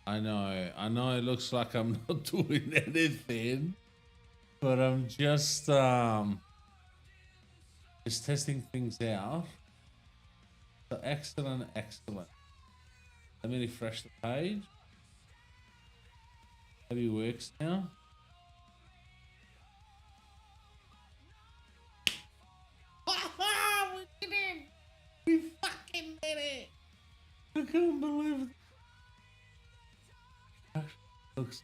I know it looks like I'm not doing anything, but I'm just testing things out. So excellent, excellent. Let me refresh the page. Maybe it works now. We did it! We fucking did it! I can't believe it. Looks.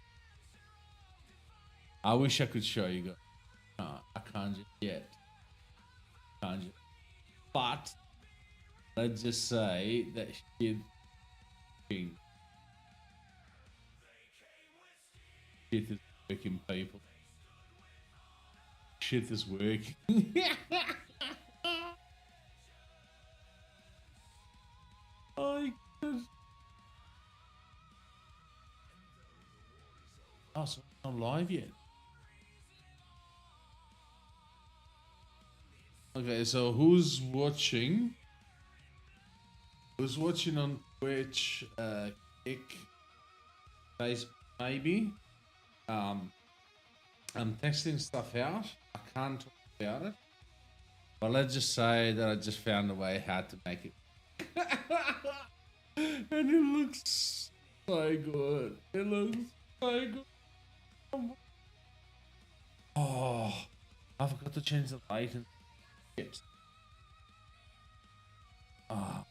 I wish I could show you guys. I can't just yet. Can't just. But let's just say that shit is working, people. Shit is working. Oh, so it's not live yet. Okay, so who's watching? Who's watching on Twitch, Kick, Facebook, maybe? I'm testing stuff out. I can't talk about it. But let's just say that I just found a way how to make it. And it looks so good. It looks so good. Oh, I forgot to change the light and shit. Oh.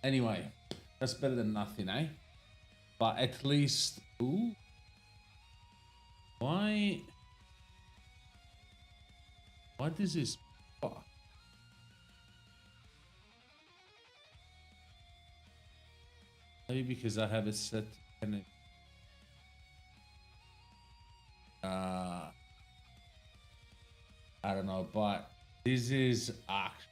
Anyway, that's better than nothing, eh? But at least, ooh, why does this fuck? Maybe because I have it set to I don't know, but this is actually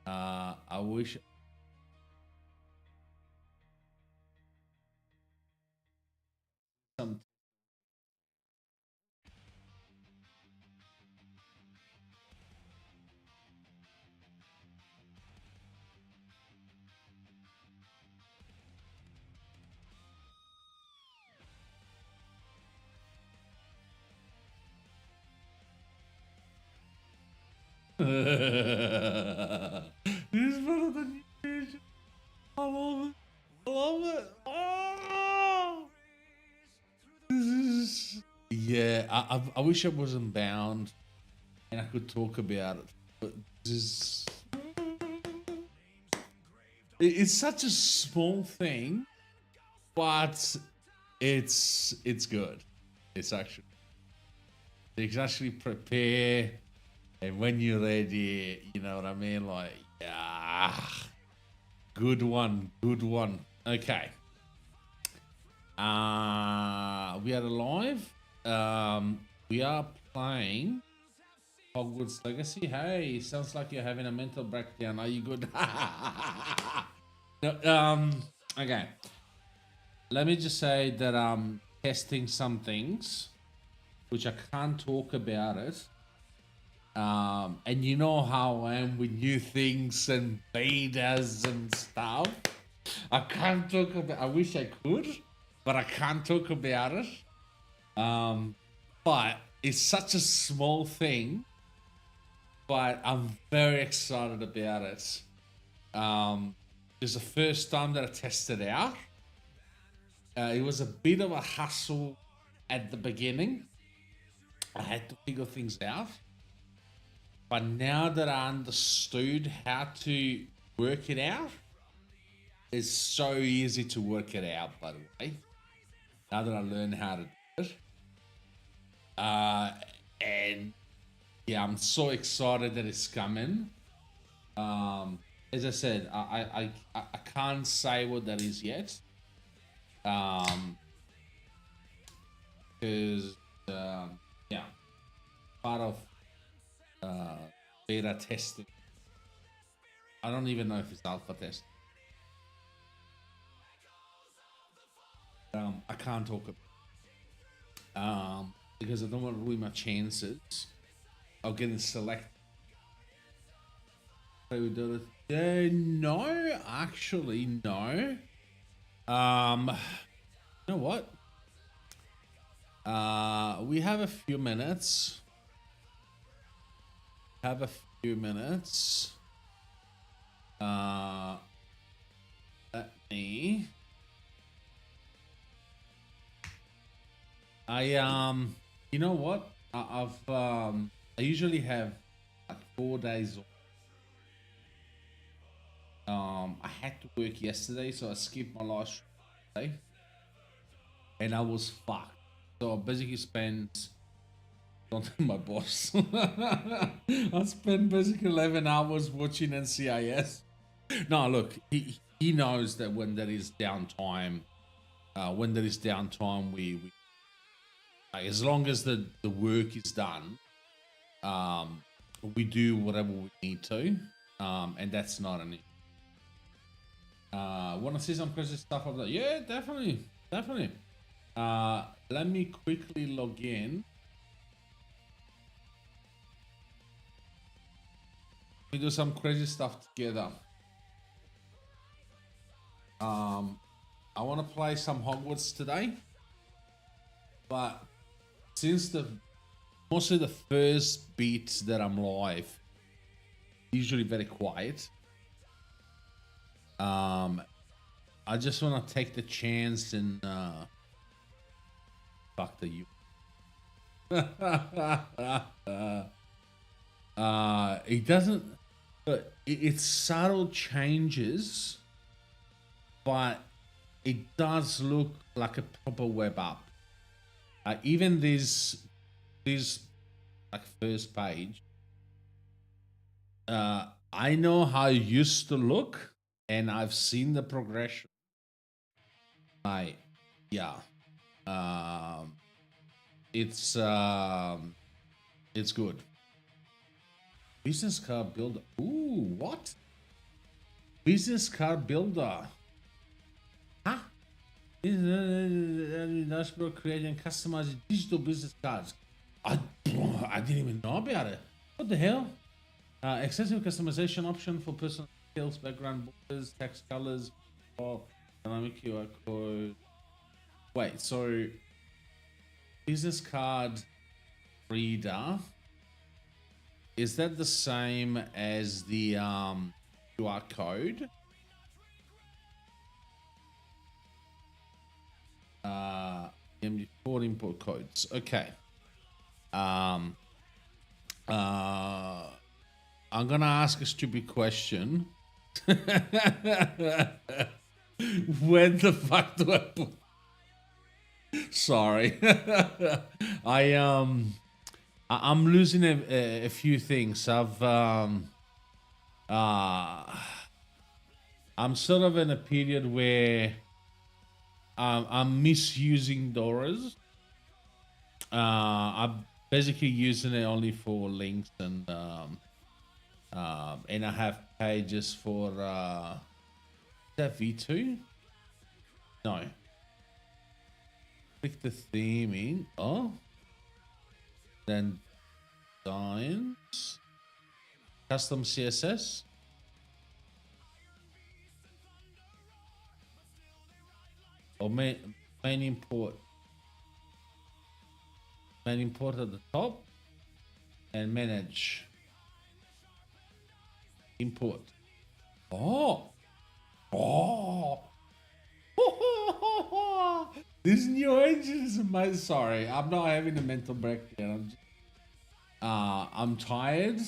I wish some this is better than usual. I love it. I love it. Oh! This is yeah. I wish I wasn't bound and I could talk about it, but this is it's such a small thing, but it's good. It's actually you can actually prepare, and when you're ready, you know what I mean. Like, yeah, good one, good one. Okay, we are live. We are playing Hogwarts Legacy. Hey, sounds like you're having a mental breakdown. Are you good? No, okay. Let me just say that I'm testing some things, which I can't talk about it. And you know how I am with new things and betas and stuff. I can't talk about. I wish I could, but I can't talk about it. But it's such a small thing, but I'm very excited about it. It's the first time that I tested out. It was a bit of a hustle at the beginning. I had to figure things out. But now that I understood how to work it out, it's so easy to work it out, by the way. Now that I learned how to do it. And yeah, I'm so excited that it's coming. As I said, I can't say what that is yet. Because yeah, part of beta testing. I don't even know if it's alpha test. I can't talk about because I don't want to ruin my chances of getting selected. So we do it. No, actually, no. You know what? We have a few minutes. Let me. You know what? I usually have like 4 days. I had to work yesterday, so I skipped my last day, and I was fucked. So I basically spent. Don't tell my boss. I spent basically 11 hours watching NCIS. No, look, he knows that when there is downtime, we as long as the work is done, we do whatever we need to, and that's not an issue. Want to see some crazy stuff of that? Yeah, definitely. Let me quickly log in. We do some crazy stuff together. I want to play some Hogwarts today, but since mostly the first beat that I'm live, usually very quiet. I just want to take the chance and fuck the you. It doesn't, but it's subtle changes, but it does look like a proper web app. Even this like first page, I know how it used to look, and I've seen the progression. Yeah, it's good. Business card builder. Ooh, what? Business card builder. Huh? Dashboard creating and customizing digital business cards. I didn't even know about it. What the hell? Excessive customization option for personal details, background borders, text colors, or dynamic QR code. Wait, so business card reader. Is that the same as the QR code? MD4 import codes. Okay. I'm gonna ask a stupid question. When the fuck do I put? Sorry. I'm losing a few things. I'm sort of in a period where I'm misusing doras. I'm basically using it only for links and I have pages for is that V2? No. Click the theme in. Oh. Then designs, custom CSS, or main import at the top, and manage import. Oh. This new engine is amazing. Sorry, I'm not having a mental breakdown. I'm tired.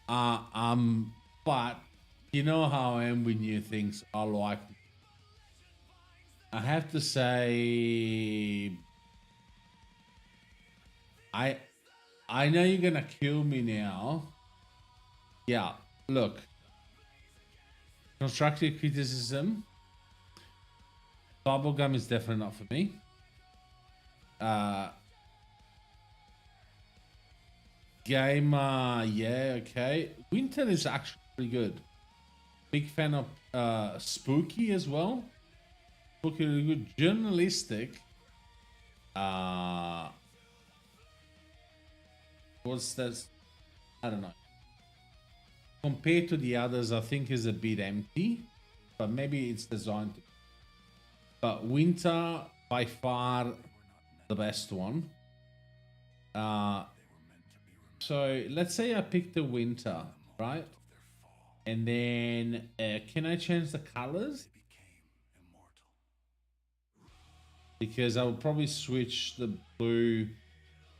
But you know how I am with new things. I like. I have to say, I know you're gonna kill me now. Yeah, look. Constructive criticism. Bubblegum is definitely not for me. Gamer, yeah, okay. Winter is actually pretty good. Big fan of Spooky as well. Spooky really good. Journalistic. What's that? I don't know. Compared to the others, I think is a bit empty, but maybe it's designed to. But Winter, by far, the best one. So let's say I pick the Winter, right? And then can I change the colors? Because I would probably switch the blue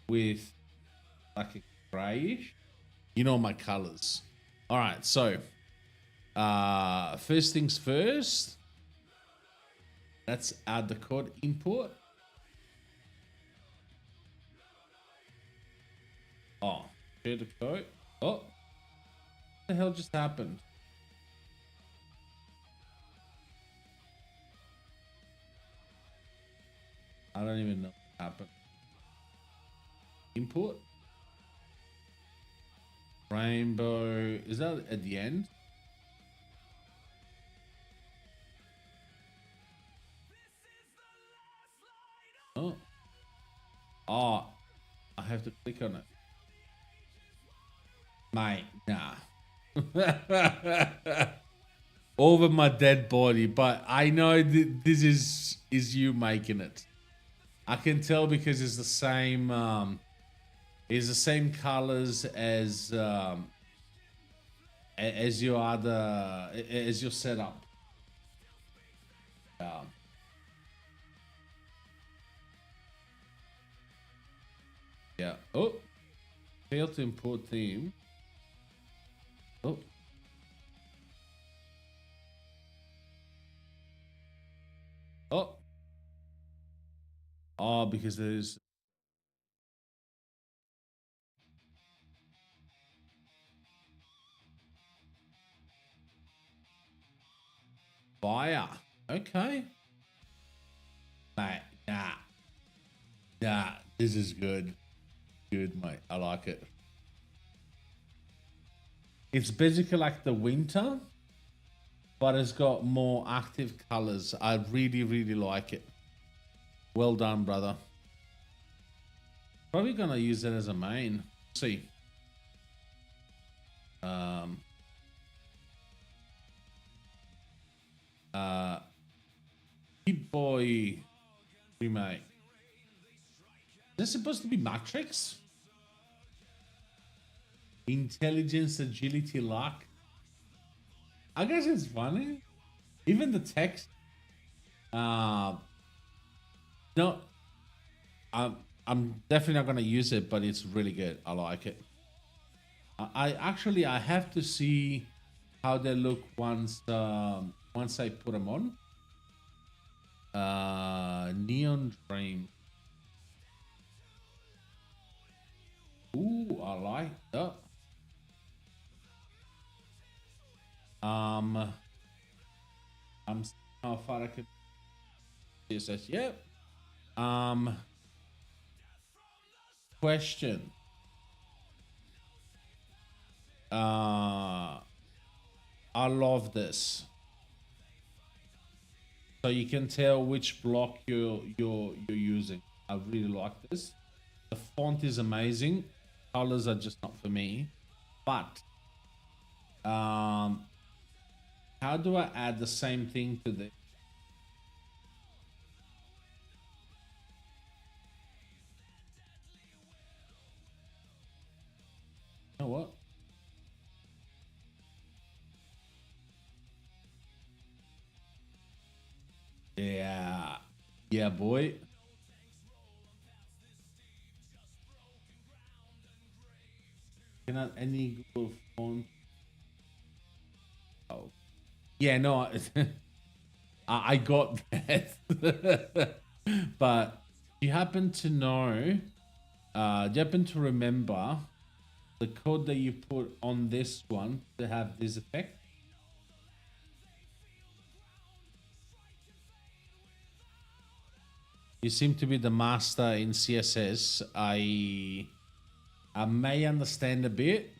with like a grayish. You know my colors. All right, so first things first. Let's add the code input. Oh, share the code. Oh, what the hell just happened? I don't even know what happened. Input. Rainbow. Is that at the end? Oh. Oh, I have to click on it. Mate, nah. Over my dead body, but I know this is you making it. I can tell because it's the same colors as your other as your setup. Yeah. Oh, fail to import theme. Oh. Oh. Oh, because there's fire. Okay. Mate, nah. Nah, this is good. Good, mate. I like it. It's basically like the Winter, but it's got more active colors. I really, really like it. Well done, brother. Probably gonna use it as a main. See. Keep Boy remake. Is this supposed to be Matrix? Intelligence, agility, luck. I guess it's funny. Even the text. No, I'm definitely not gonna use it, but it's really good. I like it. I actually I have to see how they look once once I put them on. Neon Dream. Ooh, I like that. I'm how far I can CSS. Yep. Question. I love this. So you can tell which block you're using. I really like this. The font is amazing. Colors are just not for me. But how do I add the same thing to this? You know what? Yeah. Yeah, boy. Can I any Google font? Oh. Yeah, no. I got that. But you happen to know, do you happen to remember the code that you put on this one to have this effect? You seem to be the master in CSS. I may understand a bit.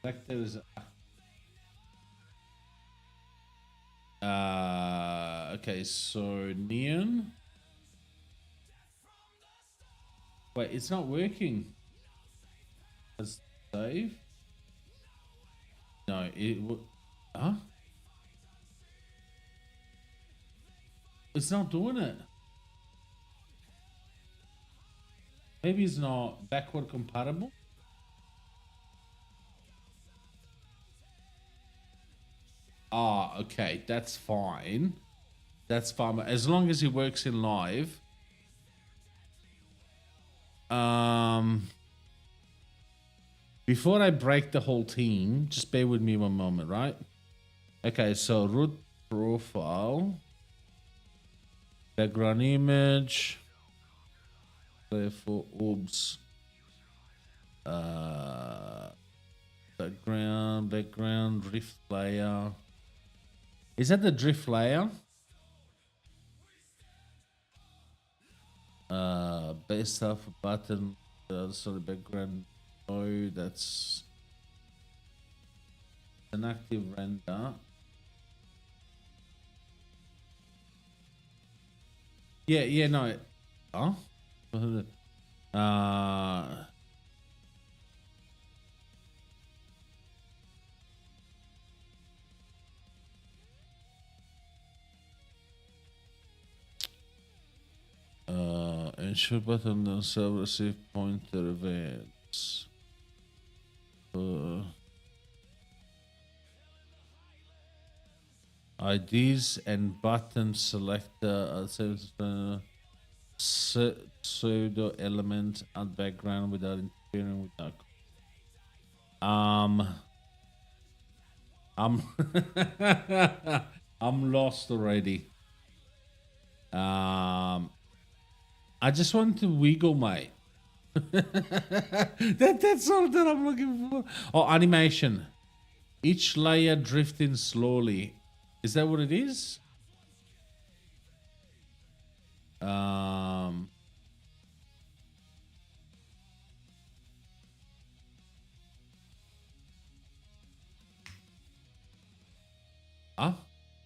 Vectors. Okay, so neon. Wait, it's not working. Let's save. No, it would. Huh? It's not doing it. Maybe it's not backward compatible. Ah, okay, that's fine. That's fine. But as long as it works in live. Before I break the whole team, just bear with me one moment, right? Okay, so root profile, background image, therefore, oops, background, drift layer. Is that the drift layer? Base stuff button, sorry, background. Oh, that's an active render. Yeah, no. Huh? Ensure button on server receive pointer events. IDs and button selector pseudo element and background without interfering with that. I'm I'm lost already. I just want to wiggle, mate. That's all that I'm looking for. Oh, animation. Each layer drifting slowly. Is that what it is?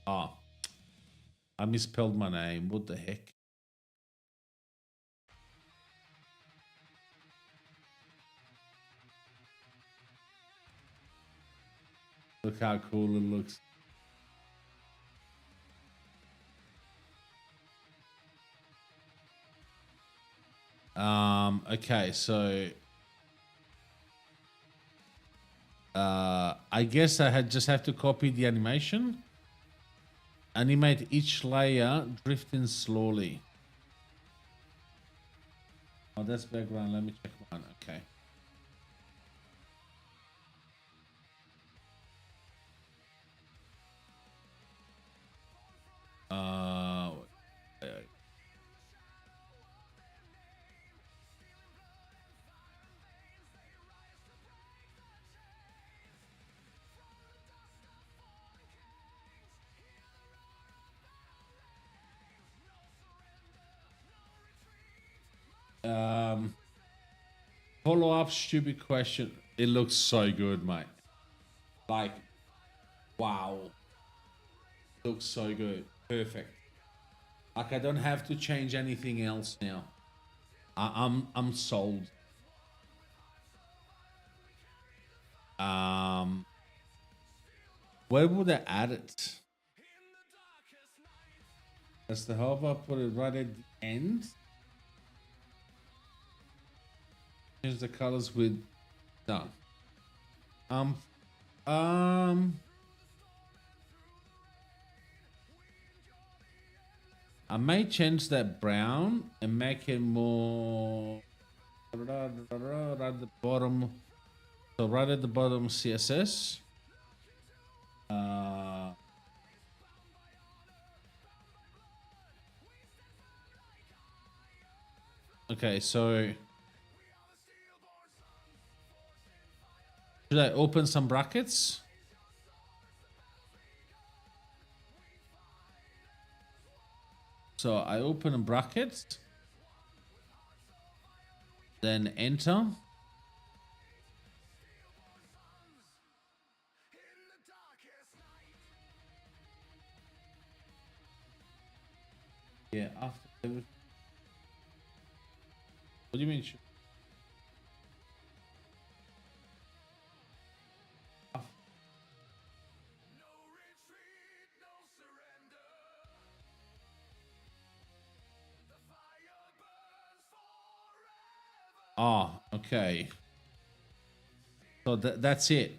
Oh, I misspelled my name. What the heck? Look how cool it looks. Okay, so I guess I just have to copy the animation. Animate each layer drifting slowly. Oh, that's background. Let me check one. Okay. Follow up stupid question. It looks so good, mate. Like, wow. Looks so good. Perfect. Like I don't have to change anything else now. I'm sold. Where would I add it? That's the hover. Put it right at the end. Change the colors with done. I may change that brown and make it more right at the bottom. So right at the bottom CSS. Okay, so should I open some brackets? So I open a bracket, then enter. Yeah, after everything. What do you mean? Ah, okay. So that's it.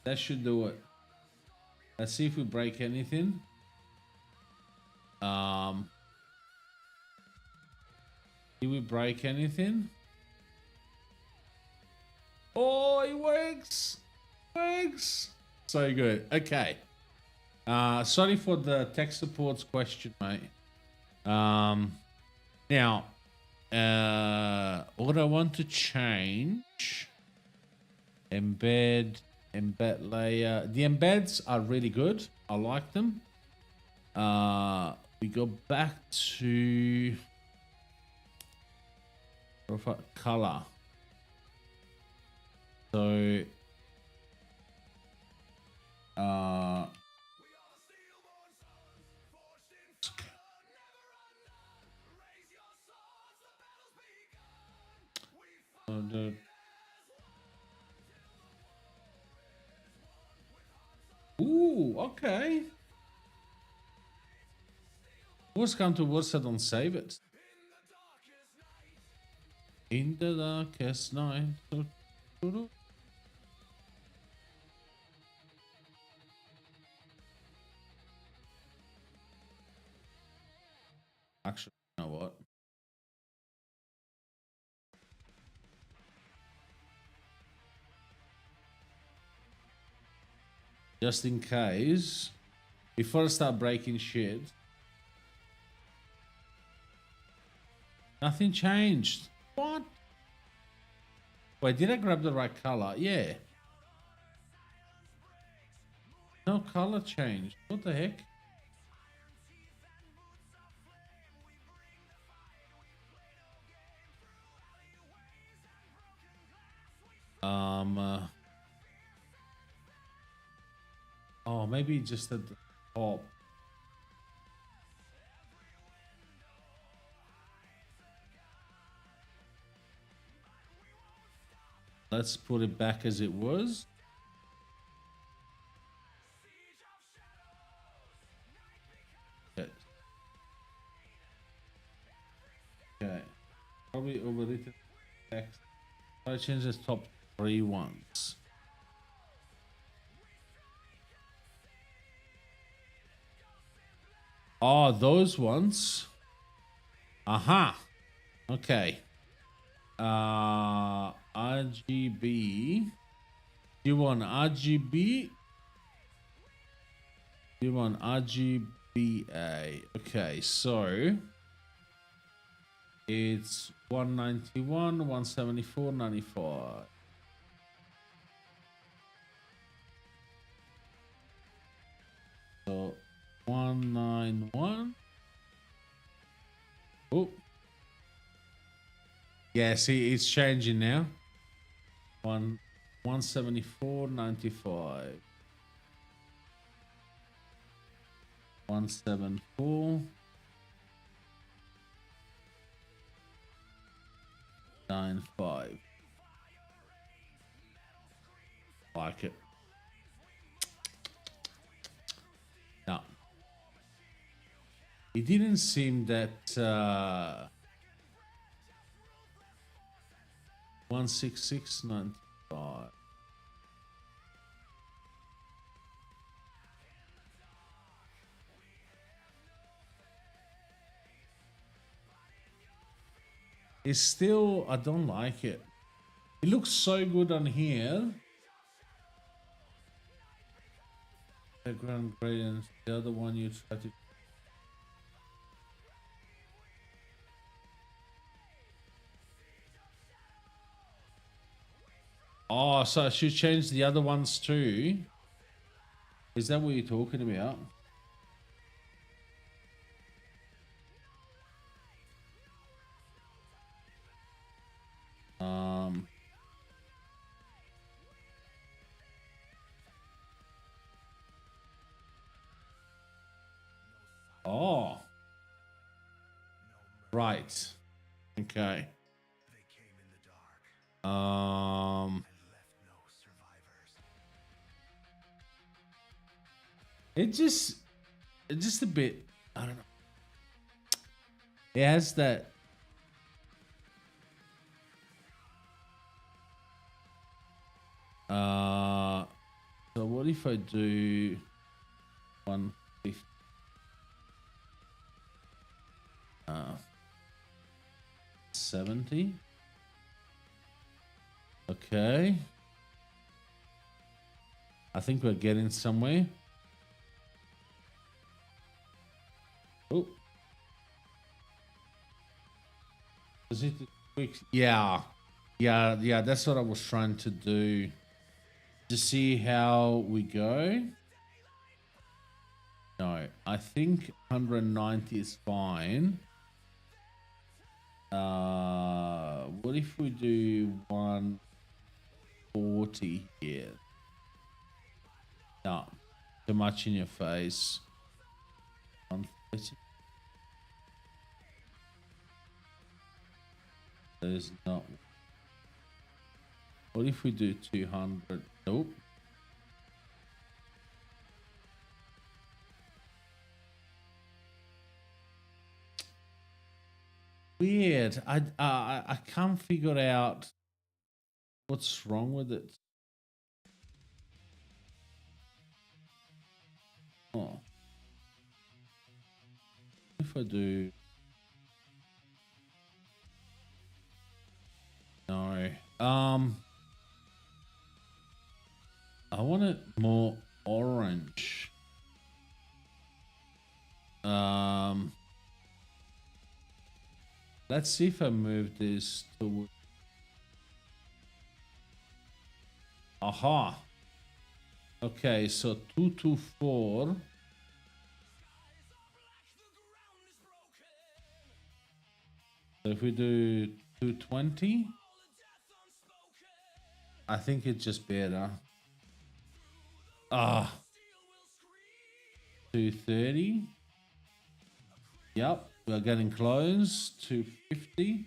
That should do it. Let's see if we break anything. Did we break anything? Oh, it works. Works. So good. Okay. Sorry for the tech support's question, mate. Now, what I want to change, embed layer. The embeds are really good. I like them. We go back to color. So, ooh, okay. Worst come to worst, I don't save it. In the darkest night. Actually, you know what? Just in case, before I start breaking shit, nothing changed. What? Wait, did I grab the right color? Yeah. No color changed. What the heck? Oh, maybe just at the top. Let's put it back as it was. Okay. Okay. Probably overwritten text. I change the top 3 ones. Oh, those ones. Aha. Okay. RGB. Do you want RGB? Do you want RGBA? Okay, so it's 191, 174, 95. So 191. Oh. Yeah, see, it's changing now. 174.95. 174. 95. Like it. No. It didn't seem that 166.95. It's still, I don't like it. It looks so good on here. Background gradients, the other one you try to. Oh, so I should change the other ones too. Is that what you're talking about? Oh. Right. Okay. It's just a bit, I don't know. It has that. So what if I do 150? 70. Okay. I think we're getting somewhere. Oh. Is it quick? Yeah. Yeah, that's what I was trying to do. To see how we go. No, I think 190 is fine. What if we do 140 here? No, too much in your face. 130. There's not. What if we do 200? Nope. Weird. I can't figure out what's wrong with it. Oh. If I do. No. I want it more orange. Let's see if I move this to. Aha. Okay, so 224. So if we do 220, I think it's just better. 230. Yep, we're getting close. 250.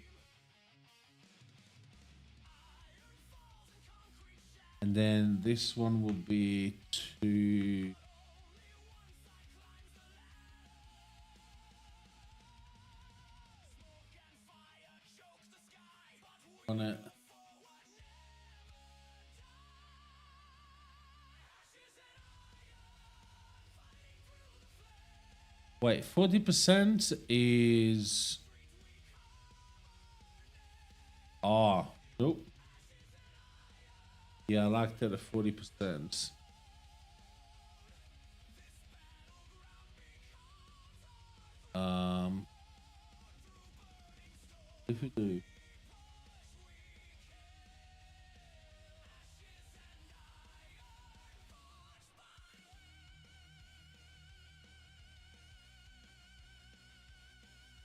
And then this one will be 2. On it. Wait, 40% is. Oh, nope. Yeah, I like that at 40%. If we do.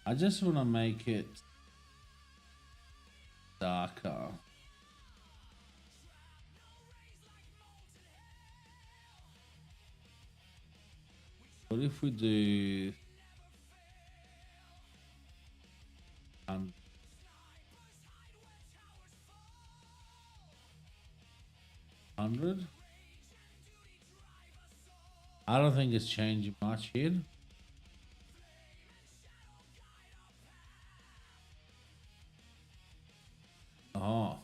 I just want to make it darker. What if we do 100? I don't think it's changing much here. Oh.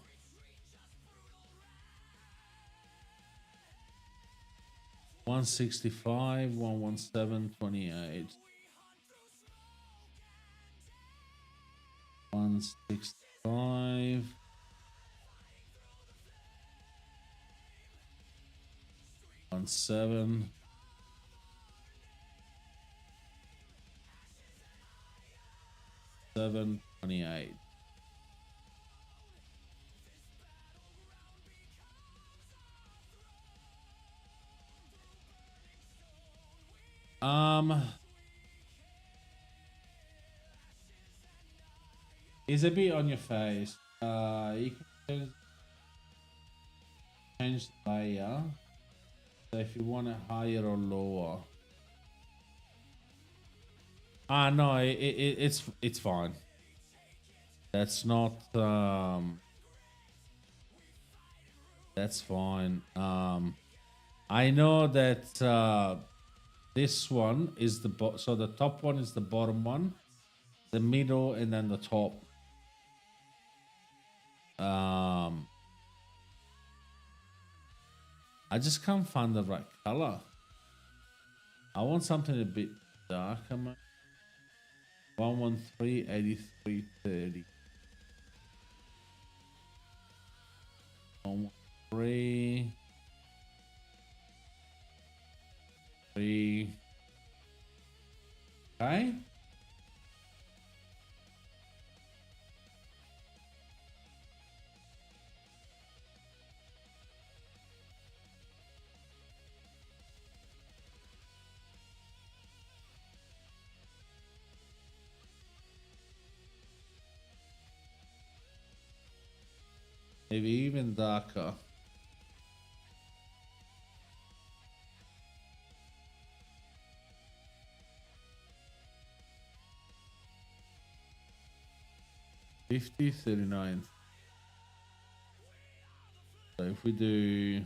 $165, 117, 28. 165. 17. 728. It's a bit on your face. You can change the layer. So if you want it higher or lower. No, it's fine. That's not that's fine. I know that this one is so the top one is the bottom one, the middle, and then the top. I just can't find the right color. I want something a bit darker, man. 113 83 30. 113 3. Okay. Maybe even darker. $50, $39. So if we do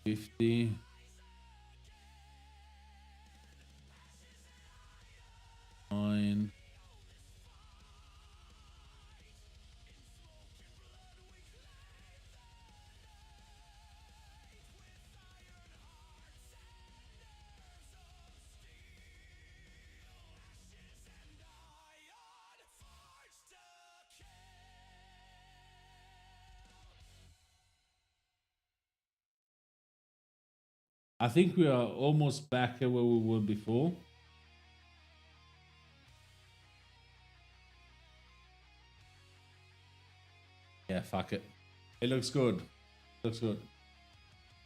50, nine, I think we are almost back at where we were before. Yeah, fuck it. It looks good. Looks good.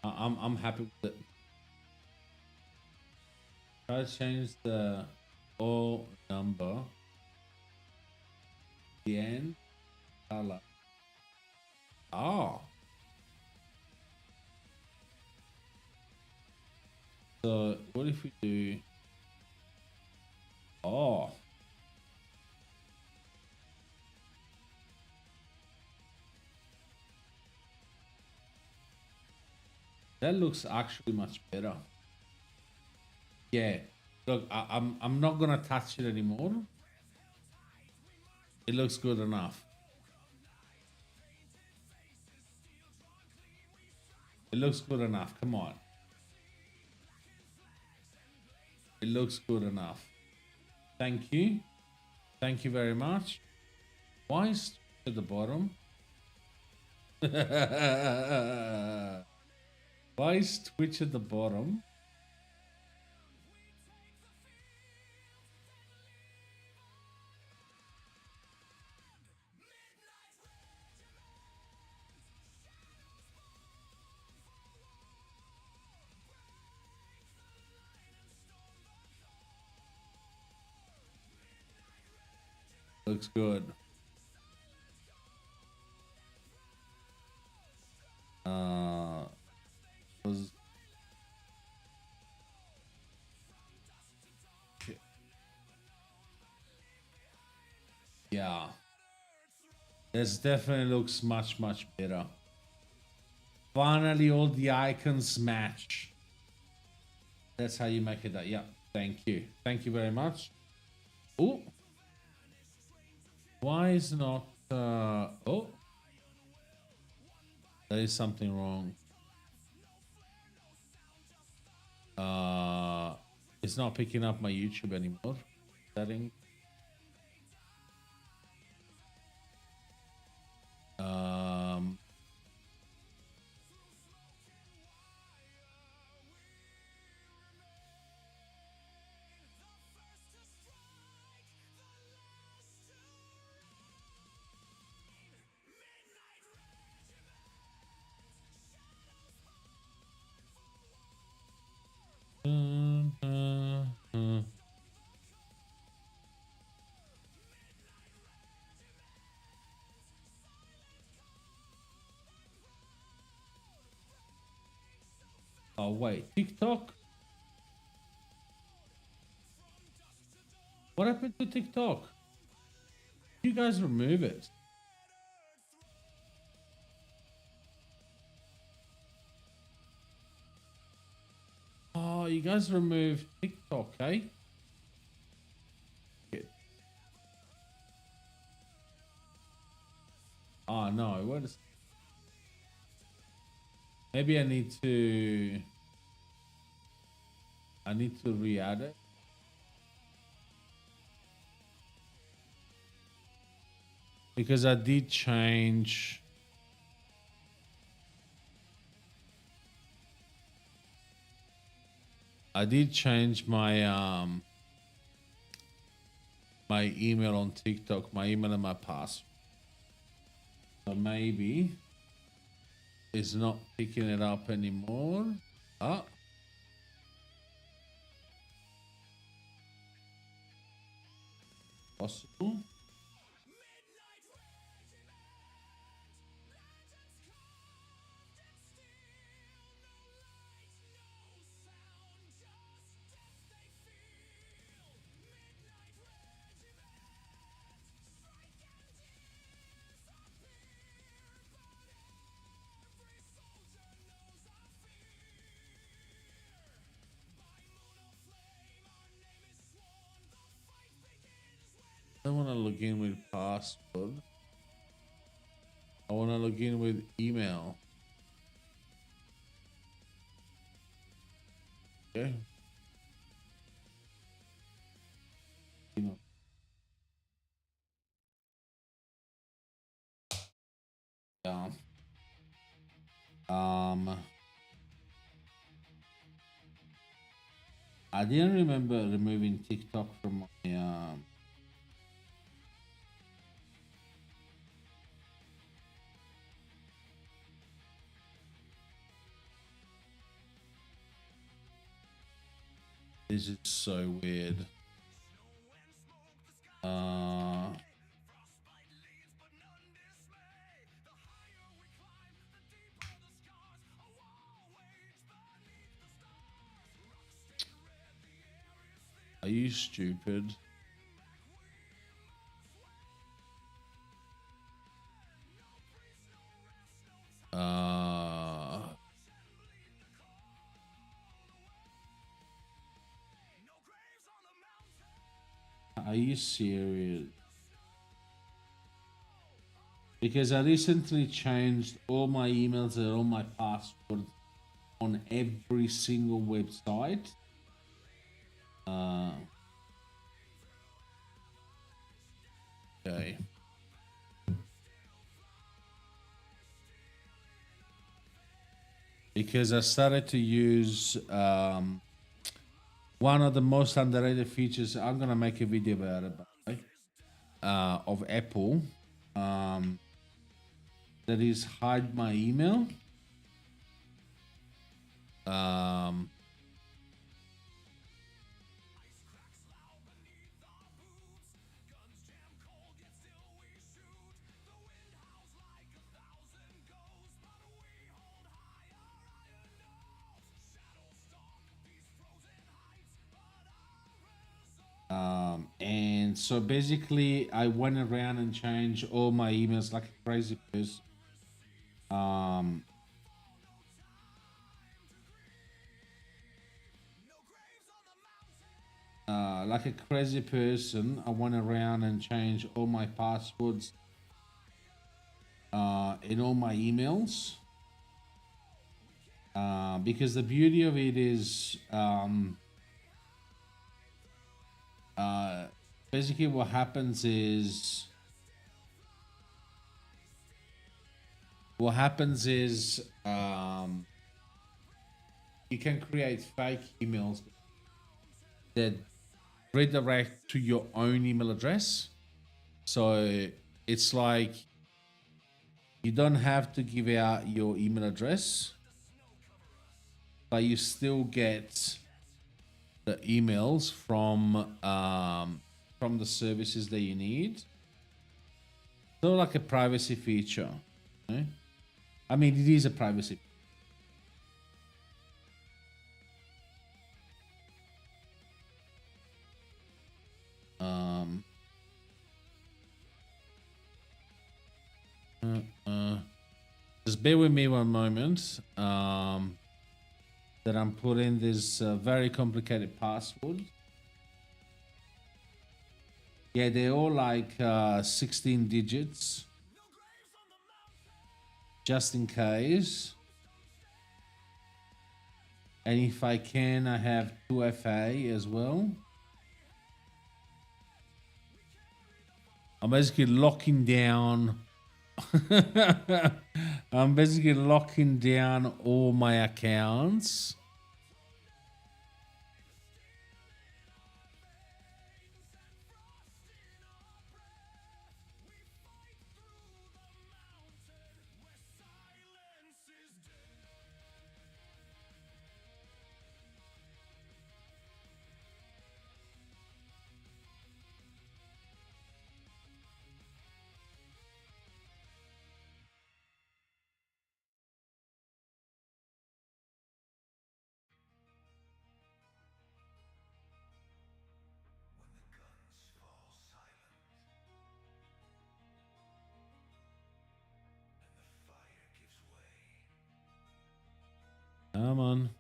I'm happy with it. Try to change the all number. The end color. Oh. So what if we do? Oh. That looks actually much better. Yeah. Look, I'm not gonna touch it anymore. It looks good enough. It looks good enough. Come on. It looks good enough. Thank you. Thank you very much. Why is it at the bottom? Why is Twitch at the bottom? Looks good. Was yeah. This definitely looks much better. Finally, all the icons match. That's how you make it. That yeah. Thank you. Thank you very much. Oh. Why is not? Oh. There is something wrong. It's not picking up my YouTube anymore. Setting. Oh wait, TikTok. What happened to TikTok? You guys remove it. Oh, you guys removed TikTok, eh? Oh no, what is? Maybe I need to re-add it. Because I did change. I did change my my email on TikTok, my email and my password. So maybe it's not picking it up anymore. Ah. Possible. I don't want to log in with password. I want to log in with email. Okay. Email. Yeah. I didn't remember removing TikTok from my This is so weird. Are you stupid? Are you serious? Because I recently changed all my emails and all my passwords on every single website. Okay. Because I started to use one of the most underrated features. I'm gonna make a video about it, by the way, of Apple. That is hide my email. And so basically I went around and changed all my emails like a crazy person. Like a crazy person, I went around and changed all my passwords in all my emails. Because the beauty of it is basically what happens is you can create fake emails that redirect to your own email address. So it's like you don't have to give out your email address, but you still get the emails from the services that you need. So like a privacy feature. Okay? I mean, it is a privacy. bear with me one moment. That I'm putting this very complicated password. Yeah, they're all like 16 digits. Just in case. And if I can, I have 2FA as well. I'm basically locking down. I'm basically locking down all my accounts. Come on.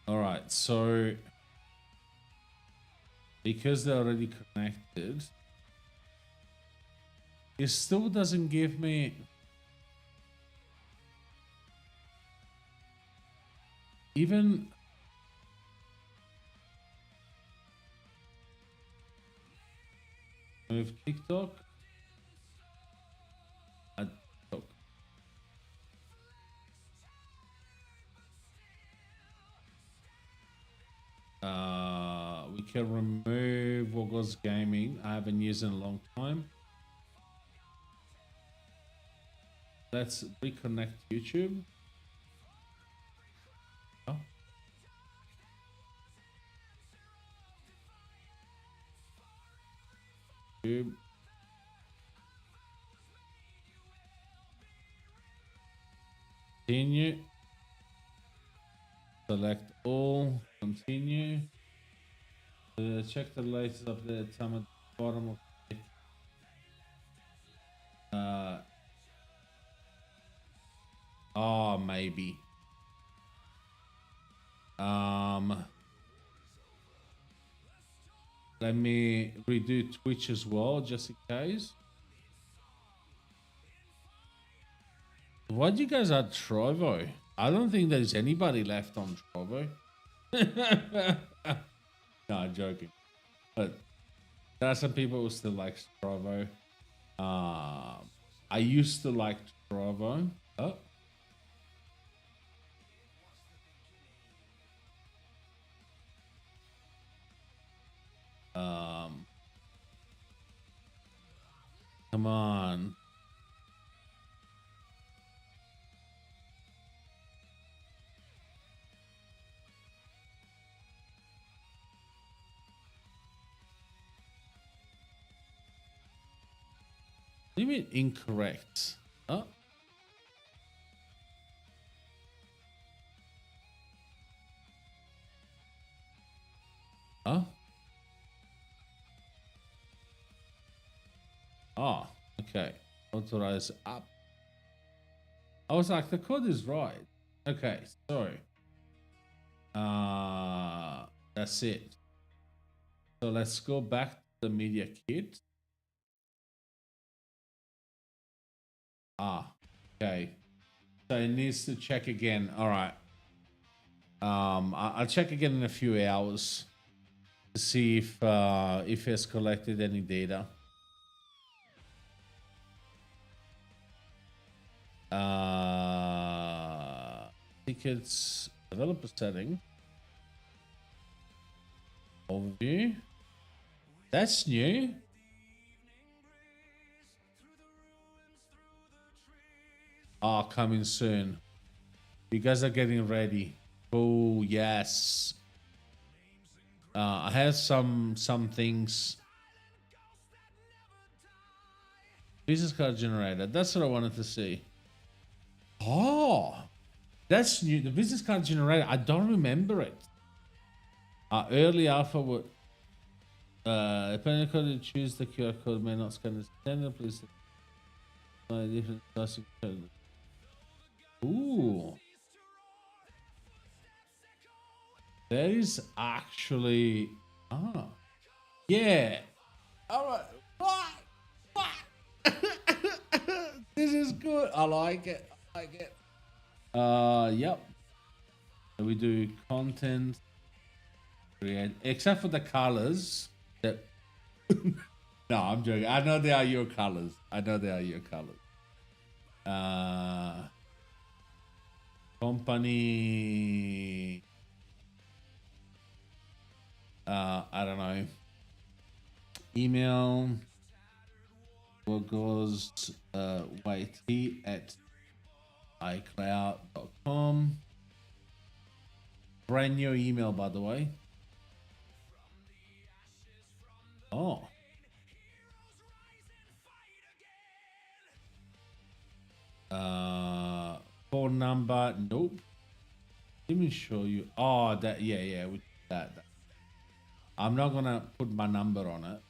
All right, so because they're already connected, it still doesn't give me even with TikTok. TikTok. We can remove Wogos Gaming. I haven't used in a long time. Let's reconnect YouTube. Oh. YouTube. Continue. Select all. Continue. Check the latest update time at the bottom of it. Oh, maybe. Let me redo Twitch as well, just in case. Why'd you guys add Trovo? I don't think there's anybody left on Trovo. No, I'm joking. But there are some people who still like Trovo. I used to like Trovo. Oh. Come on. What do you mean incorrect? Oh. Huh? Oh, okay. Authorize up. I was like, the code is right. Okay, sorry. That's it. So let's go back to the media kit. Okay. So it needs to check again. All right. I'll check again in a few hours to see if it's collected any data. Tickets, developer setting, overview. That's new. Coming soon. You guys are getting ready. Oh yes. I have some things. Business card generator. That's what I wanted to see. Oh, that's new. The business card generator. I don't remember it. Early alpha would. Depending on code you choose, the QR code may not scan the standard. Please. Different plastic code. Ooh. There is actually. Yeah. All right. What? This is good. I like it. I like it. Yep. So we do content, create, except for the colors. That. No, I'm joking. I know they are your colors. I know they are your colors. Company. I don't know. Email. What goes YT at iCloud.com. Brand new email, by the way. Oh. Phone number. Nope. Let me show you. Oh, that. Yeah. With that. I'm not gonna put my number on it.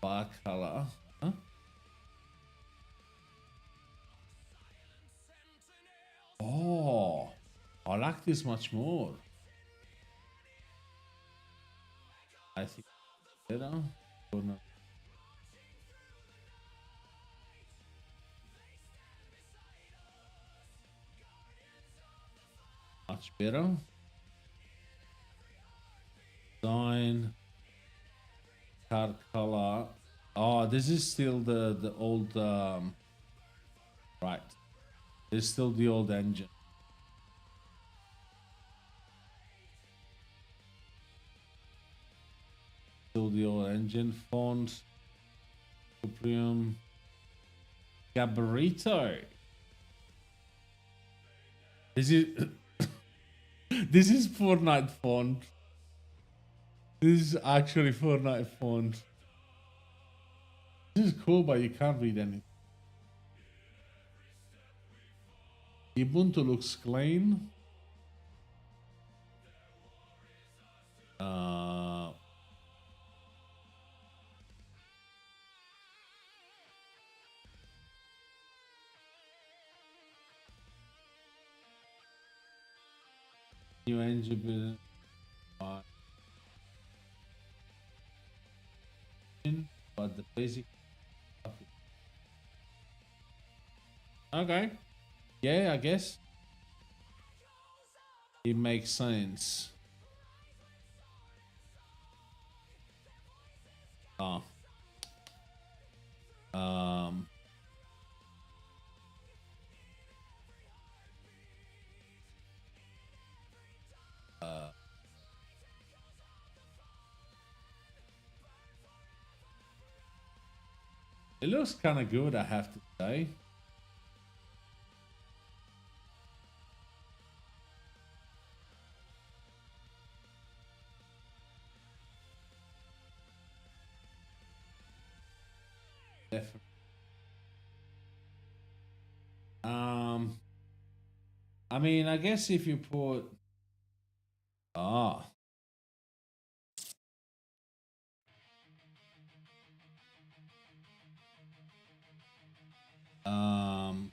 Bar color. Huh? Oh, I like this much more. I think better. Much better. Design. Card color. Oh, this is still the old. Right. This is still the old engine. Still the old engine. Font. Supreme. Gabarito. This is this is Fortnite font. This is actually Fortnite font. This is cool, but you can't read anything. Ubuntu looks clean. New engine. But the basic. Okay. Yeah, I guess. It makes sense. Oh. It looks kind of good, I have to say. Definitely. I mean, I guess if you put um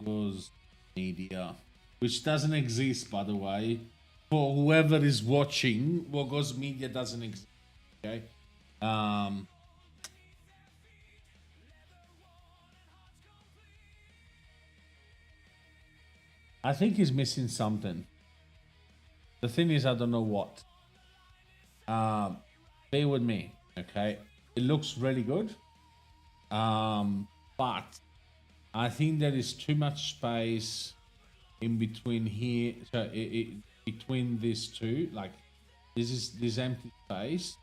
goes media, which doesn't exist, by the way. For whoever is watching, Wogos Media doesn't exist. Okay. I think he's missing something. The thing is, I don't know what. Bear with me, okay? It looks really good. But I think there is too much space in between here. So between these two, like this is this empty space.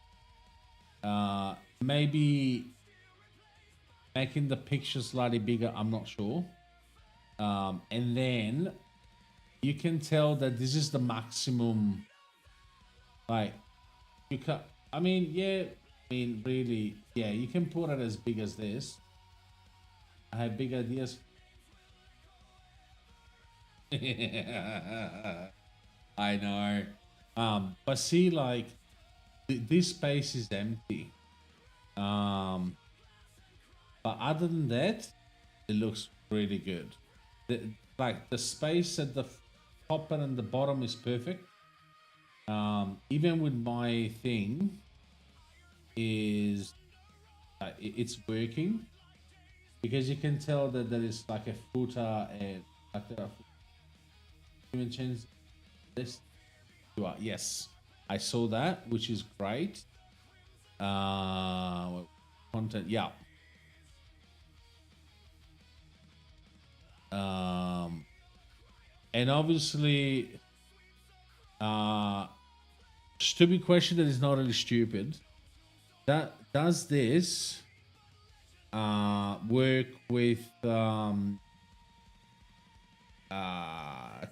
Maybe making the picture slightly bigger. I'm not sure. And then you can tell that this is the maximum. Like, you can, I mean, yeah, I mean, really, yeah, you can put it as big as this. I have big ideas. I know. But see, like, this space is empty. But other than that, it looks really good. Like, the space at the top and the bottom is perfect. Even with my thing, is it's working, because you can tell that there is like a footer and like a change this. Yes, I saw that, which is great. Content, yeah. And obviously, stupid question that is not really stupid. That does this work with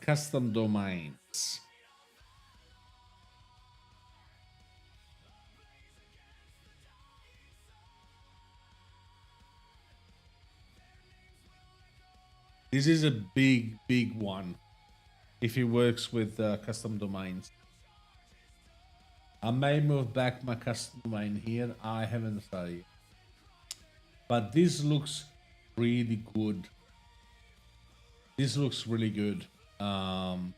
custom domains? This is a big one if it works with custom domains. I may move back my custom domain here. I haven't studied. But this looks really good. This looks really good. I'm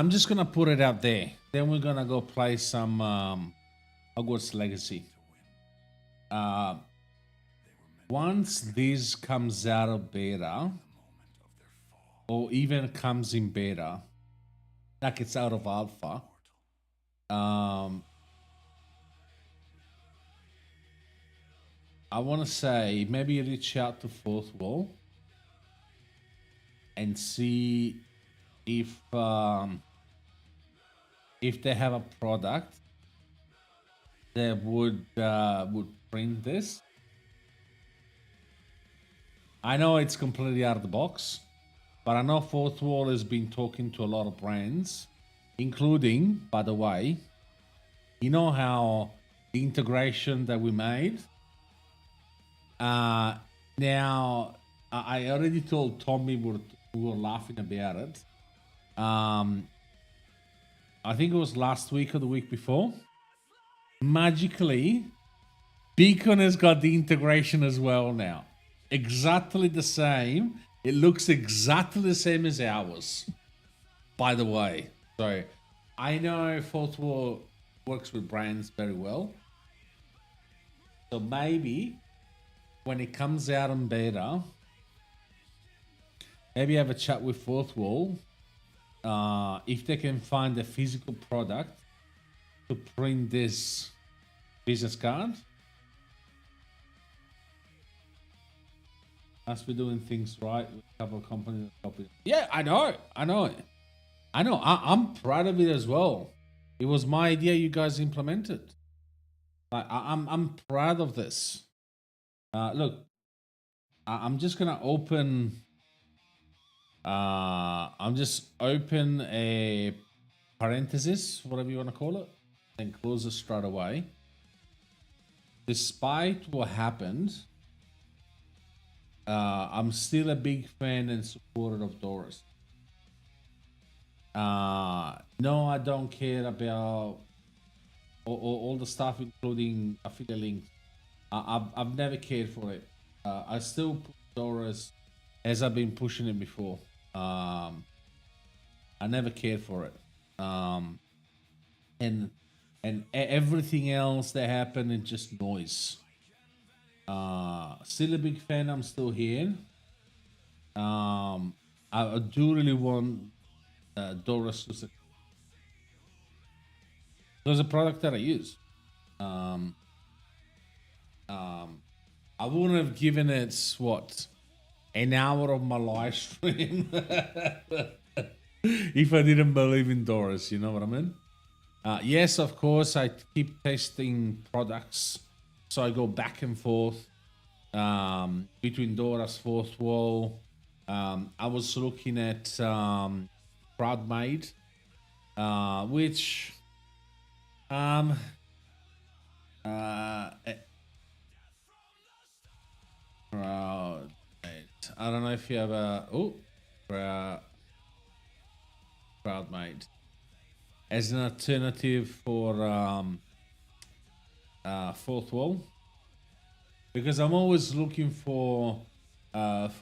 just gonna put it out there. Then we're gonna go play some Hogwarts Legacy. Once this comes out of beta, or even comes in beta, like it's out of alpha, I want to say maybe reach out to Fourth Wall and see if they have a product that would print this. I know it's completely out of the box, but I know Fourth Wall has been talking to a lot of brands, including, by the way, you know how the integration that we made. Now, I already told Tommy we were laughing about it. I think it was last week or the week before. Magically, Beacon has got the integration as well now. Exactly the same. It looks exactly the same as ours, by the way. So I know Fourth Wall works with brands very well. So maybe when it comes out in beta, maybe have a chat with Fourth Wall if they can find a physical product to print this business card. Must be doing things right with a couple of companies. Yeah, I know. I'm proud of it as well. It was my idea. You guys implemented. Like, I'm proud of this. Look, I'm just gonna open. I'm just open a parenthesis, whatever you want to call it, and close it straight away. Despite what happened, I'm still a big fan and supporter of Doras. No, I don't care about all the stuff, including affiliate links. I've never cared for it. I still put Doras as I've been pushing it before. I never cared for it. And everything else that happened is just noise. Still a big fan. I'm still here. I do really want Doras to succeed. There's a product that I use. I wouldn't have given it an hour of my live stream if I didn't believe in Doras. You know what I mean? Yes, of course, I keep testing products, so I go back and forth. between doras, fourth wall. I was looking at crowd made, which uh, crowd made. I don't know if you have a crowd made as an alternative for fourth wall, because I'm always looking for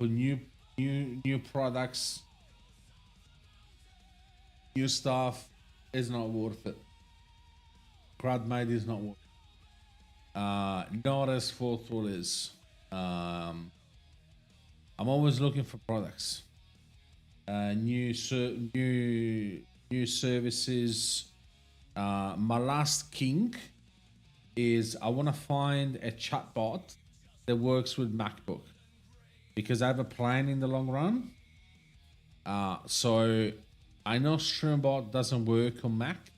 new products, new stuff. Is not worth it. Crowd made is not worth it. Not as fourth wall is. I'm always looking for products, new services. My last kink is I want to find a chatbot that works with MacBook, because I have a plan in the long run. So I know Streambot doesn't work on Mac.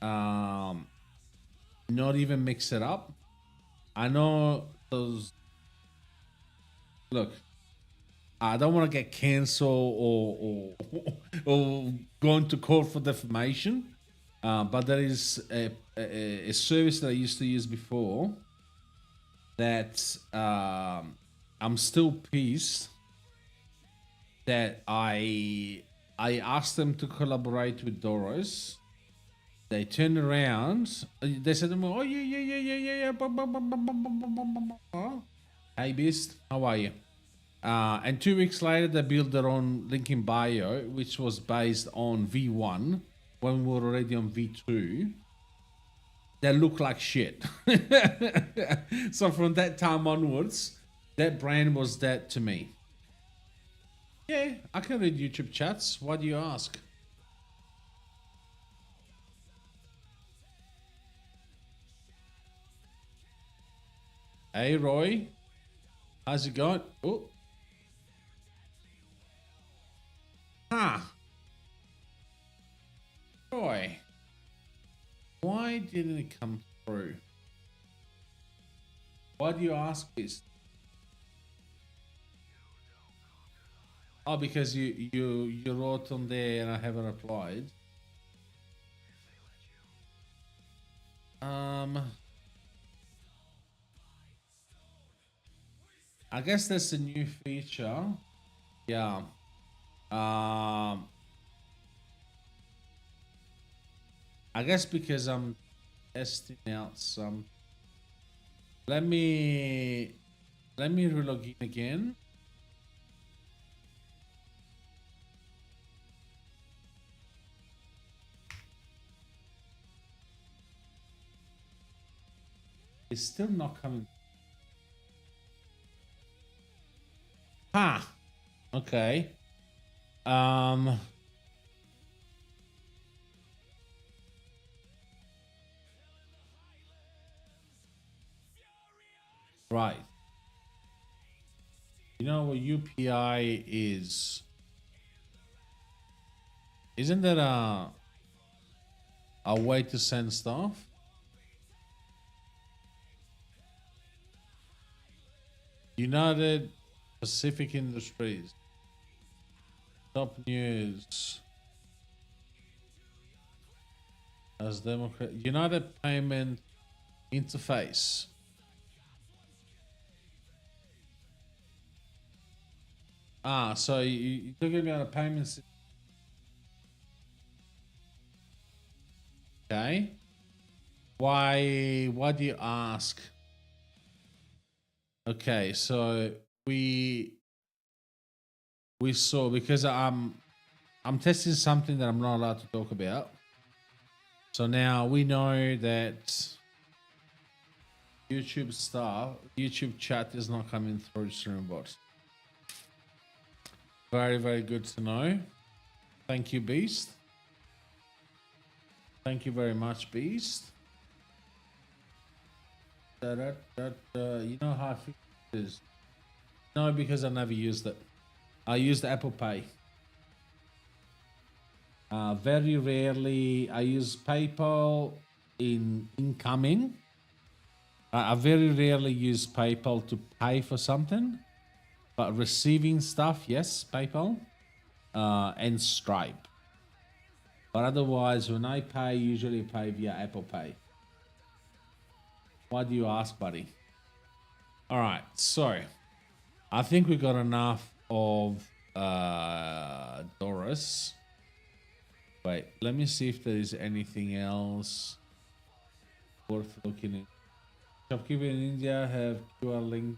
Not even Mix It Up. I know those. Look, I don't want to get cancelled or go into court for defamation. But there is a service that I used to use before that I'm still pissed that I asked them to collaborate with Doras. They turned around. They said to me, "Oh yeah. Hey Beast, how are you?" And 2 weeks later, they built their own link in bio, which was based on V1 when we were already on V2. They look like shit. So from that time onwards, that brand was dead to me. Yeah, I can read YouTube chats. Why do you ask? Hey Roy, how's it going? Oh. Huh. Roy, why didn't it come through? Why do you ask this? Oh, because you wrote on there and I haven't replied. I guess that's a new feature. Yeah. I guess because I'm testing out some. Let me relog in again. It's still not coming. Okay. Right. You know what UPI is? Isn't that a way to send stuff? United Pacific Industries. Top news. As Democrat United Payment Interface. So you're talking about a payment system. Okay. Why do you ask? Okay, so we saw, because I'm testing something that I'm not allowed to talk about. So now we know that YouTube chat is not coming through Streambot. Very, very good to know. Thank you, Beast. Thank you very much, Beast. You know how I feel it is? No, because I never used it. I used Apple Pay. Very rarely I use PayPal in incoming. I very rarely use PayPal to pay for something, but receiving stuff, yes, PayPal, and Stripe. But otherwise, when I pay, usually pay via Apple Pay. Why do you ask, buddy? All right, so I think we got enough of doras. Wait, let me see if there is anything else worth looking at. Shopkeeper in India have QR link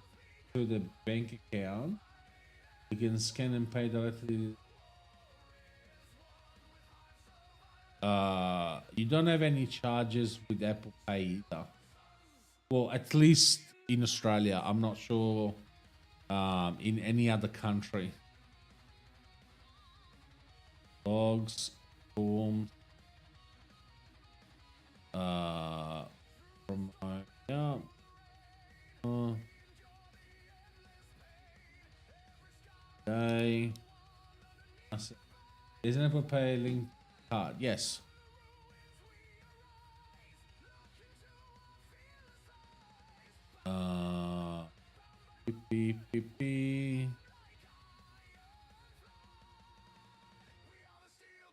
to the bank account. You can scan and pay directly. You don't have any charges with Apple Pay either. Well, at least in Australia. I'm not sure in any other country. Logs, forms, promote, yeah. Okay. Is an Apple Pay link card? Yes. Beep.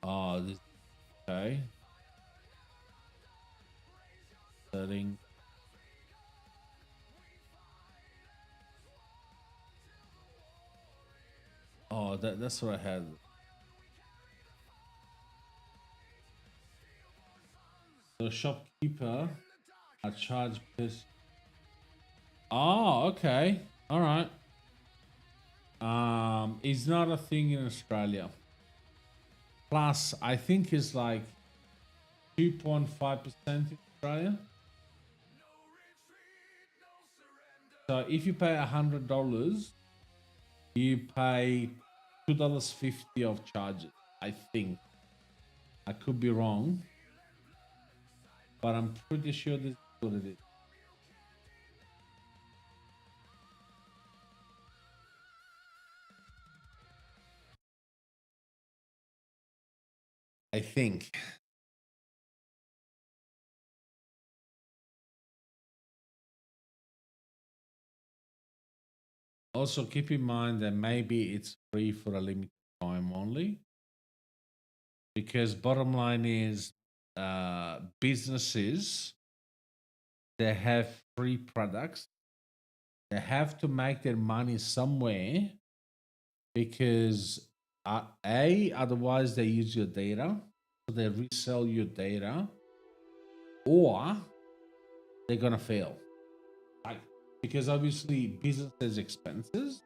Oh, this. Okay. Setting. Oh, that's what I had. The shopkeeper, I charge this. Oh, okay. All right. It's not a thing in Australia. Plus, I think it's like 2.5% in Australia. So if you pay $100, you pay $2.50 of charges. I think. I could be wrong, but I'm pretty sure this is what it is. I think. Also, keep in mind that maybe it's free for a limited time only. Because bottom line is businesses, they have free products. They have to make their money somewhere because otherwise they use your data, so they resell your data, or they're gonna fail. Like, because obviously business has expenses.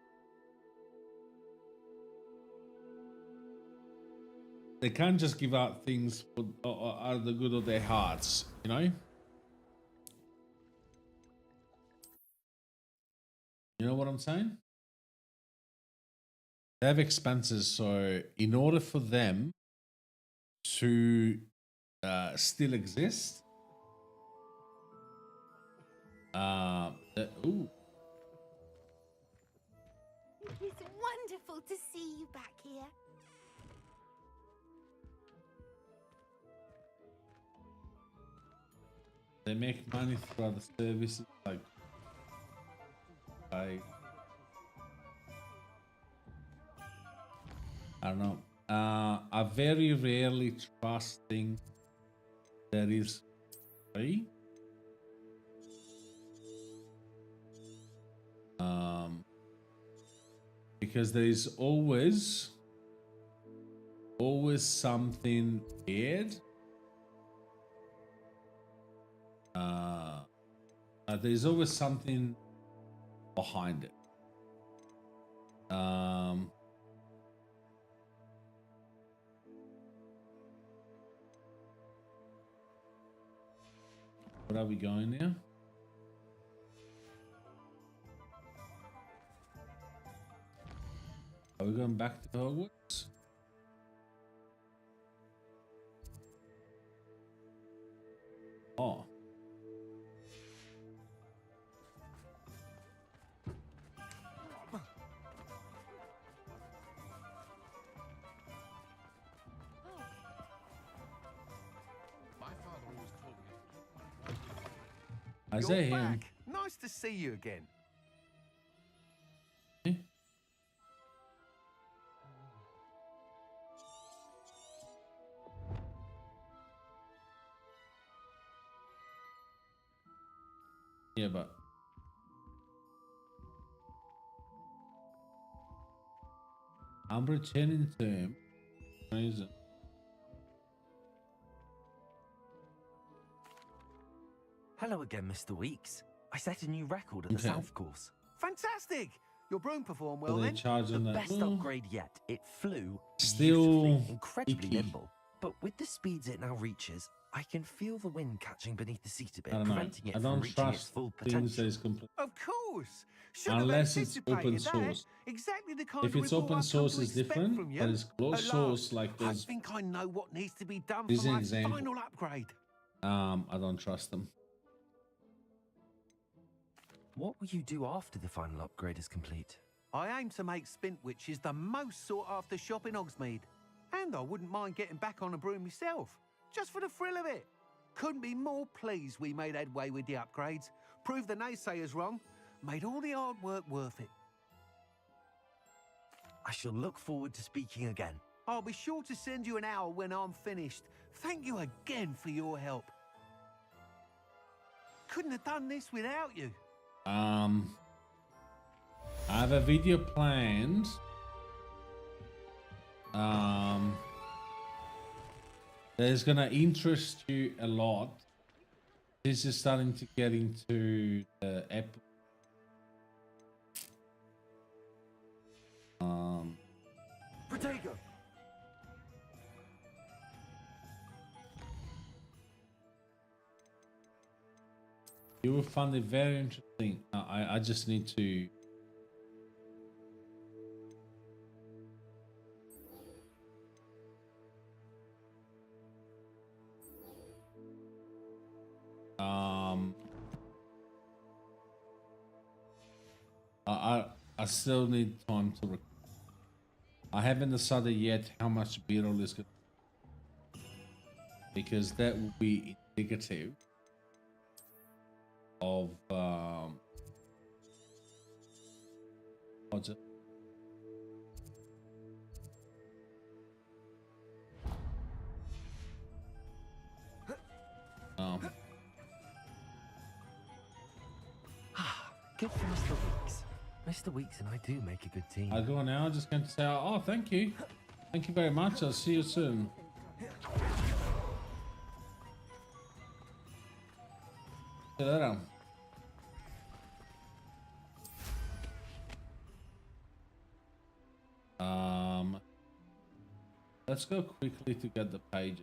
They can't just give out things for, out of the good of their hearts, you know? You know what I'm saying? They have expenses, so in order for them to still exist, ooh, It's wonderful to see you back here. they make money through other services like I don't know. I very rarely trust things that is free. Because there is always something weird. There's always something behind it. Where are we going now? Are we going back to Hogwarts? Oh. Is that him? Nice to see you again. Yeah, but I'm returning to him. Reason. Hello again, Mr. Weeks. I set a new record at the Okay. South Course. Fantastic! Your broom performed well So they're then. charging The that. best upgrade yet. It flew Still beautifully, incredibly icky. nimble. But with the speeds it now reaches, I can feel the wind catching beneath the seat a bit, I don't know. preventing it I from don't reaching its trust full things that potential. is complete. Of course. Should have Unless it's open anticipated that. source. Exactly the kind If of it's report open I've come source, to it's expect different. from you. But it's closed At source, last, like I there's. think I know what needs to be done This for is an my example. final upgrade. I don't trust them. What will you do after the final upgrade is complete? I aim to make Spintwitches the most sought after shop in Hogsmeade. And I wouldn't mind getting back on a broom myself, just for the thrill of it. Couldn't be more pleased we made headway with the upgrades, proved the naysayers wrong, made all the hard work worth it. I shall look forward to speaking again. I'll be sure to send you an hour when I'm finished. Thank you again for your help. Couldn't have done this without you. I have a video planned. That is gonna interest you a lot. This is starting to get into the app. Protego. You will find it very interesting. I just need to. I still need time to record. I haven't decided yet how much B-roll is going to, because that will be indicative of what's it? Good for Mr. Weeks. Mr. Weeks and I do make a good team. I go now. Just going to say, oh, thank you very much. I'll see you soon. See you later. Let's go quickly to get the page.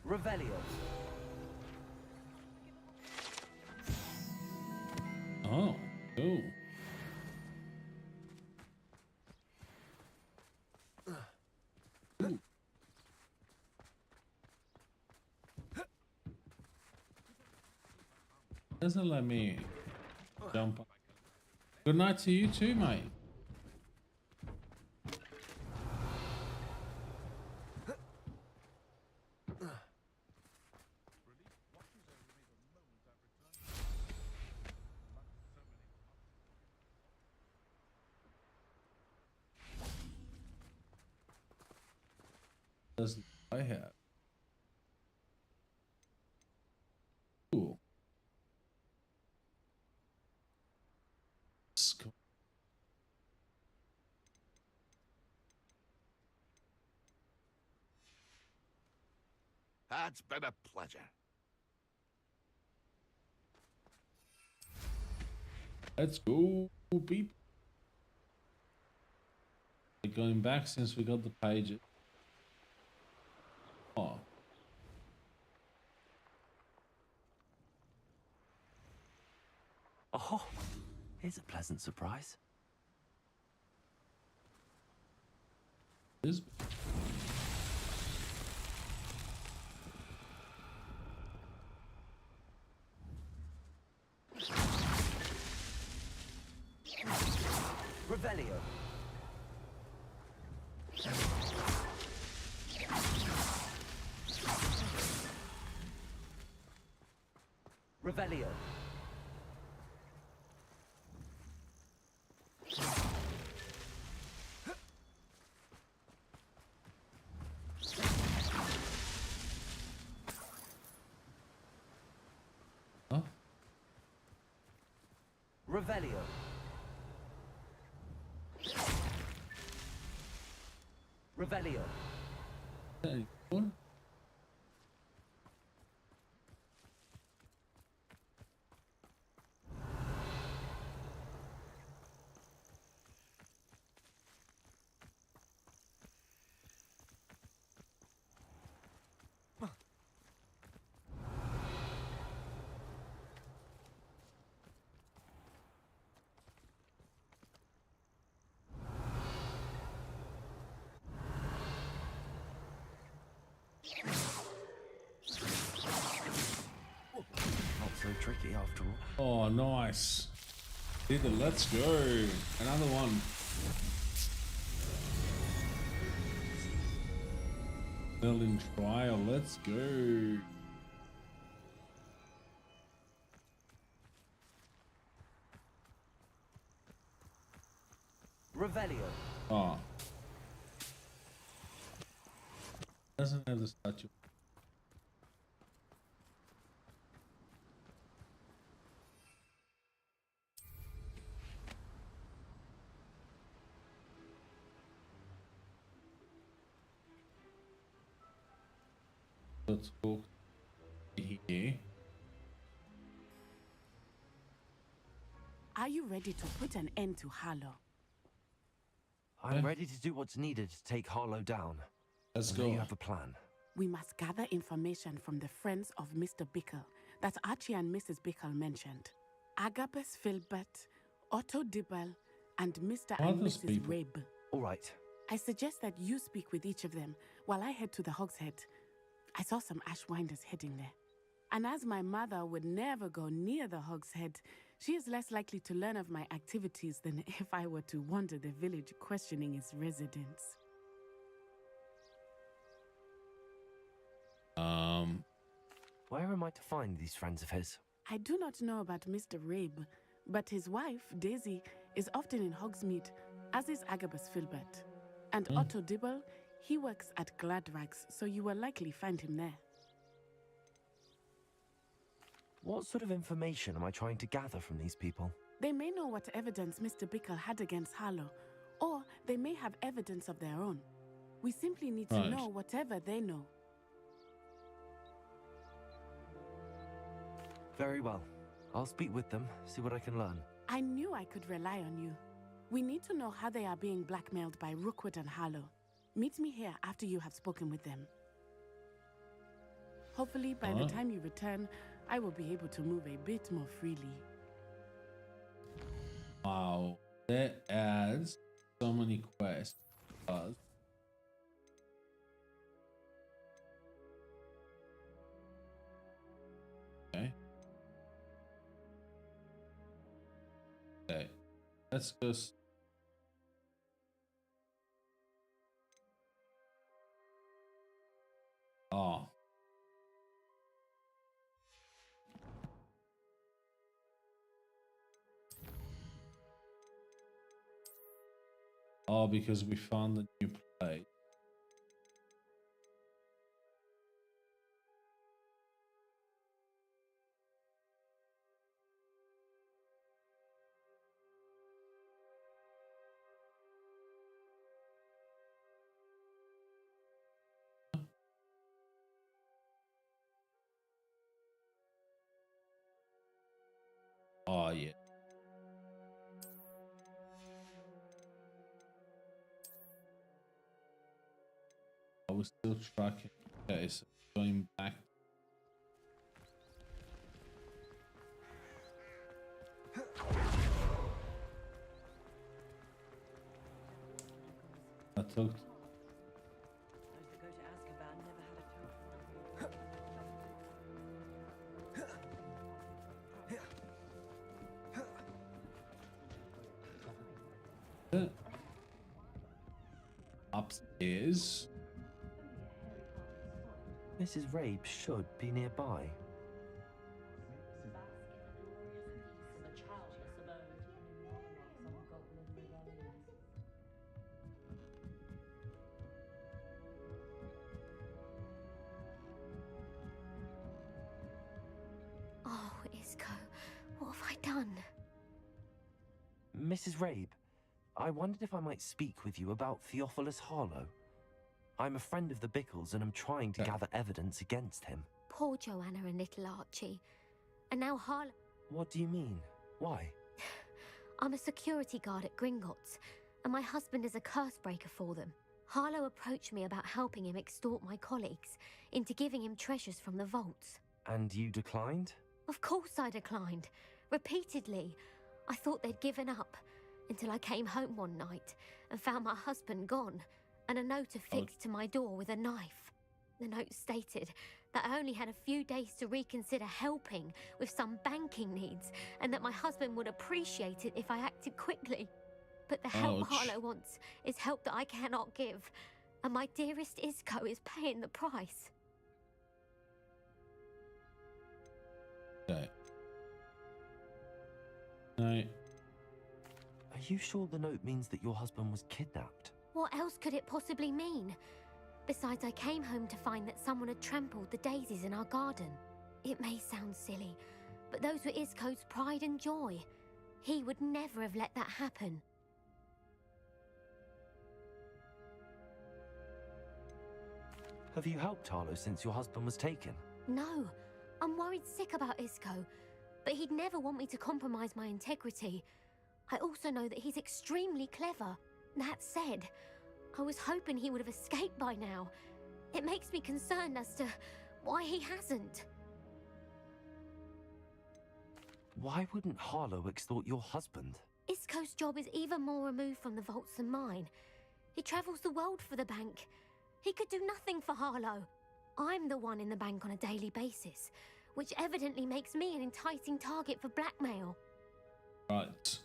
Revelio. Oh, cool. Ooh. Doesn't let me jump. Good night to you too, mate. Doesn't I have? Cool. It's been a pleasure. Let's go, people. We're going back since we got the pages. Oh. Oh, here's a pleasant surprise. This. Revelio. Revelio. Huh? Revelio. Revelio. Any good? Not so tricky after all. Oh, nice. Either let's go. Another one. Building trial. Let's go. Revelio. Oh. Doesn't have the statue. Let's go here. Are you ready to put an end to Harlow? I'm ready to do what's needed to take Harlow down. Let's I know go. you have a plan. We must gather information from the friends of Mr. Bickle that Archie and Mrs. Bickle mentioned. Agabus Filbert, Otto Dibble, and Mr. All and those Mrs. people. Rabe. All right. I suggest that you speak with each of them while I head to the Hogshead. I saw some Ashwinders heading there. And as my mother would never go near the Hogshead, she is less likely to learn of my activities than if I were to wander the village questioning its residents. Where am I to find these friends of his? I do not know about Mr. Rabe, but his wife, Daisy, is often in Hogsmeade, as is Agabus Filbert. And Otto Dibble, he works at Gladrags, so you will likely find him there. What sort of information am I trying to gather from these people? They may know what evidence Mr. Bickle had against Harlow, or they may have evidence of their own. We simply need to Right. know whatever they know. Very well. I'll speak with them, see what I can learn. I knew I could rely on you. We need to know how they are being blackmailed by Rookwood and Harlow. Meet me here after you have spoken with them. Hopefully, by the Alright. time you return, I will be able to move a bit more freely. Wow. That adds so many quests. Okay. Okay. Let's just. Oh. Oh, because we found the new place. Oh, yeah. I was still tracking. Okay, so going back. I took. Those that go to Azkaban never had a token. It. upstairs. Mrs. Rabe should be nearby. Oh, Isco, what have I done? Mrs. Rabe, I wondered if I might speak with you about Theophilus Harlow. I'm a friend of the Bickles and I'm trying to gather evidence against him. Poor Joanna and little Archie. And now Harlow... What do you mean? Why? I'm a security guard at Gringotts, and my husband is a curse breaker for them. Harlow approached me about helping him extort my colleagues into giving him treasures from the vaults. And you declined? Of course I declined. Repeatedly. I thought they'd given up, until I came home one night and found my husband gone, and a note affixed to my door with a knife. The note stated that I only had a few days to reconsider helping with some banking needs, and that my husband would appreciate it if I acted quickly. But the help Harlow wants is help that I cannot give, and my dearest Isco is paying the price. Okay. No. Are you sure the note means that your husband was kidnapped? What else could it possibly mean? Besides, I came home to find that someone had trampled the daisies in our garden. It may sound silly, but those were Isco's pride and joy. He would never have let that happen. Have you helped Harlow since your husband was taken? No, I'm worried sick about Isco, but he'd never want me to compromise my integrity. I also know that he's extremely clever. That said, I was hoping he would have escaped by now. It makes me concerned as to why he hasn't. Why wouldn't Harlow extort your husband? Isco's job is even more removed from the vaults than mine. He travels the world for the bank. He could do nothing for Harlow. I'm the one in the bank on a daily basis, which evidently makes me an enticing target for blackmail. Right.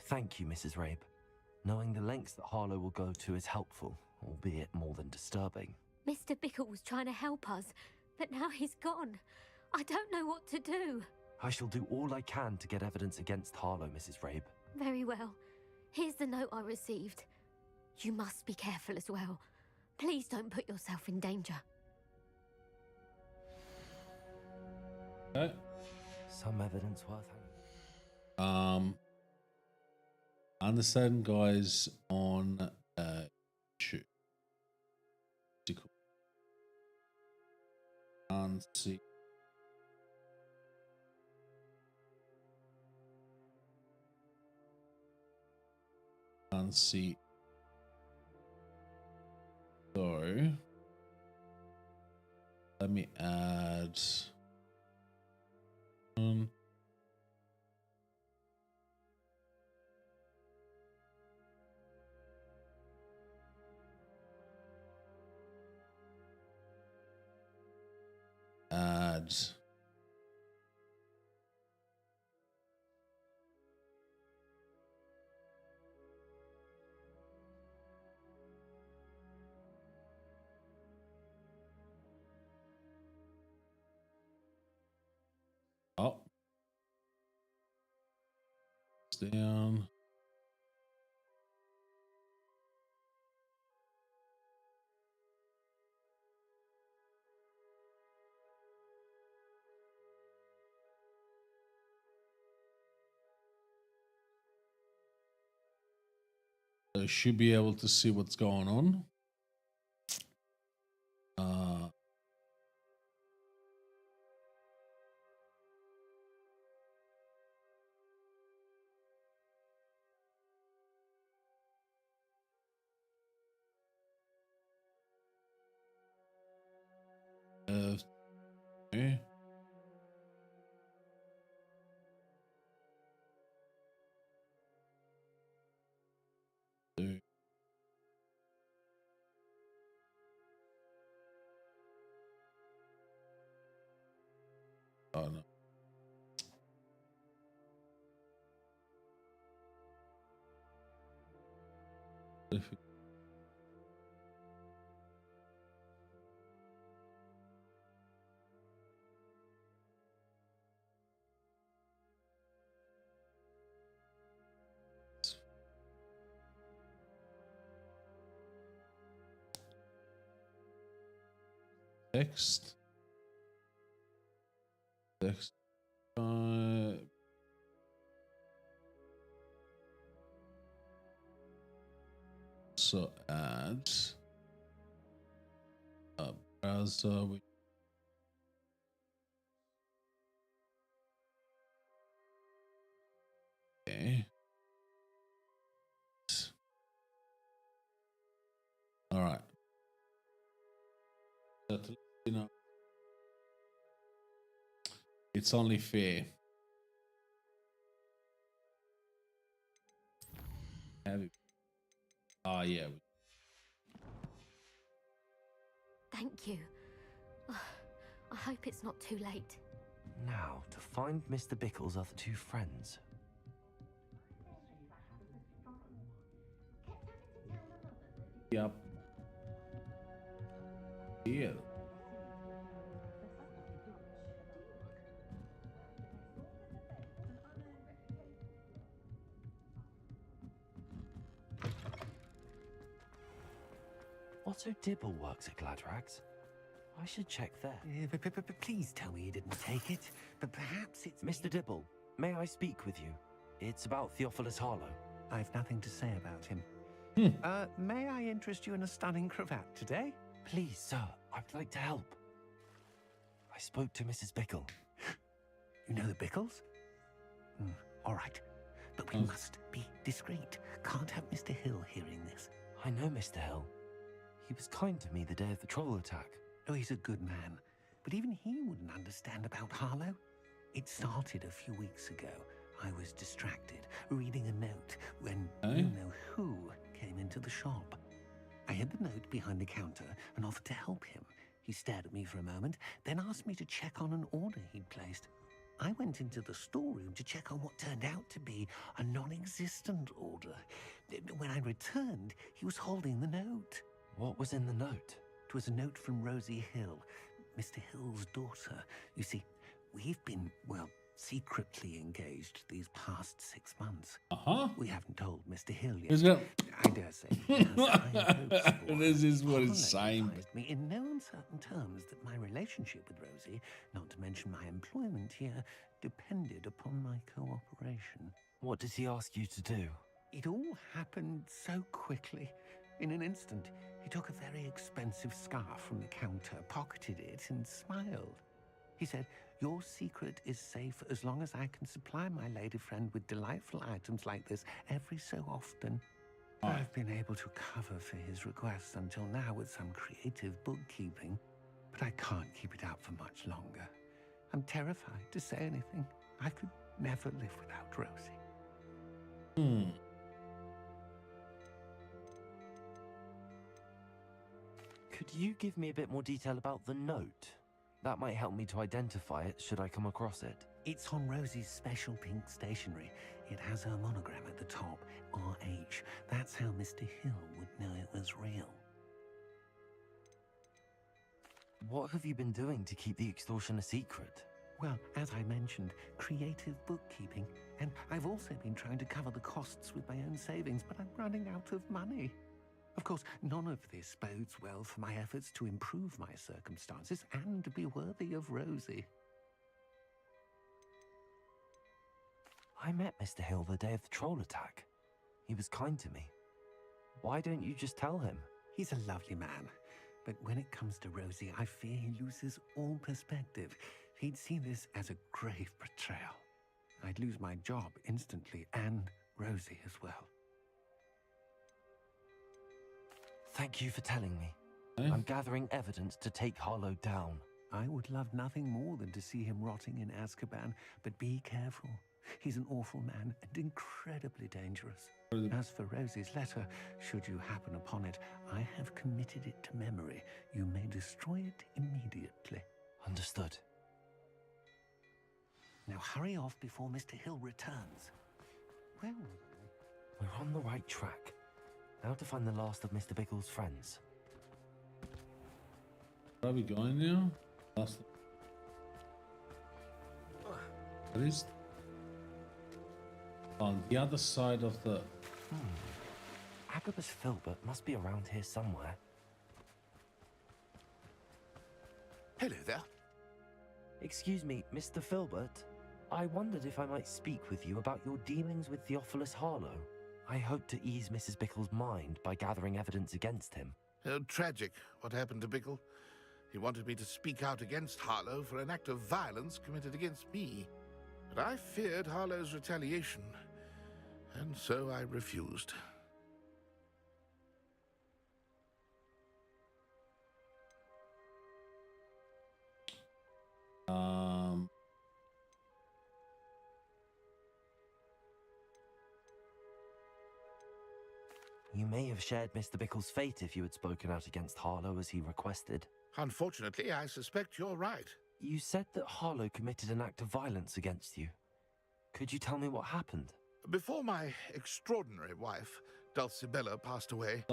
Thank you, Mrs. Rabe. Knowing the lengths that Harlow will go to is helpful, albeit more than disturbing. Mr. Bickle was trying to help us, but now he's gone. I don't know what to do. I shall do all I can to get evidence against Harlow, Mrs. Rabe. Very well. Here's the note I received. You must be careful as well. Please don't put yourself in danger. Okay. Some evidence worth having. Understand guys on YouTube. Can't see. Can't see. So let me add add oh, it's down. So should be able to see what's going on. Okay. Oh no. Text. Text. So add a browser with okay. All right. That, you know, it's only fair. Have it. Oh yeah. Thank you. I hope it's not too late. Now, to find Mr. Bickle's other two friends. Yep. Yeah. Otto Dibble works at Gladrags. I should check there. Please tell me you didn't take it. But perhaps it's... Mr. Dibble, may I speak with you? It's about Theophilus Harlow. I've nothing to say about him. May I interest you in a stunning cravat today? Please, sir, I'd like to help. I spoke to Mrs. Bickle. You know the Bickles? All right. But we must be discreet. Can't have Mr. Hill hearing this. I know Mr. Hill. He was kind to me the day of the troll attack. Oh, he's a good man. But even he wouldn't understand about Harlow. It started a few weeks ago. I was distracted, reading a note, when you-know-who came into the shop. I hid the note behind the counter and offered to help him. He stared at me for a moment, then asked me to check on an order he'd placed. I went into the storeroom to check on what turned out to be a non-existent order. When I returned, he was holding the note. What was in the note? It was a note from Rosie Hill, Mr. Hill's daughter. You see, we've been, well, secretly engaged these past 6 months. We haven't told Mr. Hill yet. I dare say. This is what it's saying. Advised me in no uncertain terms that my relationship with Rosie, not to mention my employment here, depended upon my cooperation. What does he ask you to do? It all happened so quickly. In an instant, he took a very expensive scarf from the counter, pocketed it, and smiled. He said, "Your secret is safe as long as I can supply my lady friend with delightful items like this every so often." I've been able to cover for his requests until now with some creative bookkeeping, but I can't keep it up for much longer. I'm terrified to say anything. I could never live without Rosie. Could you give me a bit more detail about the note? That might help me to identify it should I come across it. It's on Rosie's special pink stationery. It has her monogram at the top, RH. That's how Mr. Hill would know it was real. What have you been doing to keep the extortion a secret? Well, as I mentioned, creative bookkeeping. And I've also been trying to cover the costs with my own savings, but I'm running out of money. Of course, none of this bodes well for my efforts to improve my circumstances and to be worthy of Rosie. I met Mr. Hill the day of the troll attack. He was kind to me. Why don't you just tell him? He's a lovely man, but when it comes to Rosie, I fear he loses all perspective. He'd see this as a grave betrayal. I'd lose my job instantly, and Rosie as well. Thank you for telling me. I'm gathering evidence to take Harlow down. I would love nothing more than to see him rotting in Azkaban, but be careful. He's an awful man and incredibly dangerous. As for Rosie's letter, should you happen upon it, I have committed it to memory. You may destroy it immediately. Understood. Now hurry off before Mr. Hill returns. Well, we're on the right track. Now to find the last of Mr. Bickle's friends. Where are we going now? Last. What is on the other side of the... Agabus Filbert must be around here somewhere. Hello there. Excuse me, Mr. Filbert. I wondered if I might speak with you about your dealings with Theophilus Harlow. I hope to ease Mrs. Bickle's mind by gathering evidence against him. Oh, tragic what happened to Bickle. He wanted me to speak out against Harlow for an act of violence committed against me. But I feared Harlow's retaliation, and so I refused. You may have shared Mr. Bickle's fate if you had spoken out against Harlow as he requested. Unfortunately, I suspect you're right. You said that Harlow committed an act of violence against you. Could you tell me what happened? Before my extraordinary wife, Dulcibella, passed away,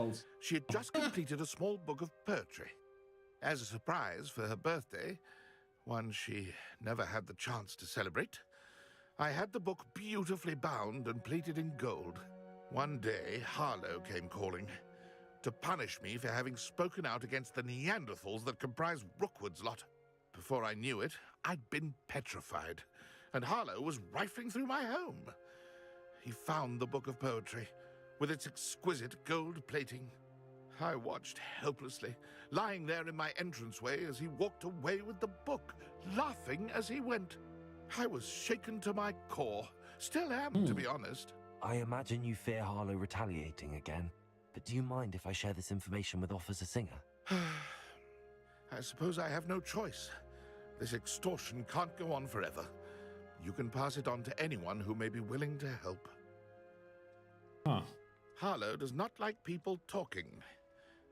she had just completed a small book of poetry. As a surprise for her birthday, one she never had the chance to celebrate, I had the book beautifully bound and plated in gold. One day, Harlow came calling to punish me for having spoken out against the Neanderthals that comprise Rookwood's lot. Before I knew it, I'd been petrified, and Harlow was rifling through my home. He found the book of poetry, with its exquisite gold plating. I watched helplessly, lying there in my entranceway as he walked away with the book, laughing as he went. I was shaken to my core. Still am, to be honest. I imagine you fear Harlow retaliating again, but do you mind if I share this information with Officer Singer? I suppose I have no choice. This extortion can't go on forever. You can pass it on to anyone who may be willing to help. Huh. Harlow does not like people talking,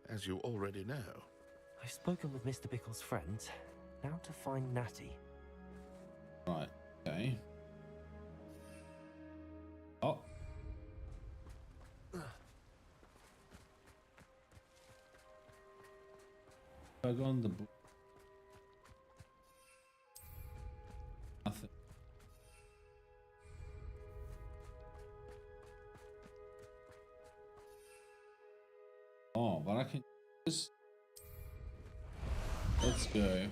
as you already know. I've spoken with Mr. Bickle's friends. Now to find Natty. Right. Okay. Oh. I go on the book. Nothing. Oh, but I can just. Let's go.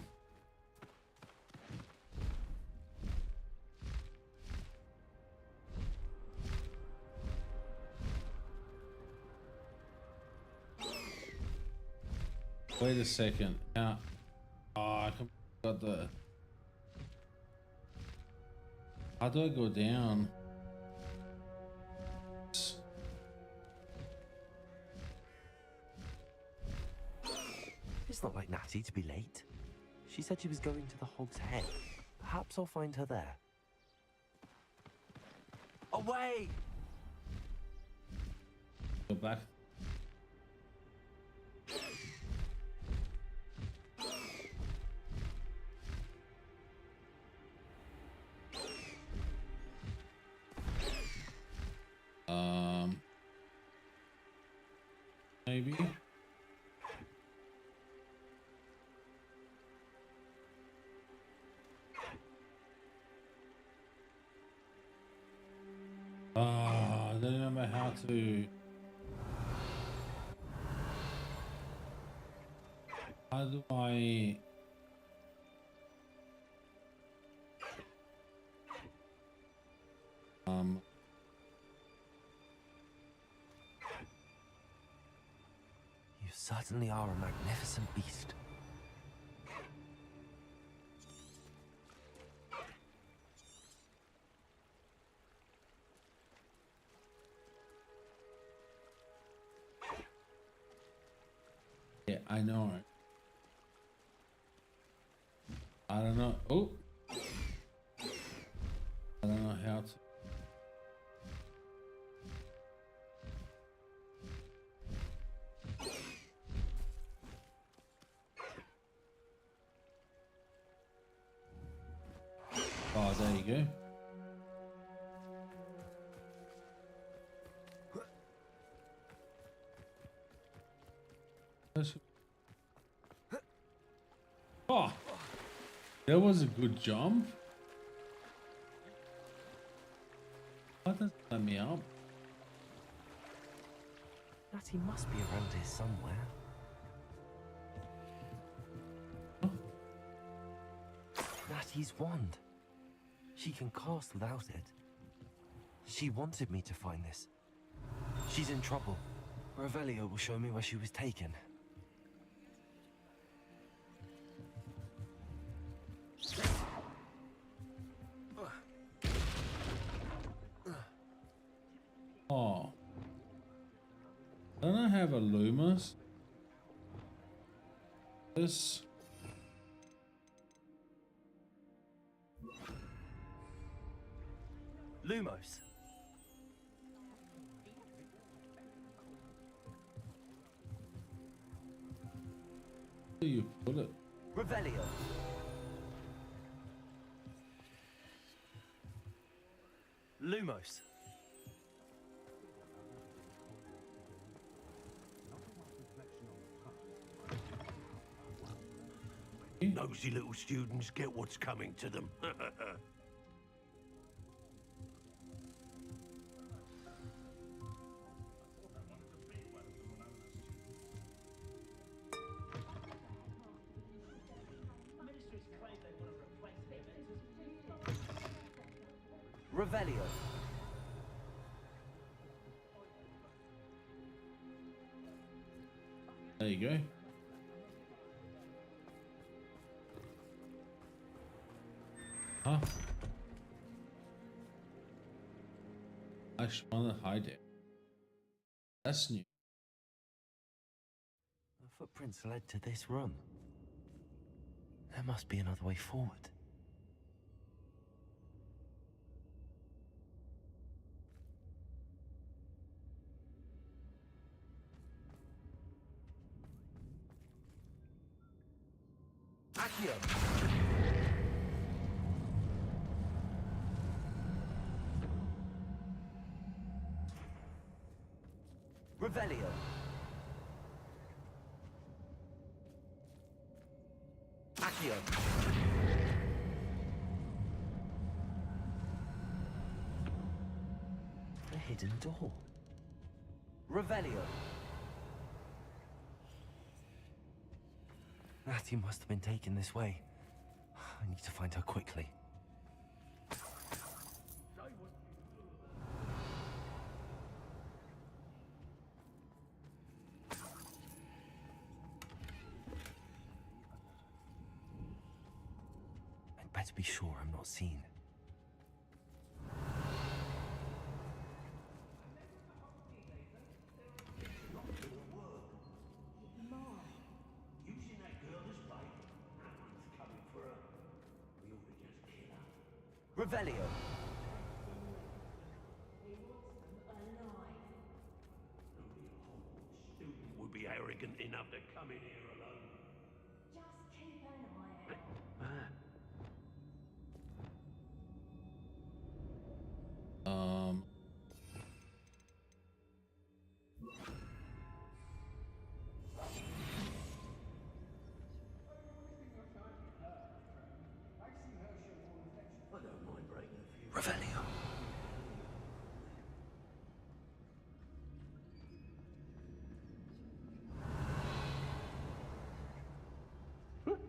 Wait a second. Now, I got the. How do I go down? It's not like Natty to be late. She said she was going to the Hog's Head. Perhaps I'll find her there. Away! Go back. Maybe. I don't remember how to. How do I? You certainly are a magnificent beast. Yeah, I know. I don't know. Oh, I don't know how to. Oh, there you go. Oh, that was a good jump. Why doesn't it let me up? Natty must be around here somewhere. Letty's wand. She can cast without it. She wanted me to find this. She's in trouble. Revelio will show me where she was taken. Oh. Don't I have a Lumos? This. Lumos. Where do you put it? Revelio. Lumos. Nosy little students get what's coming to them. Revelio. There you go. Huh? I just want to hide it. That's new. The footprints led to this room. There must be another way forward. Accio! Revelio. Accio. A hidden door. Revelio. Natty must have been taken this way. I need to find her quickly. I'd better be sure I'm not seen. Revelio. Would be arrogant enough to come in here alone. Just keep an eye out. I don't mind breaking a few. Revelio.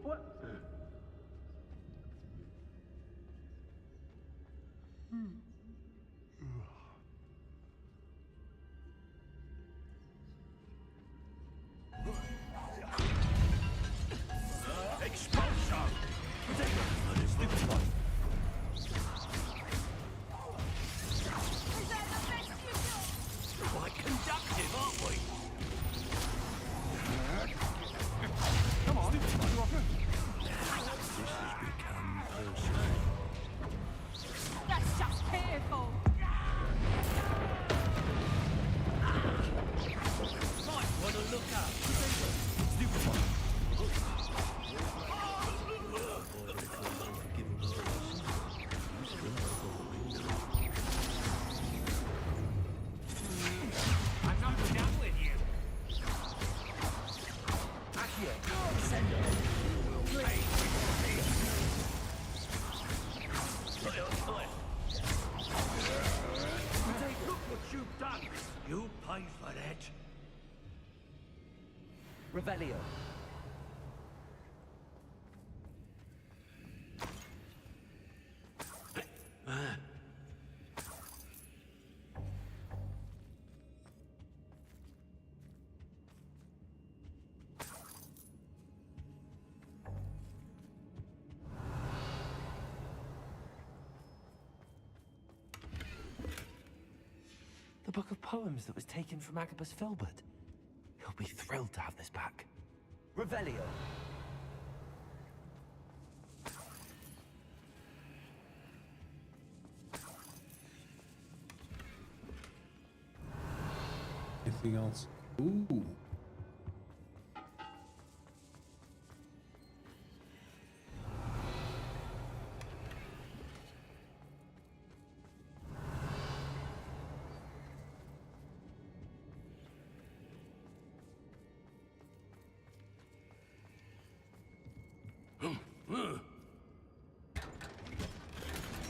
What? Expulsion! Quite conductive, aren't we? Come on, this has become personal. That's just pitiful. Might want to look up. I'm not done with you. Look what you've done. You pay for that. Revelio. book of poems that was taken from Agabus Filbert. He'll be thrilled to have this back. Revelio. Anything else? Ooh.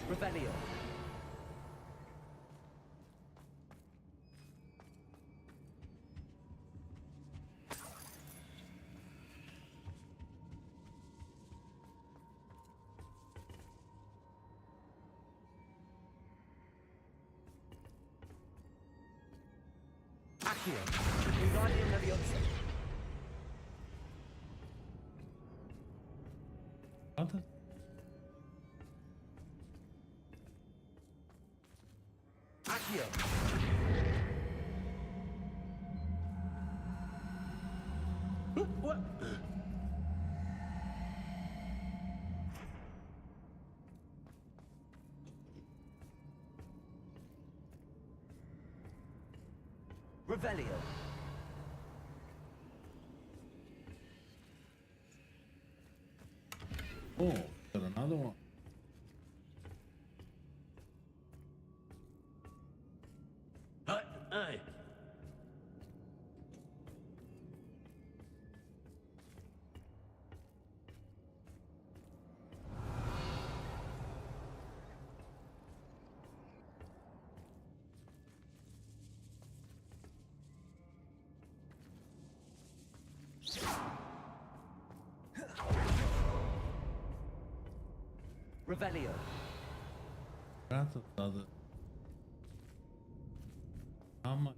Revelio. Accio. Wingardium Leviosa. What the? Accio. What? Revelio. Oh, got another one. Aye. Revelio. Wrath of the other. How much?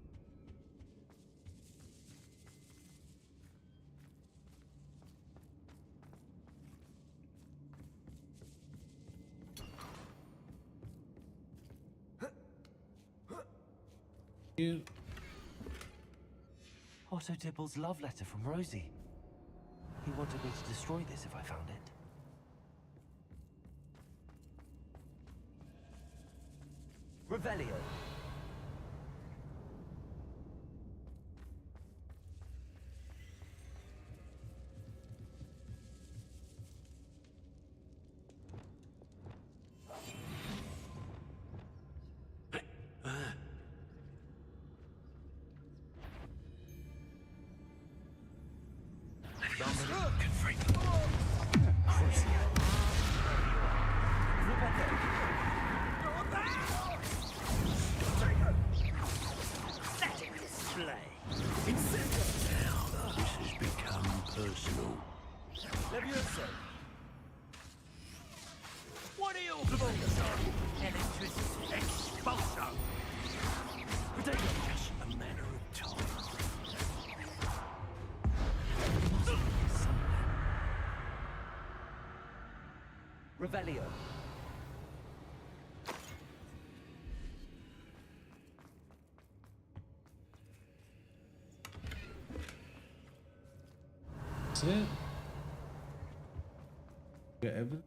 You. Otto Dibble's love letter from Rosie. He wanted me to destroy this if I found it. Revelio. What are you focused on? Electricity expulsion. Just a matter of time. Revelio. That's it. Got everything.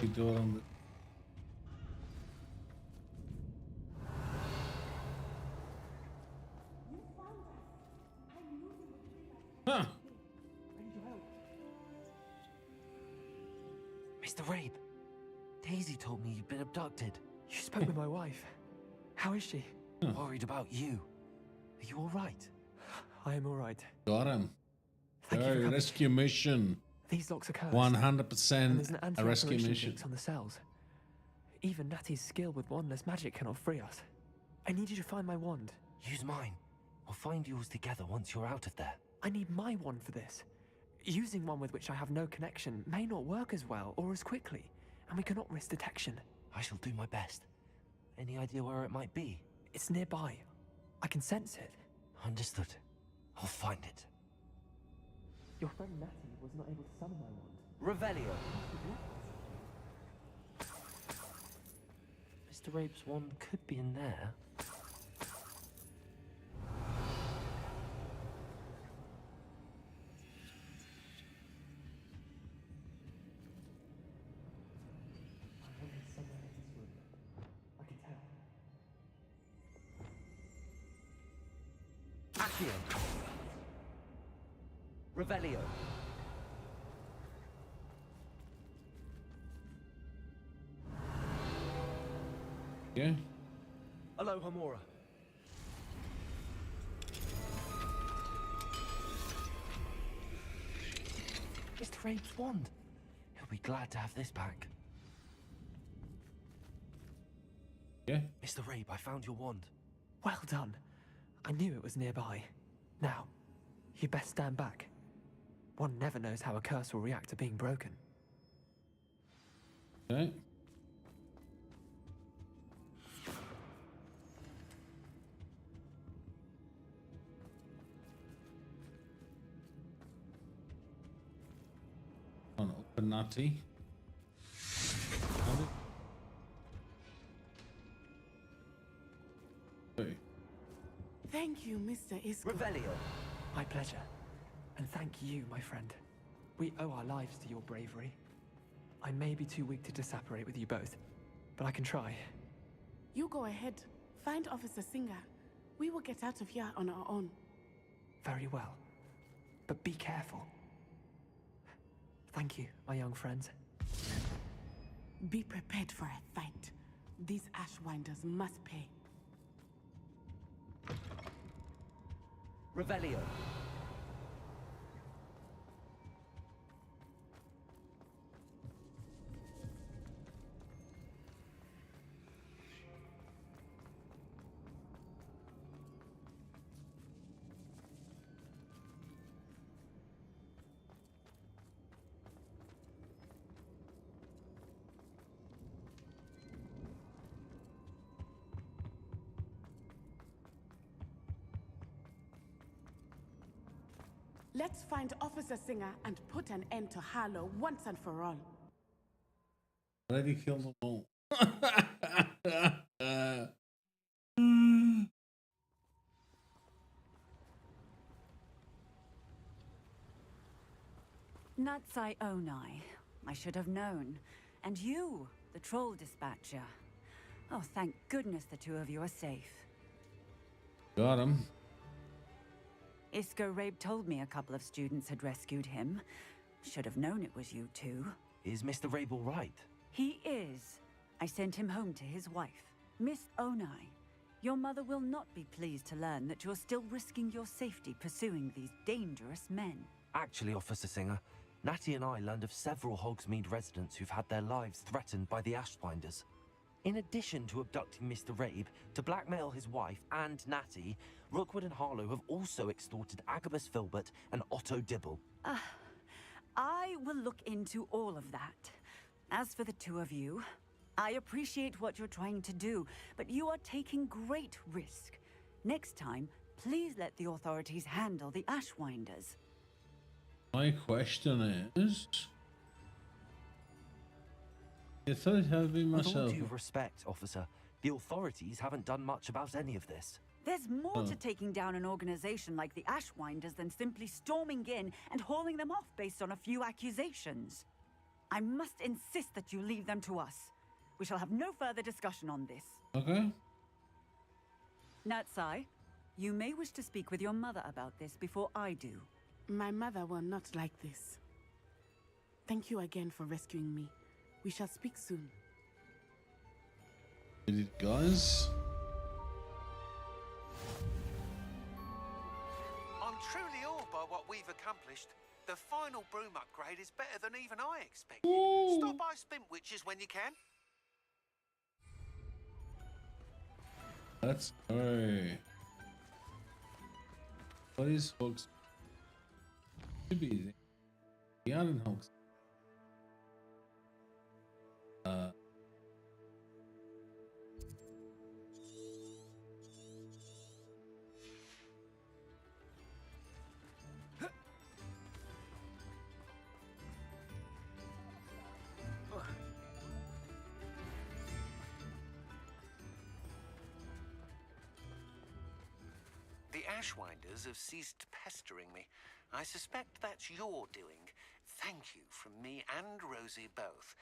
We do it on the. Huh. Mr. Rabe, Daisy told me you'd been abducted. You spoke with my wife. How is she? Worried about you. Are you all right? I am all right. Got him. Thank you for coming. Rescue mission. These locks are cursed. 100% And there's an a rescue anti-apparition mission. jinx on the cells. Even Natty's skill with wandless magic cannot free us. I need you to find my wand. Use mine. We'll find yours together once you're out of there. I need my wand for this. Using one with which I have no connection may not work as well or as quickly, and we cannot risk detection. I shall do my best. Any idea where it might be? It's nearby. I can sense it. Understood. I'll find it. Your friend Natty was not able to summon my wand. Revelio. Mr. Rabe's wand could be in there. Accio. Revelio. Yeah. Aloha Mora. Mr. Rabe's wand. He'll be glad to have this back. Yeah. Mr. Rabe, I found your wand. Well done. I knew it was nearby. Now, you best stand back. One never knows how a curse will react to being broken. Okay. On open nutty. Thank you, Mr. Isco. Revelio. My pleasure. And thank you, my friend. We owe our lives to your bravery. I may be too weak to disapparate with you both, but I can try. You go ahead. Find Officer Singer. We will get out of here on our own. Very well. But be careful. Thank you, my young friends. Be prepared for a fight. These Ashwinders must pay. Revelio. Let's find Officer Singer and put an end to Harlow once and for all. Already killed them all. Natsai Onai. I should have known. And you, the troll dispatcher. Oh, thank goodness the two of you are safe. Got him. Isco Rabe told me a couple of students had rescued him. Should have known it was you two. Is Mr. Rabe all right? He is. I sent him home to his wife, Miss Onai. Your mother will not be pleased to learn that you're still risking your safety pursuing these dangerous men. Actually, Officer Singer, Natty and I learned of several Hogsmeade residents who've had their lives threatened by the Ashwinders. In addition to abducting Mr. Rabe to blackmail his wife and Natty, Rookwood and Harlow have also extorted Agabus Filbert and Otto Dibble. I will look into all of that. As for the two of you, I appreciate what you're trying to do, but you are taking great risk. Next time, please let the authorities handle the Ashwinders. My question is... I thought it had been With all myself. due respect, officer, the authorities haven't done much about any of this. There's more to taking down an organization like the Ashwinders than simply storming in and hauling them off based on a few accusations. I must insist that you leave them to us. We shall have no further discussion on this. Okay. Natsai, you may wish to speak with your mother about this before I do. My mother will not like this. Thank you again for rescuing me. We shall speak soon. Did it, guys? I'm truly awed by what we've accomplished. The final broom upgrade is better than even I expected. Ooh. Stop by Spintwitches when you can. Let's go. What is Hogs? Should be easy. Beyond in Hogs. The Ashwinders have ceased pestering me. I suspect that's your doing. Thank you from me and Rosie both.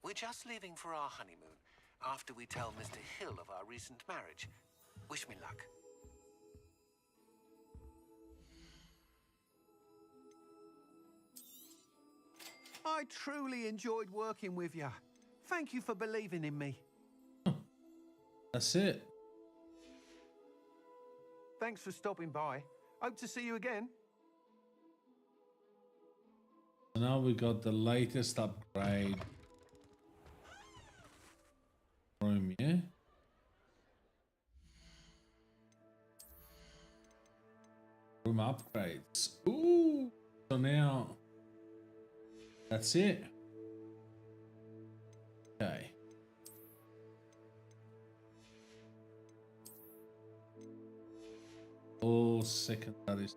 We're just leaving for our honeymoon after we tell Mr. Hill of our recent marriage. Wish me luck. I truly enjoyed working with you. Thank you for believing in me. That's it. Thanks for stopping by. Hope to see you again. So now we got the latest upgrade room, yeah? Room upgrades. Ooh! So now that's it. Okay. All secondaries.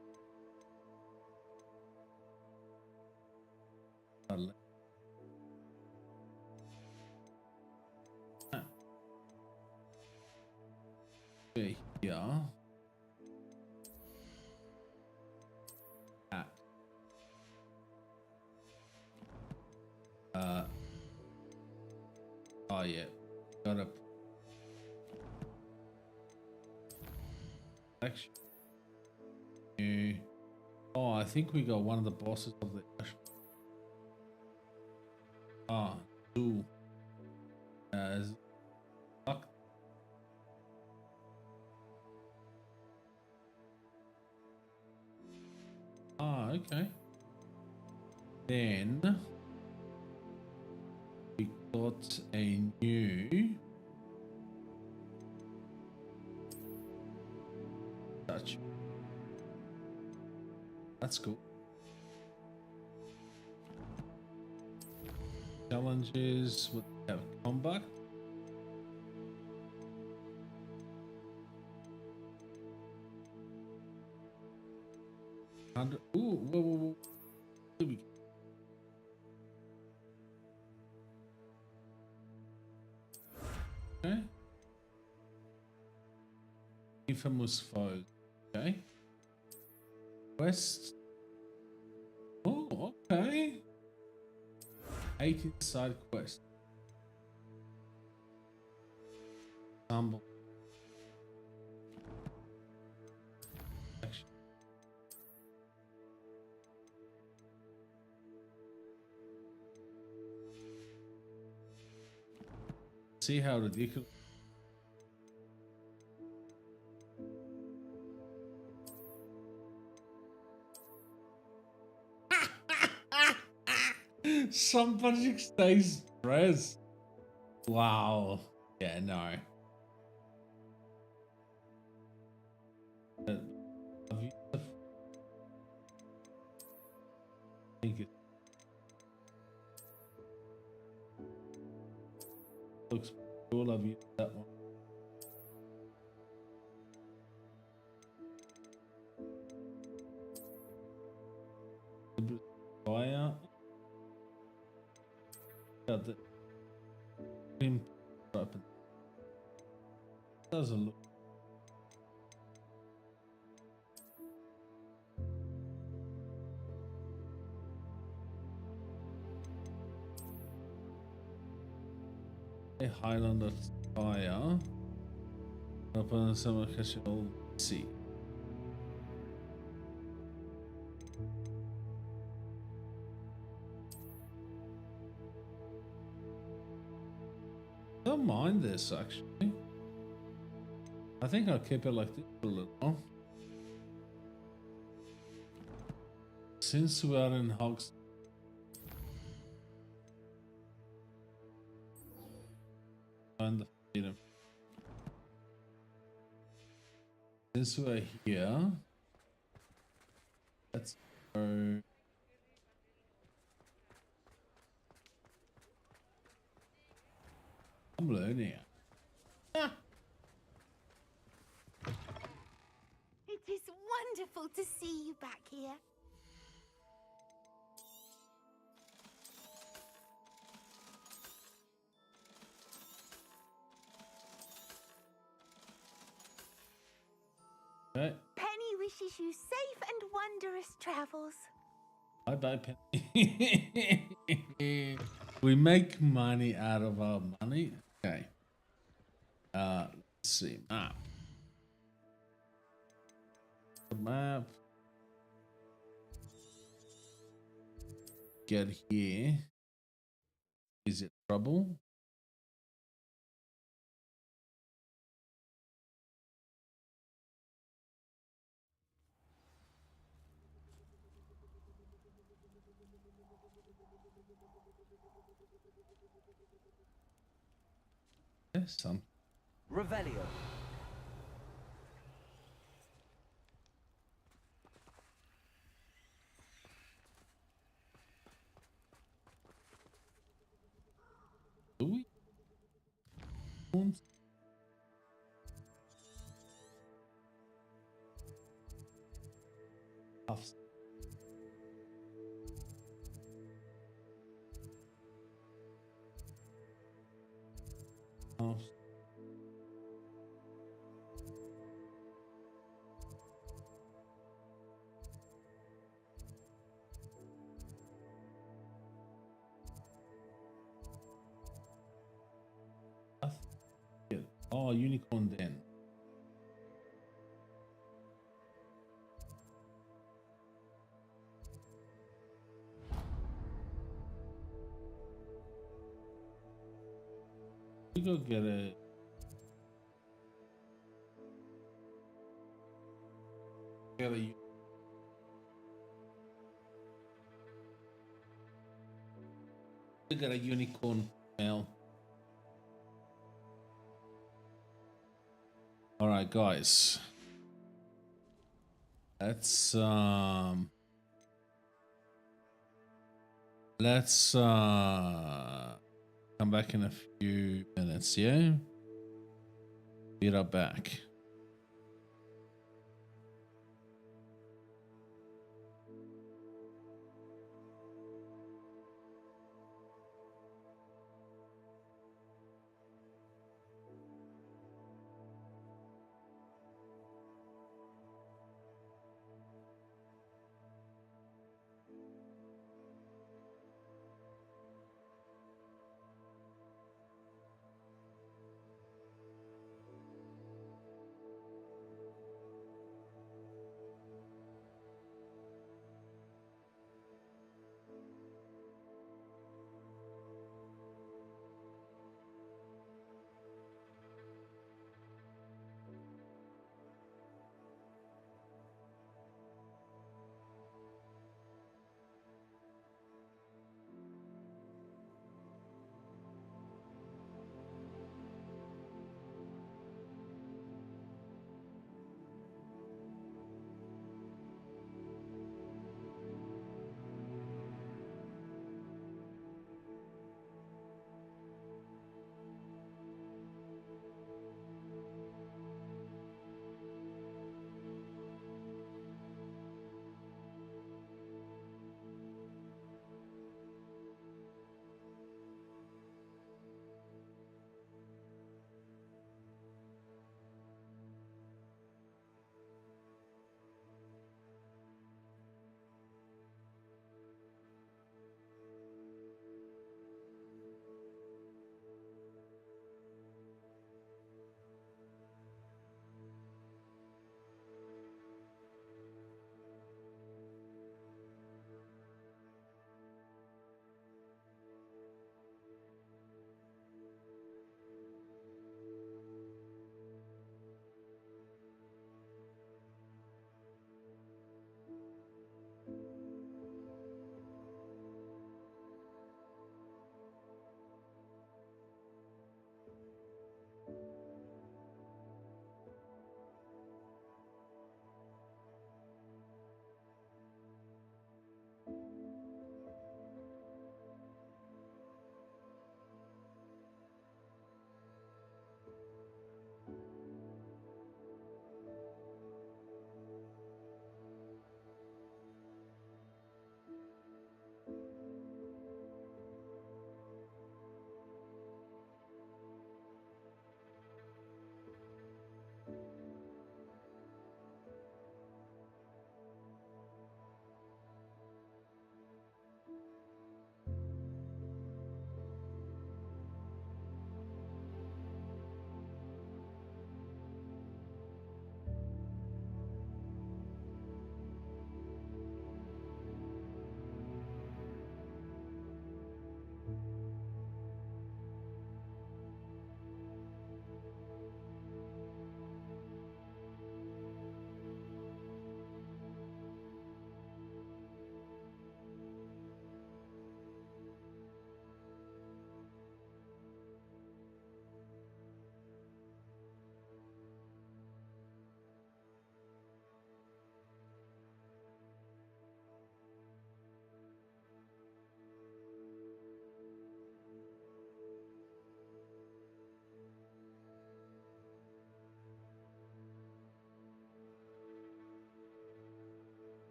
Okay, here. Oh yeah, got a selection. New. Oh, I think we got one of the bosses of the. Ah, two. Fuck. Ah, okay. Then we got a new touch. That's cool. Challenges with combat. Ooh, whoa, whoa, whoa. Here we go. Okay. Infamous foes. Okay. Quest. Oh, okay. 18 side quest. Stumble. Action. See how ridiculous. Somebody stays dressed. Wow. Yeah, no. I think it looks cool. I've used that one. Fire. Got the cream weapon. Doesn't look. A Highlander fire. Open some occasional sea. Don't mind this actually. I think I'll keep it like this for a little. Since we are in Hogs. Find the freedom. Since we're here, let's go. I'm learning. It is wonderful to see you back here. Penny Okay. wishes you safe and wondrous travels. Bye bye, Penny. We make money out of our money. Okay. Let's see. Map. The map. Get here. Is it trouble? There's some. Revelio. Do we? Off. Off. Oh, unicorn den. We go get it. Get a. We got a unicorn male. All right, guys. Let's come back in a few minutes, yeah? Be right back.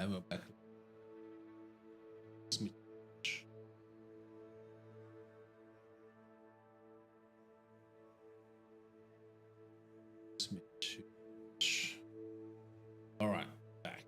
we're back. Smith. All right, back.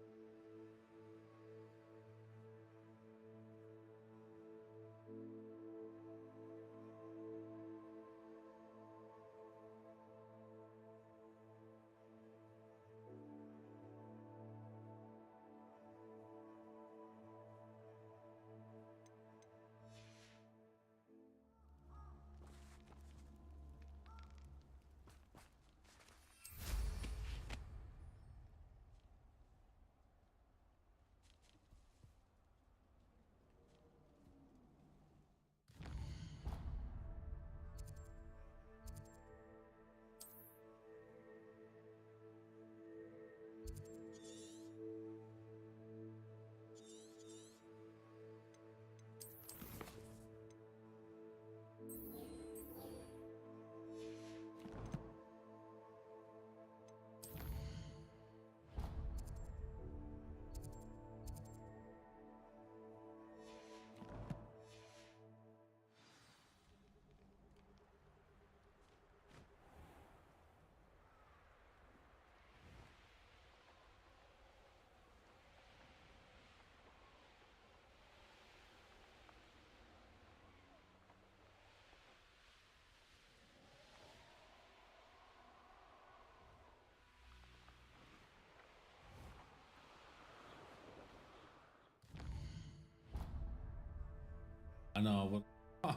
I know, but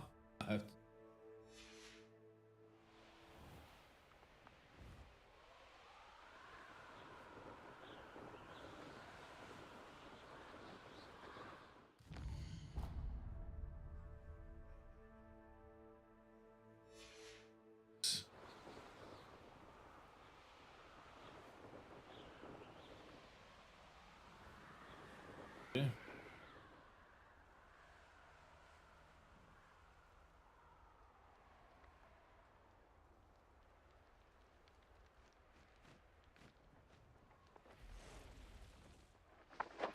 I have to. Yeah.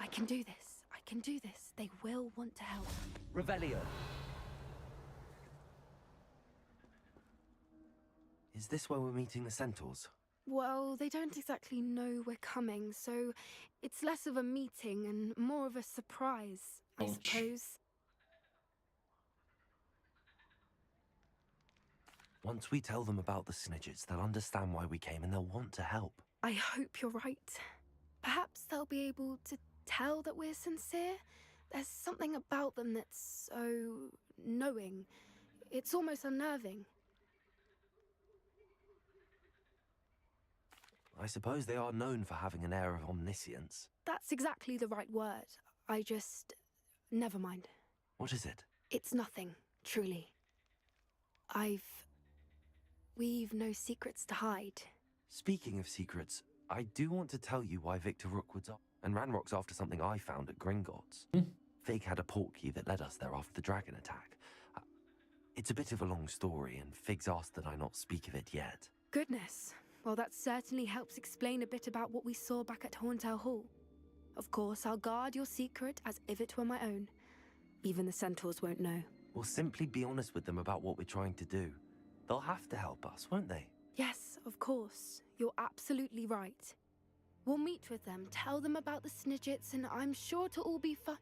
I can do this. I can do this. They will want to help. Revelio. Is this where we're meeting the centaurs? Well, they don't exactly know we're coming, so it's less of a meeting and more of a surprise, I suppose. Once we tell them about the snidgets, they'll understand why we came and they'll want to help. I hope you're right. Perhaps they'll be able to tell that we're sincere. There's something about them that's so knowing. It's almost unnerving. I suppose they are known for having an air of omniscience. That's exactly the right word. I just... never mind. What is it? It's nothing, truly. We've no secrets to hide. Speaking of secrets, I do want to tell you why Victor Rookwood's up and Ranrock's after something I found at Gringotts. Fig had a portkey that led us there after the dragon attack. It's a bit of a long story, and Fig's asked that I not speak of it yet. Goodness. Well, that certainly helps explain a bit about what we saw back at Horntail Hall. Of course, I'll guard your secret as if it were my own. Even the centaurs won't know. We'll simply be honest with them about what we're trying to do. They'll have to help us, won't they? Yes, of course. You're absolutely right. We'll meet with them, tell them about the snidgets, and I'm sure to all be fine.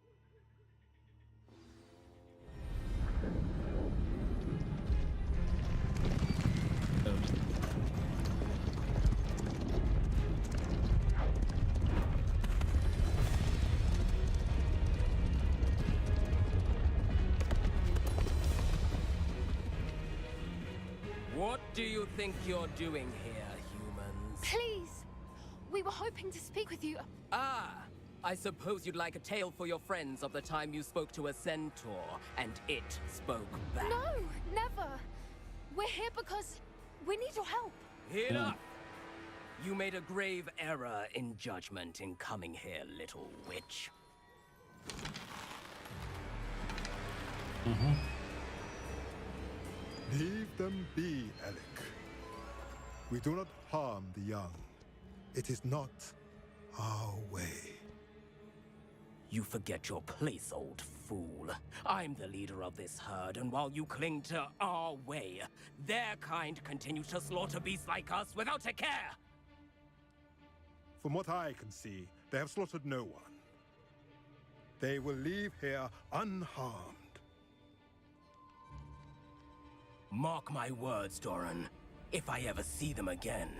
What do you think you're doing here, humans? Please! We were hoping to speak with you. Ah! I suppose you'd like a tale for your friends of the time you spoke to a centaur, and it spoke back. No, never! We're here because we need your help. Enough! You made a grave error in judgment in coming here, little witch. Leave them be, Alec. We do not harm the young. It is not our way. You forget your place, old fool. I'm the leader of this herd, and while you cling to our way, their kind continue to slaughter beasts like us without a care! From what I can see, they have slaughtered no one. They will leave here unharmed. Mark my words, Doran. If I ever see them again,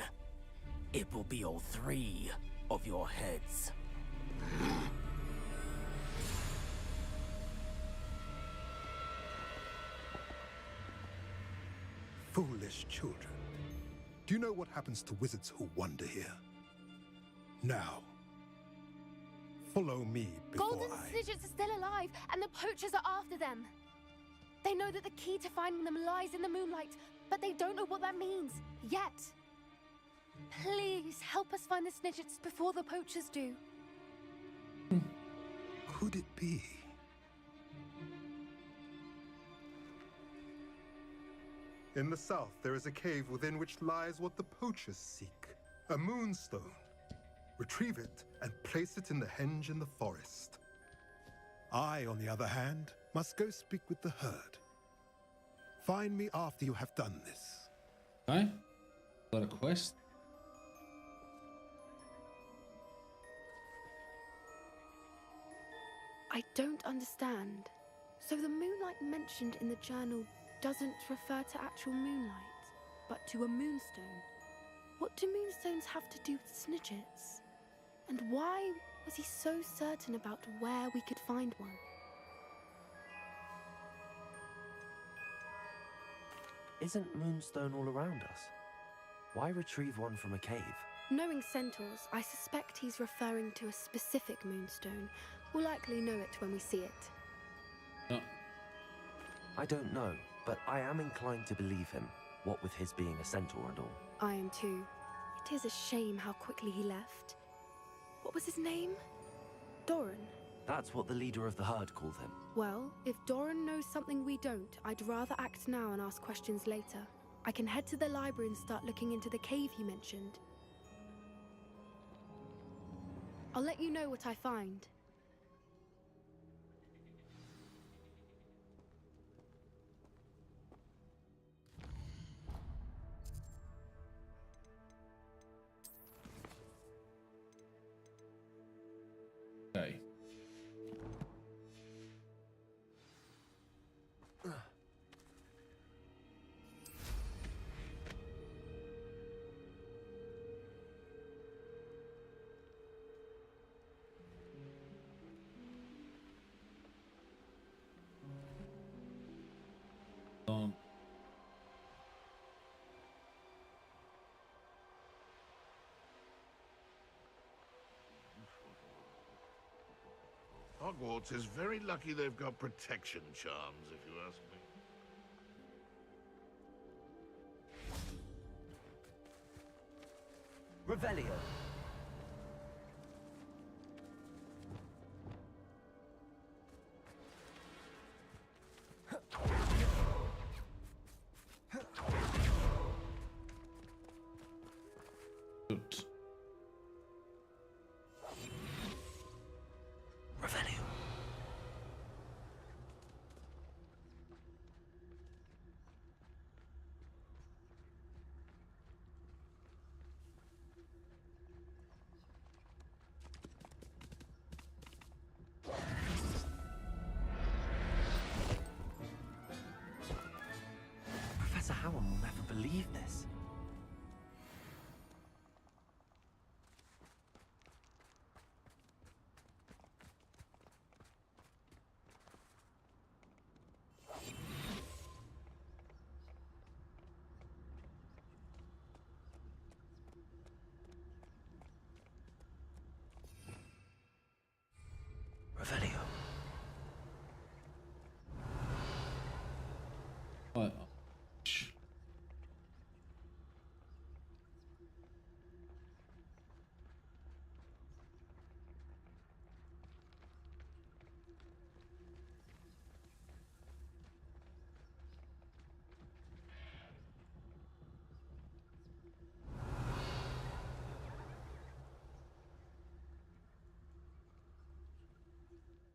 it will be all 3 of your heads. Foolish children. Do you know what happens to wizards who wander here? Now, follow me before Golden Snidgets are still alive, and the poachers are after them. They know that the key to finding them lies in the moonlight, but they don't know what that means, yet. Please, help us find the Snidgets before the poachers do. Could it be? In the south, there is a cave within which lies what the poachers seek. A moonstone. Retrieve it and place it in the henge in the forest. I, on the other hand, must go speak with the herd. Find me after you have done this. Okay. Got a quest. I don't understand. So the moonlight mentioned in the journal doesn't refer to actual moonlight, but to a moonstone. What do moonstones have to do with Snidgets? And why was he so certain about where we could find one? Isn't moonstone all around us? Why retrieve one from a cave? Knowing centaurs, I suspect he's referring to a specific moonstone. We'll likely know it when we see it. No. I don't know, but I am inclined to believe him, what with his being a centaur and all. I am too. It is a shame how quickly he left. What was his name? Doran. That's what the leader of the herd called him. Well, if Doran knows something we don't, I'd rather act now and ask questions later. I can head to the library and start looking into the cave he mentioned. I'll let you know what I find. Okay. Hogwarts is very lucky they've got protection charms, if you ask me. Revelio. Oops. Revelio.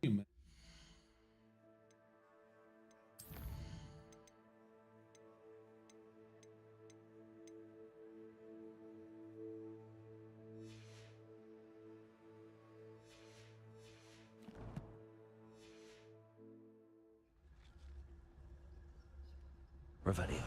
human. Revelio.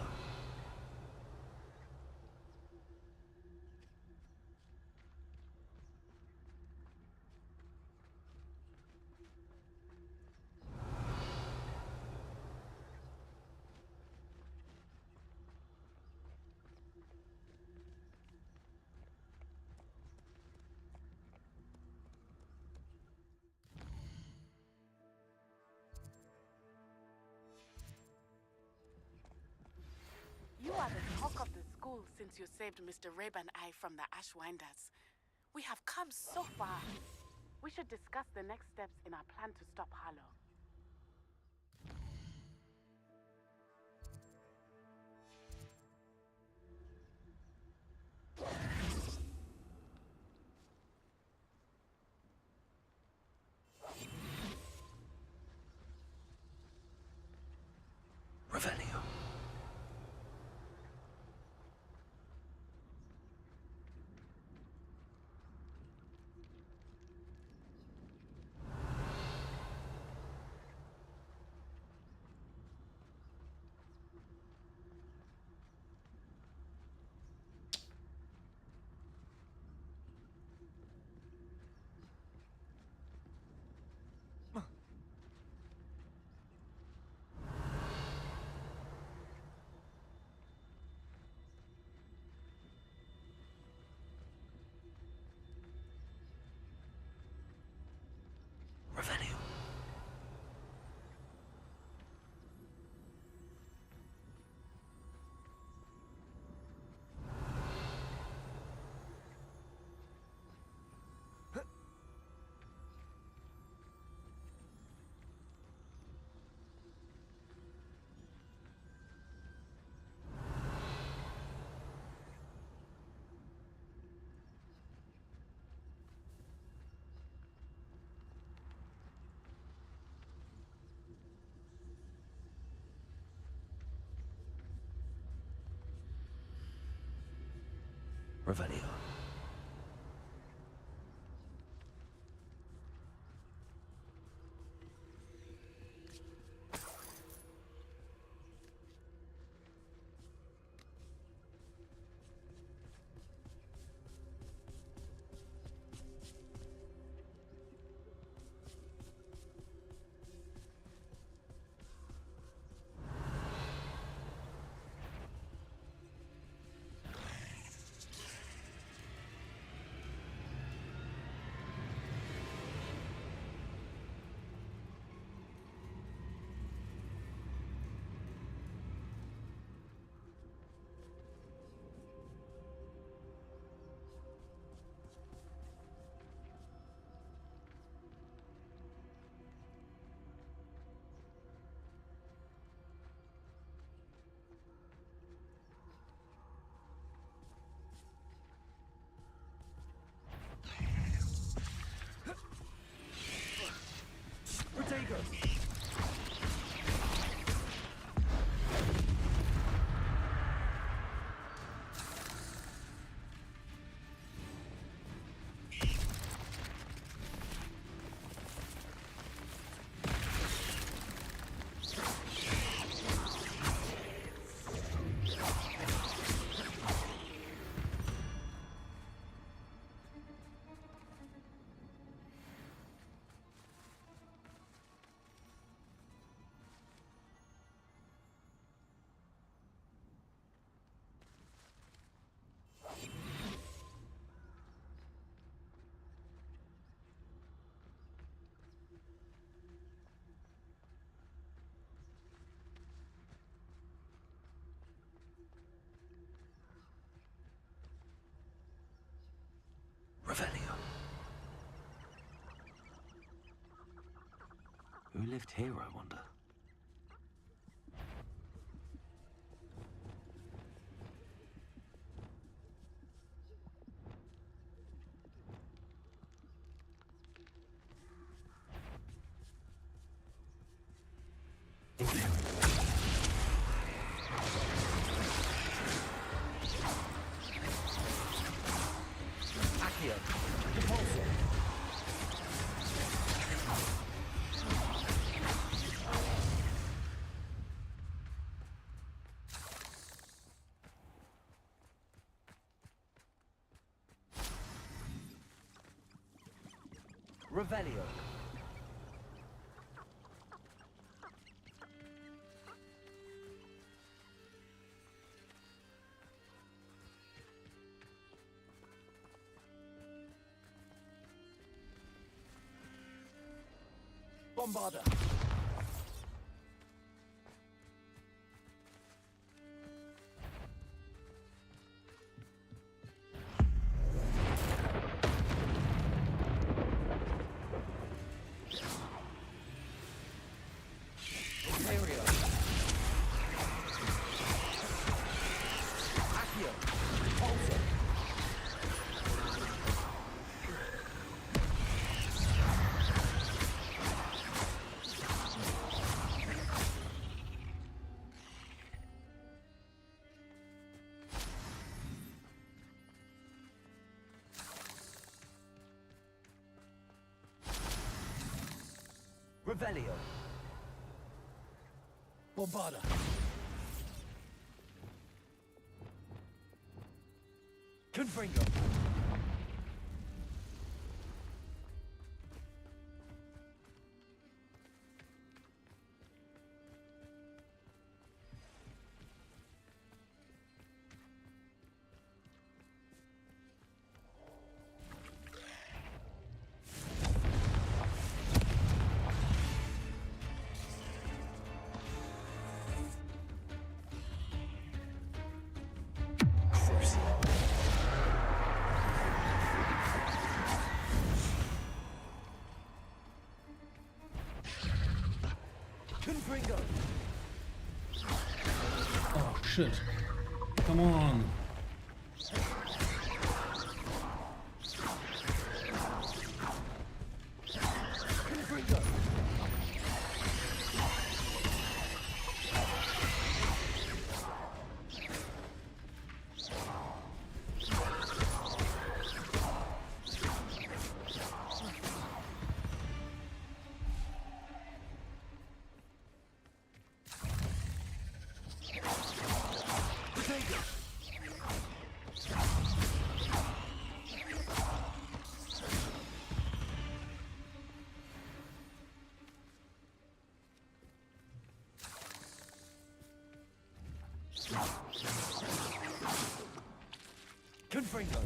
You are the talk of the school since you saved Mr. Reb and I from the Ashwinders. We have come so far. We should discuss the next steps in our plan to stop Harlow. Revelio. Revelio. Revelio. Protego! Revelio. Who lived here, I wonder? Accio. Repulsor. Revelio. Bombarda. Imperio. Accio. Repulsor. Revelio. Bombarda. Confringo. Confringo. Oh shit. Come on. Confringo. Confringo.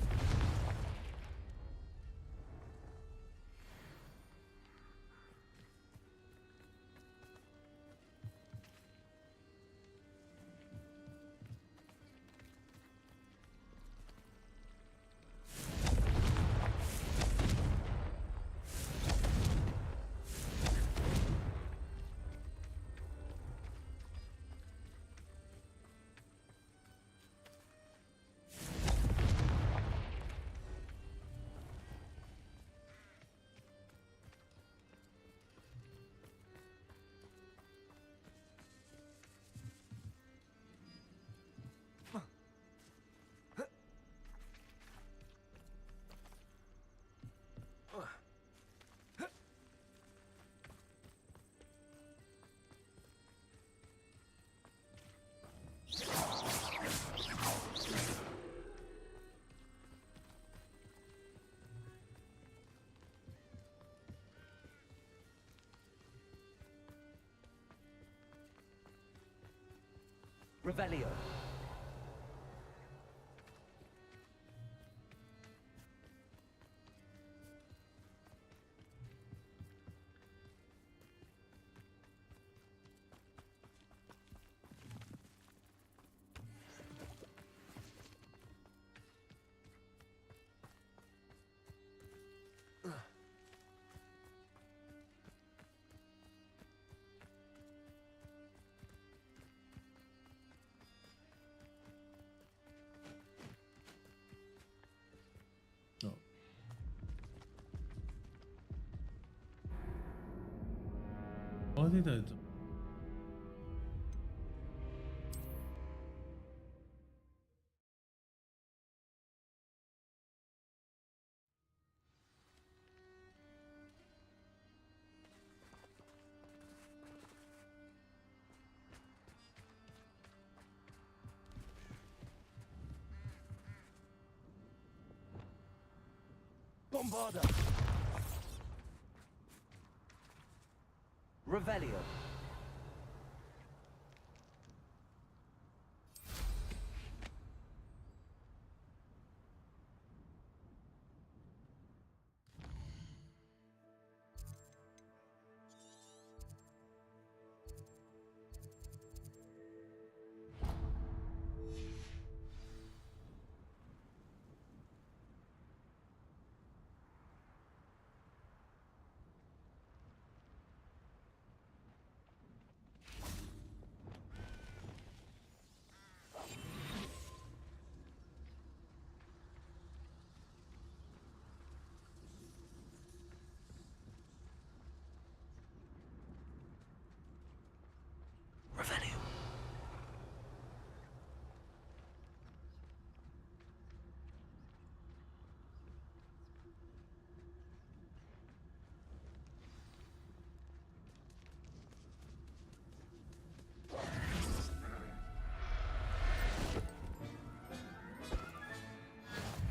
Revelio. What did I do? Bombarda! Revelio.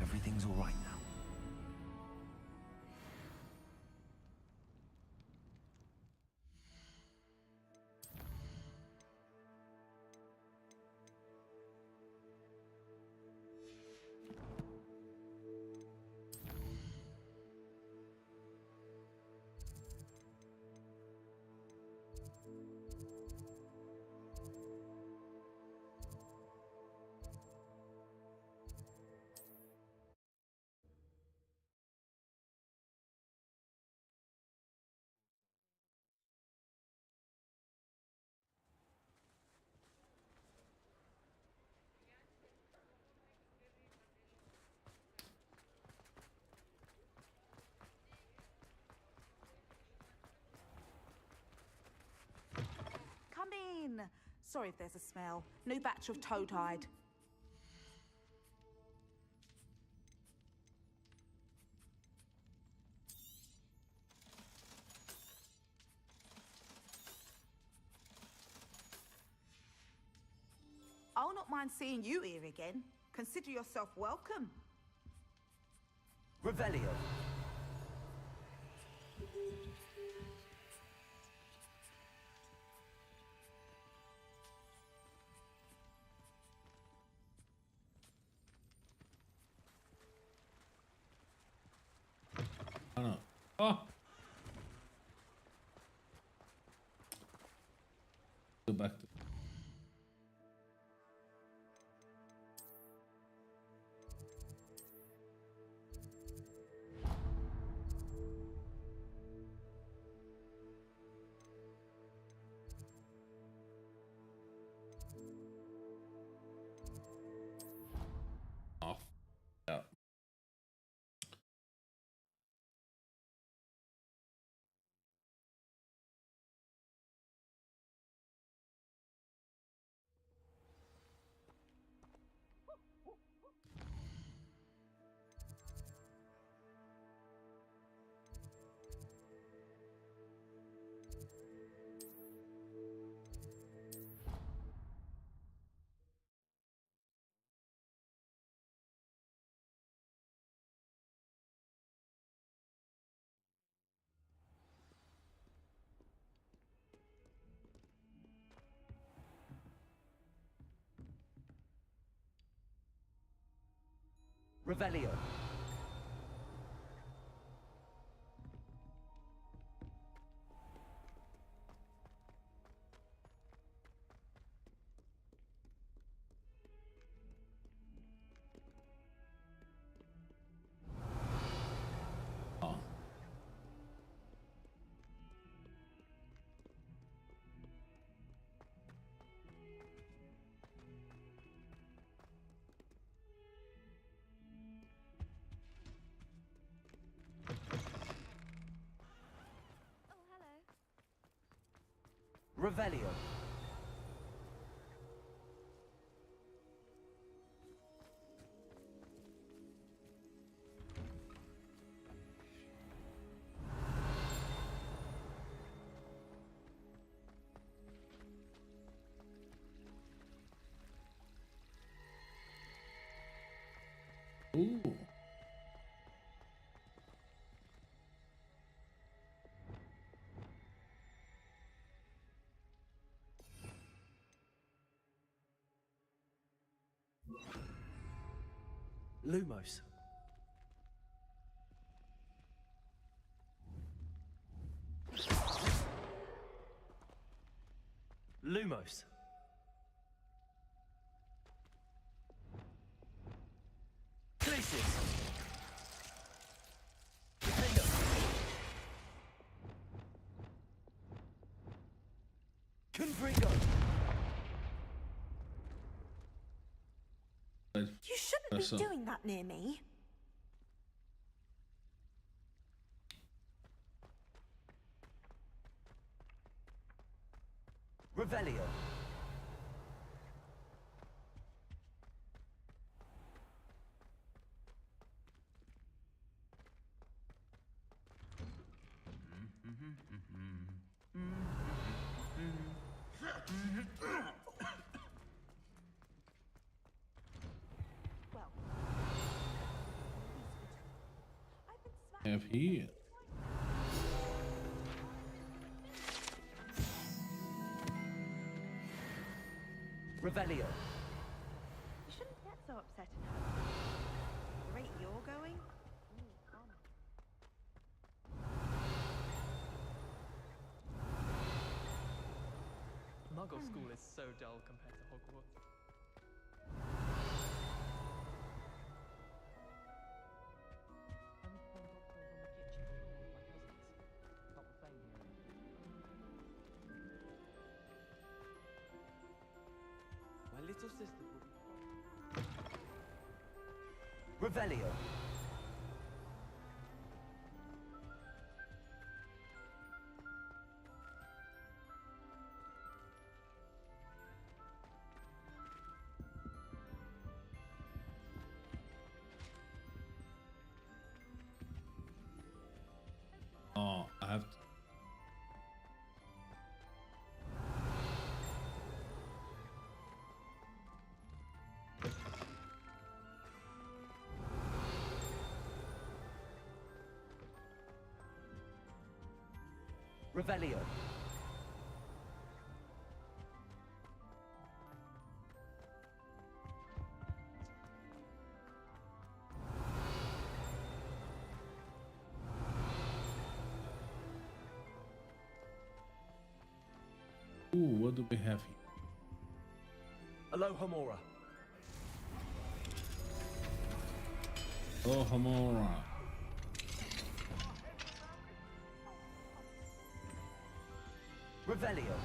Everything's all right now. Come in. Sorry if there's a smell. New batch of toad-hide. I'll not mind seeing you here again. Consider yourself welcome. Revelio. Oh no. Oh! Go back to. Off. Yeah. Revelio. Oh. Revelio. Ooh. Lumos. Lumos. Places. Defender. Confringo. You shouldn't be doing that near me. Revelio. Have here. Revelio. You shouldn't get so upset now. The rate you're going? Muggle school is so dull compared to Hogwarts. My little sister will be... Revelio. Oh, I have to. Revelio. Ooh, what do we have here? Alohomora. Oh, Hamora. Revelio.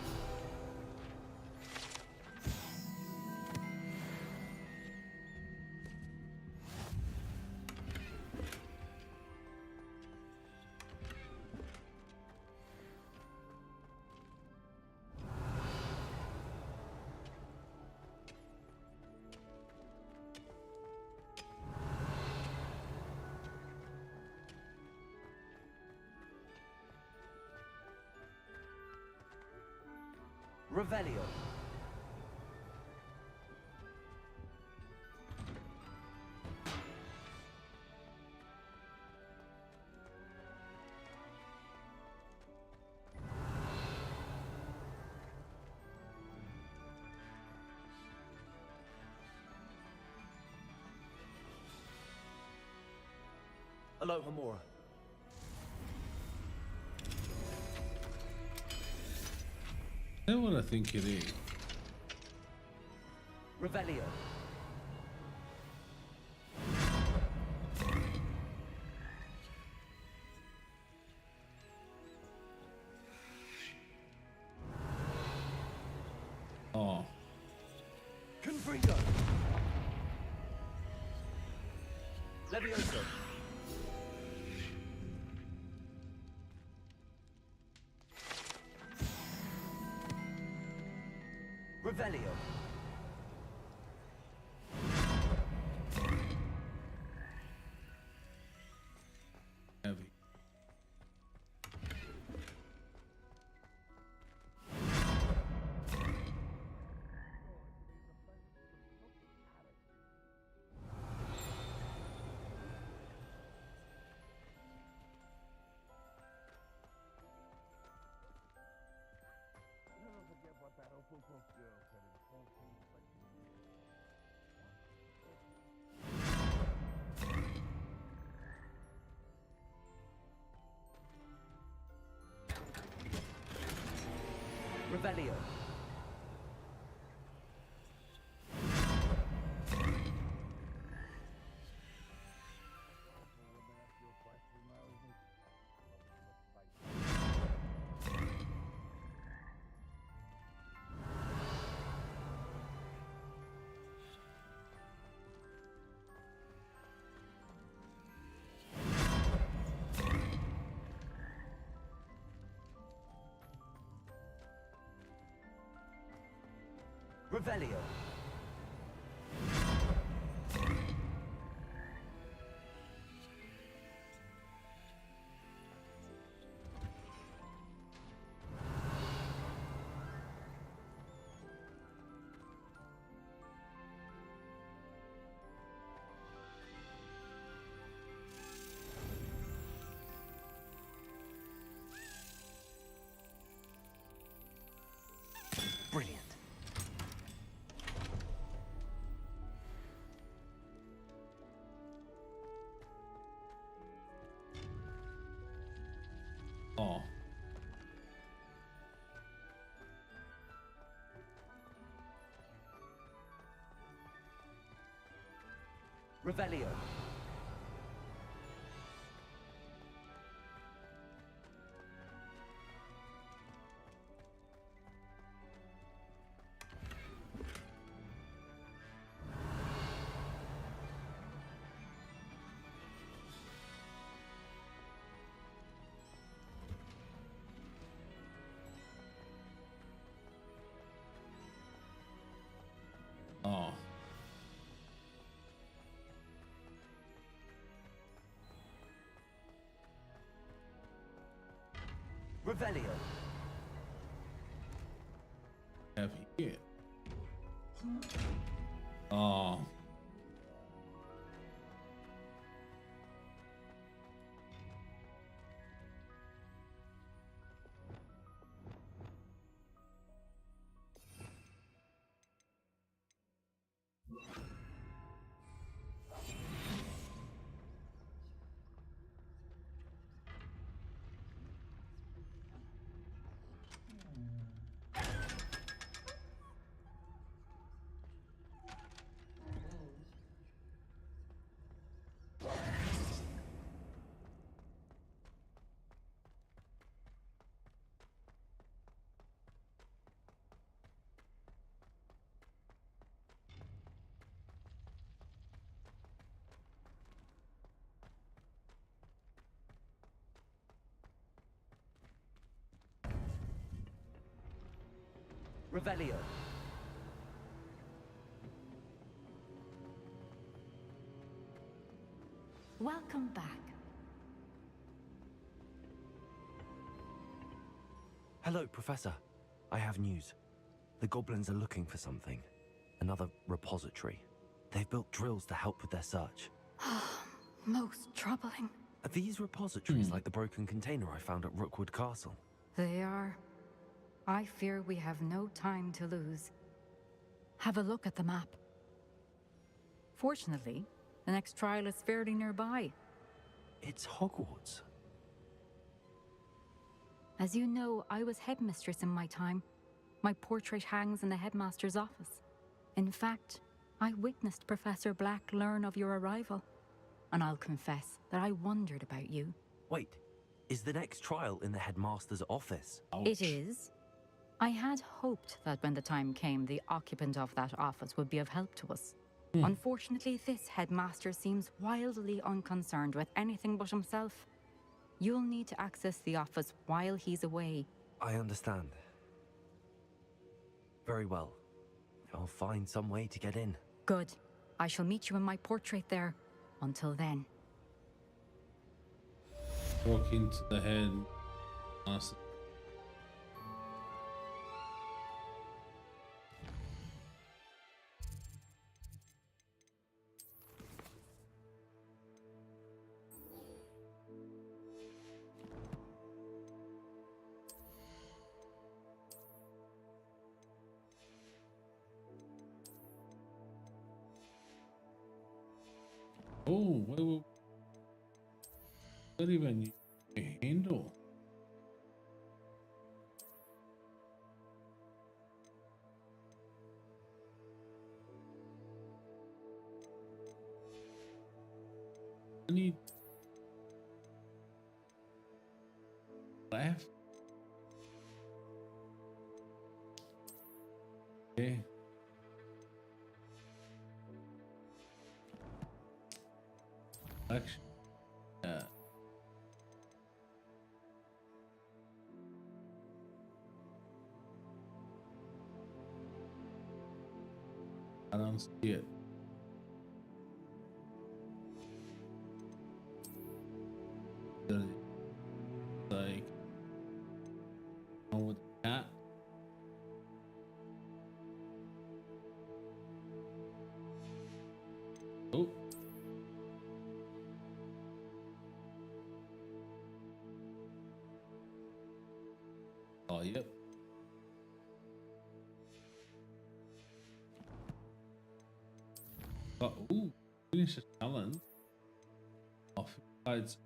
Revelio. Alohomora. That's what I think it is. Revelio. Oh. Confringo. Levioso. Revelio. Heavy. Revelio. Revelio. Brilliant. Oh. Revelio. Oh. Revelio. Have here. Oh. Revelio. Welcome back. Hello, Professor. I have news. The goblins are looking for something. Another repository. They've built drills to help with their search. Most troubling. Are these repositories like the broken container I found at Rookwood Castle? They are. I fear we have no time to lose. Have a look at the map. Fortunately, the next trial is fairly nearby. It's Hogwarts. As you know, I was headmistress in my time. My portrait hangs in the headmaster's office. In fact, I witnessed Professor Black learn of your arrival. And I'll confess that I wondered about you. Wait, is the next trial in the headmaster's office? It is. I had hoped that when the time came, the occupant of that office would be of help to us. Unfortunately, this headmaster seems wildly unconcerned with anything but himself. You'll need to access the office while he's away. I understand. Very well. I'll find some way to get in. Good. I shall meet you in my portrait there. Until then. Walk into the head. Awesome. Oh, what even a handle? need left. Okay. Actually, yeah. I don't see it. Like, oh, with the cat. Oh. Oh, yep. Oh, ooh, finish a challenge. Off sides.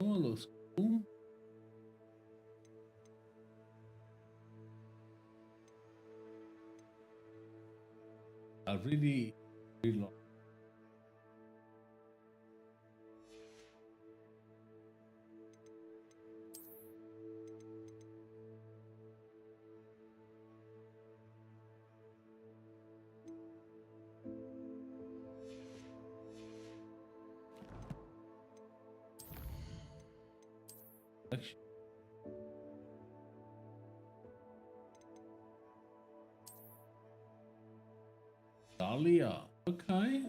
Oh, looks cool. I really like. Dahlia. Okay.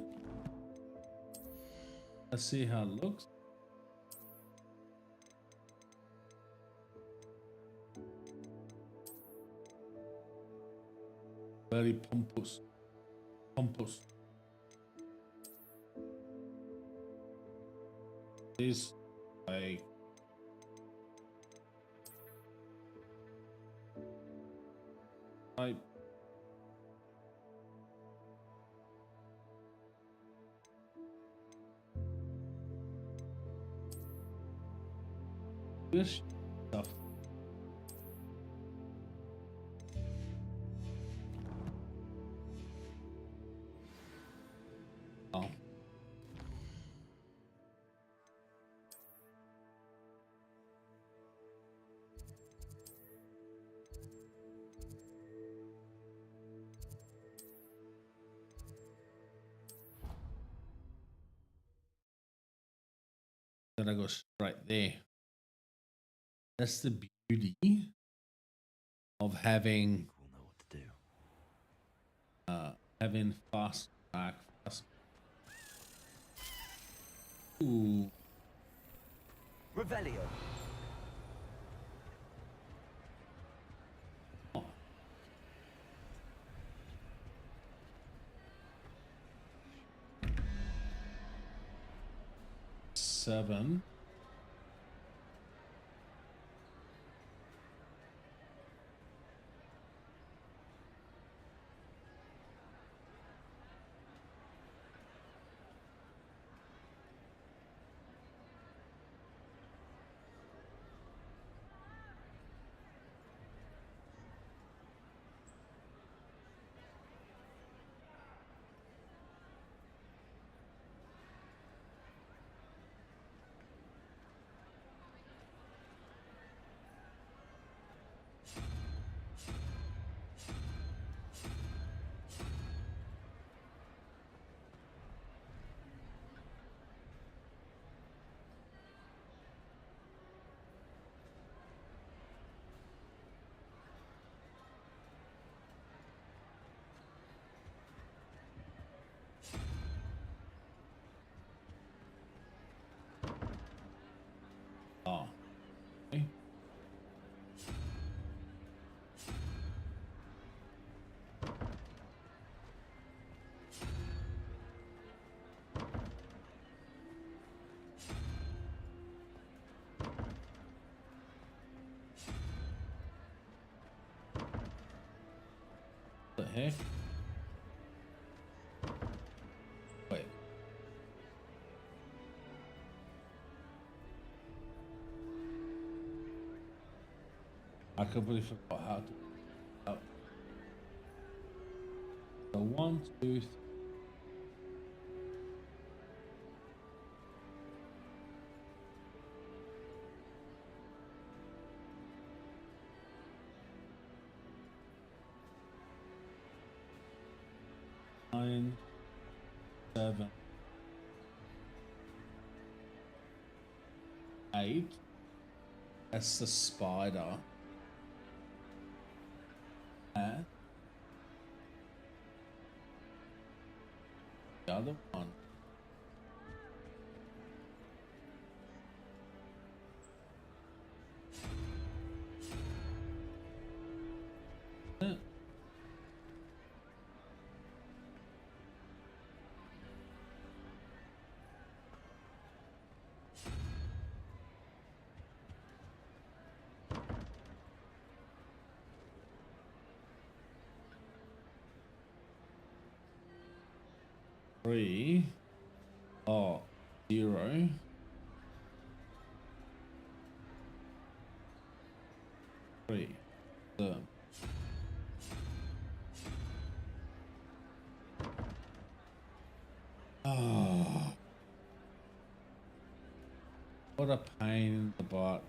Let's see how it looks. Very pompous. Pompous. This like type. This stuff. Oh. Then I go right there. That's the beauty of having We'll know what to do. Having fast track. Ooh. Revelio. Oh. Seven. Oh. Okay. The heck? Wait. I completely forgot how to. 7, 8. That's the spider. The other one. Three. Oh, 0. 3. Oh, what a pain in the butt.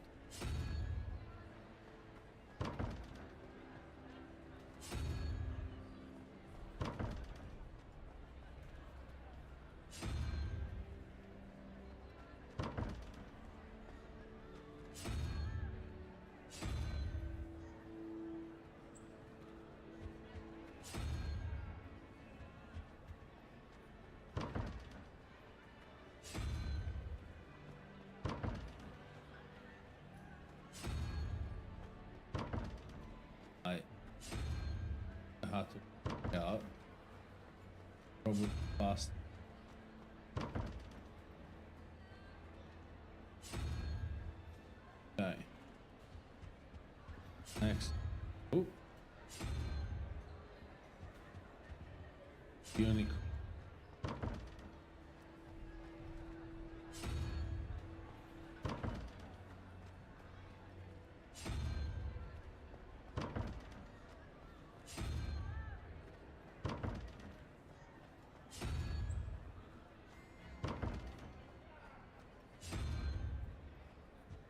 Hard to pick out. Probably fast. Okay. Next. Oh. Unicorn.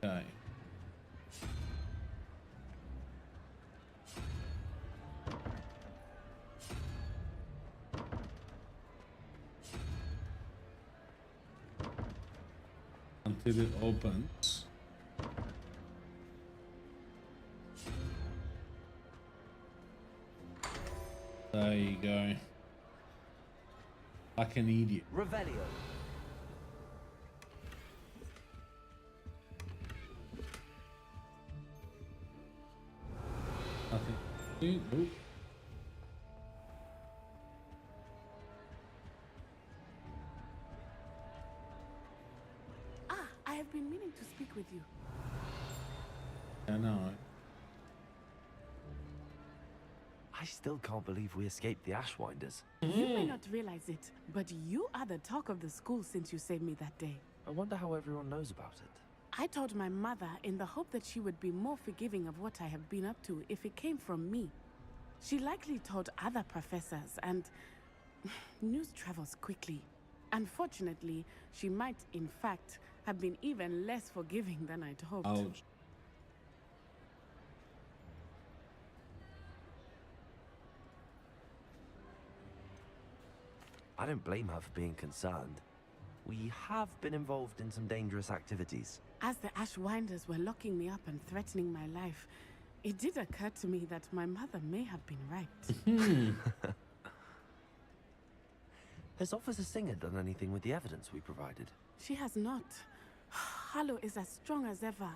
Okay. Until it opens. There you go. Like an idiot. Revelio. Nothing. Nope. Ah, I have been meaning to speak with you. I know. I still can't believe we escaped the Ashwinders. You may not realize it, but you are the talk of the school since you saved me that day. I wonder how everyone knows about it. I told my mother in the hope that she would be more forgiving of what I have been up to if it came from me. She likely told other professors, and news travels quickly. Unfortunately, she might, in fact, have been even less forgiving than I'd hoped. Ouch. I don't blame her for being concerned. We have been involved in some dangerous activities. As the Ashwinders were locking me up and threatening my life, it did occur to me that my mother may have been right. Has Officer Singer done anything with the evidence we provided? She has not. Harlow is as strong as ever.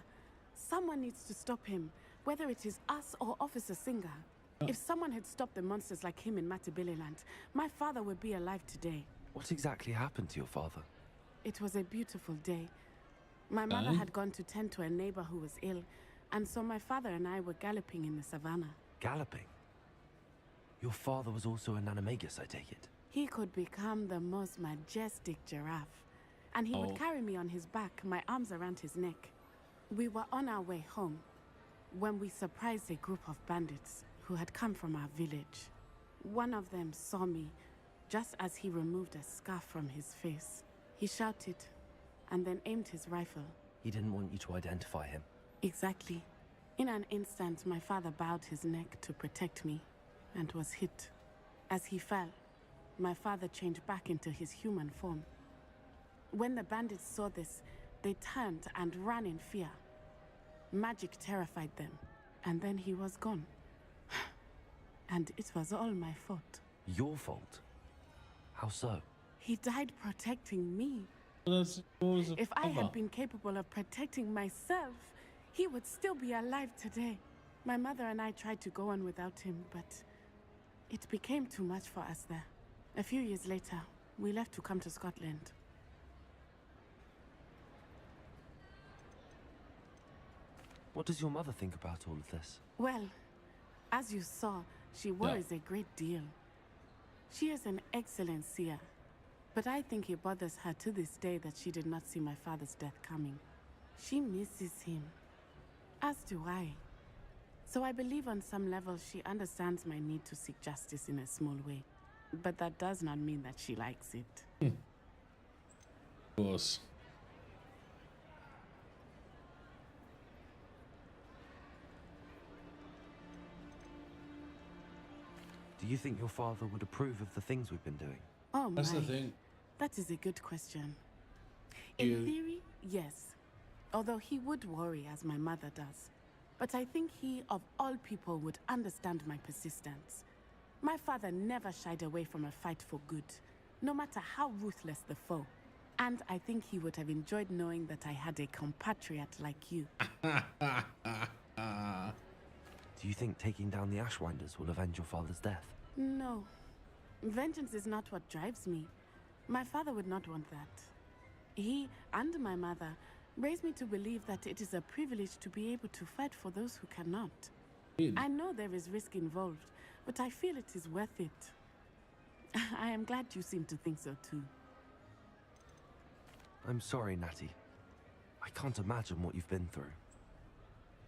Someone needs to stop him, whether it is us or Officer Singer. If someone had stopped the monsters like him in Matabeleland, my father would be alive today. What exactly happened to your father? It was a beautiful day. My mother had gone to tend to a neighbor who was ill, and so my father and I were galloping in the savannah. Galloping? Your father was also an animagus, I take it? He could become the most majestic giraffe, and he would carry me on his back, my arms around his neck. We were on our way home when we surprised a group of bandits who had come from our village. One of them saw me just as he removed a scarf from his face. He shouted and then aimed his rifle. He didn't want you to identify him. Exactly. In an instant, my father bowed his neck to protect me and was hit. As he fell, my father changed back into his human form. When the bandits saw this, they turned and ran in fear. Magic terrified them, and then he was gone. And it was all my fault. Your fault? How so? He died protecting me. If If I had been capable of protecting myself, he would still be alive today. My mother and I tried to go on without him, but it became too much for us there. A few years later, we left to come to Scotland. What does your mother think about all of this? Well, as you saw, she worries a great deal. She is an excellent seer, but I think it bothers her to this day that she did not see my father's death coming. She misses him, as do I. So I believe on some level she understands my need to seek justice in a small way. But that does not mean that she likes it. Of course. Do you think your father would approve of the things we've been doing? Oh my. That's the thing. That is a good question. In theory, yes. Although he would worry as my mother does. But I think he, of all people, would understand my persistence. My father never shied away from a fight for good, no matter how ruthless the foe. And I think he would have enjoyed knowing that I had a compatriot like you. Do you think taking down the Ashwinders will avenge your father's death? No. Vengeance is not what drives me. My father would not want that. He and my mother raised me to believe that it is a privilege to be able to fight for those who cannot. I know there is risk involved, but I feel it is worth it. I am glad you seem to think so too. I'm sorry, Natty. I can't imagine what you've been through.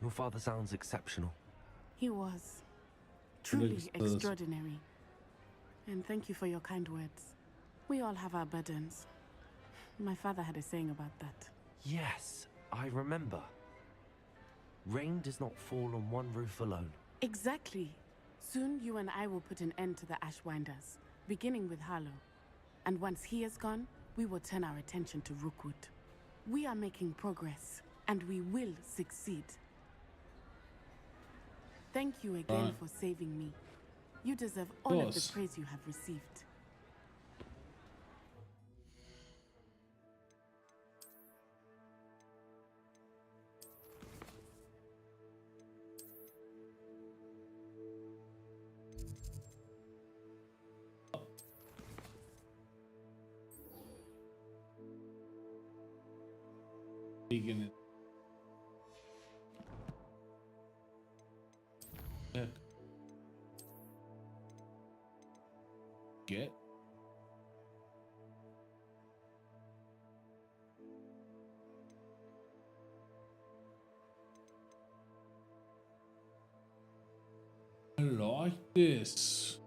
Your father sounds exceptional. He was. Truly extraordinary. And thank you for your kind words. We all have our burdens. My father had a saying about that. Yes, I remember. Rain does not fall on one roof alone. Exactly. Soon you and I will put an end to the Ashwinders, beginning with Harlow. And once he is gone, we will turn our attention to Rookwood. We are making progress, and we will succeed. Thank you again for saving me. You deserve all of the praise you have received. Vegan. Get. I like this.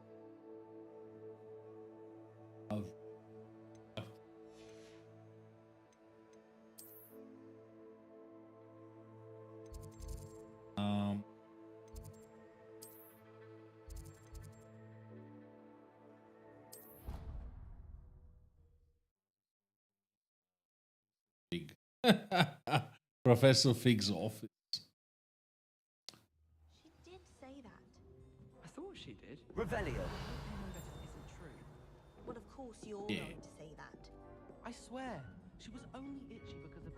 Professor Fig's office. She did say that. I thought she did. Revelio. I know that isn't true. Well, of course you're Yeah. going to say that. I swear, she was only itchy because of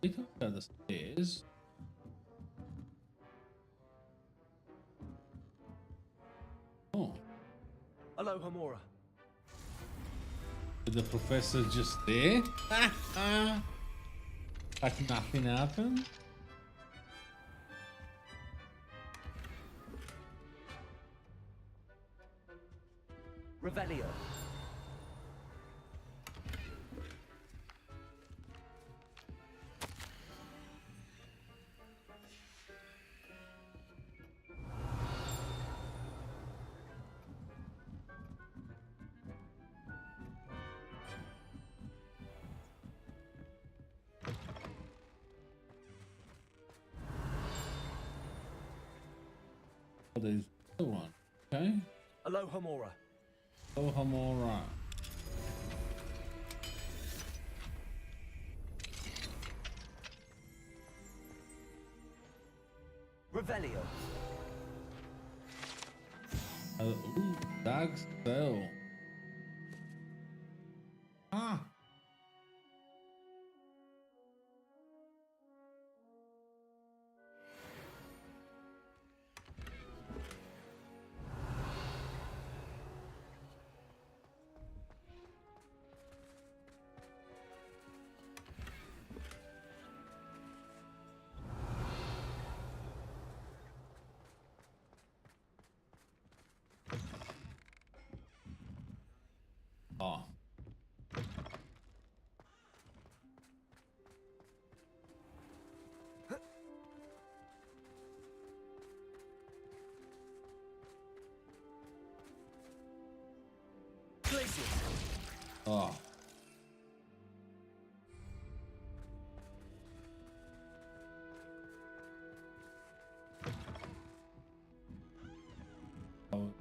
We come down the stairs. Oh. Hello, Hamora. Is the professor just there? Like nothing happened? Oh, there's the one. Okay. Aloha Mora. Aloha Mora. Revelio. Ooh, Dag's Cell. Ah. Oh. Oh. Oh.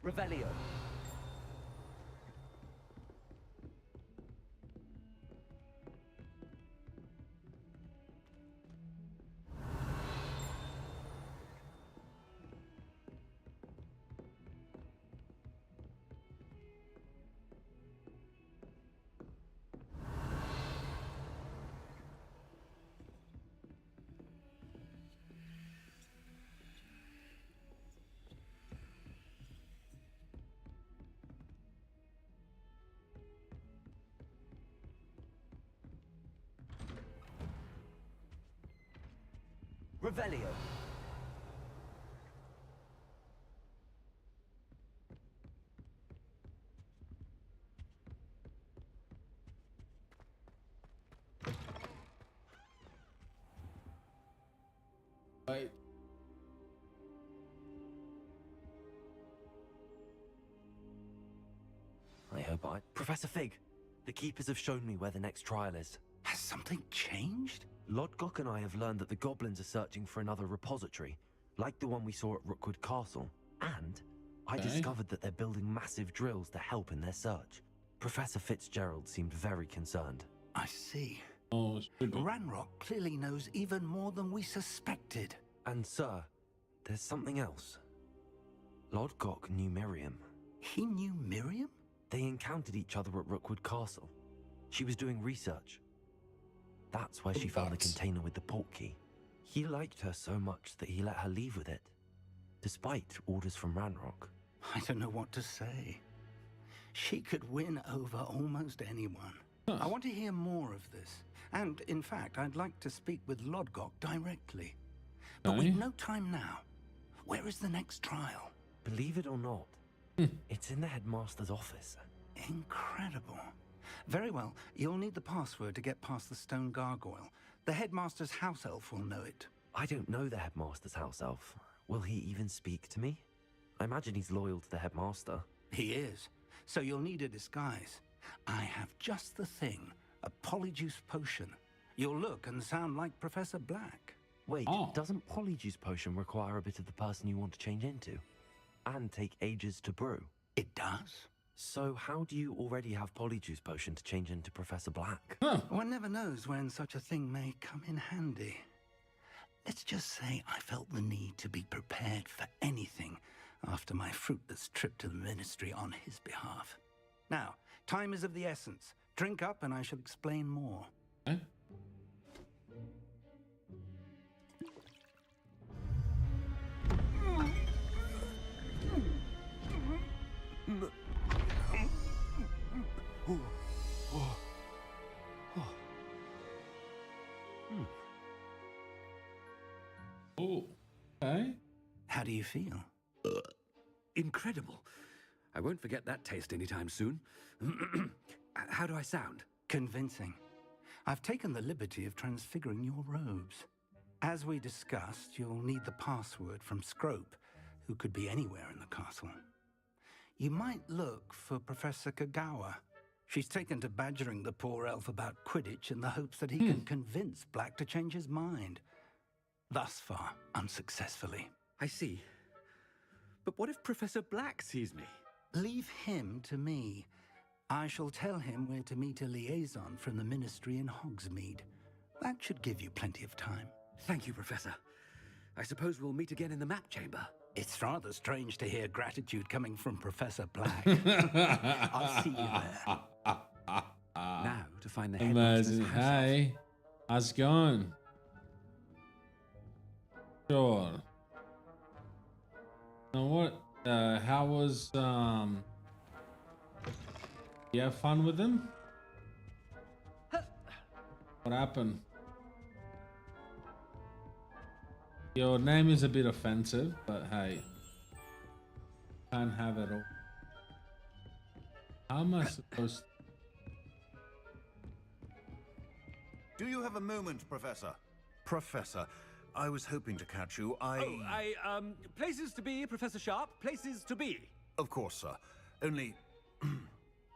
Revelio. Revelio. Wait. I hope I... Professor Fig, the Keepers have shown me where the next trial is. Has something changed? Lodgok and I have learned that the goblins are searching for another repository, like the one we saw at Rookwood Castle. And I discovered that they're building massive drills to help in their search. Professor Fitzgerald seemed very concerned. I see. Oh, Ranrock clearly knows even more than we suspected. And sir, there's something else. Lodgok knew Miriam. He knew Miriam? They encountered each other at Rookwood Castle. She was doing research. That's where she found the container with the port key. He liked her so much that he let her leave with it, despite orders from Ranrock. I don't know what to say. She could win over almost anyone. I want to hear more of this. And, in fact, I'd like to speak with Lodgok directly. But we've no time now. Where is the next trial? Believe it or not, it's in the headmaster's office. Incredible. Very well. You'll need the password to get past the stone gargoyle. The headmaster's house elf will know it. I don't know the headmaster's house elf. Will he even speak to me? I imagine he's loyal to the headmaster. He is. So you'll need a disguise. I have just the thing. A polyjuice potion. You'll look and sound like Professor Black. Wait, doesn't polyjuice potion require a bit of the person you want to change into? And take ages to brew? It does. So how do you already have polyjuice potion to change into Professor Black? One never knows when such a thing may come in handy. Let's just say I felt the need to be prepared for anything after my fruitless trip to the ministry on his behalf. Now, time is of the essence. Drink up and I shall explain more. Oh, okay. How do you feel? Incredible. I won't forget that taste anytime soon. How do I sound? Convincing. I've taken the liberty of transfiguring your robes. As we discussed, you'll need the password from Scrope, who could be anywhere in the castle. You might look for Professor Kagawa. She's taken to badgering the poor elf about Quidditch in the hopes that he can convince Black to change his mind. Thus far, unsuccessfully. I see. But what if Professor Black sees me? Leave him to me. I shall tell him where to meet a liaison from the Ministry in Hogsmeade. That should give you plenty of time. Thank you, Professor. I suppose we'll meet again in the map chamber. It's rather strange to hear gratitude coming from Professor Black. I'll see you there. Now to find the headmaster's house. Hey, how's it going? Sure. Now what? How was you have fun with him? What happened? Your name is a bit offensive, but hey, can't have it all. How am I supposed to? Do you have a moment, Professor? Professor, I was hoping to catch you. Places to be, Professor Sharp. Places to be. Of course, sir. Only,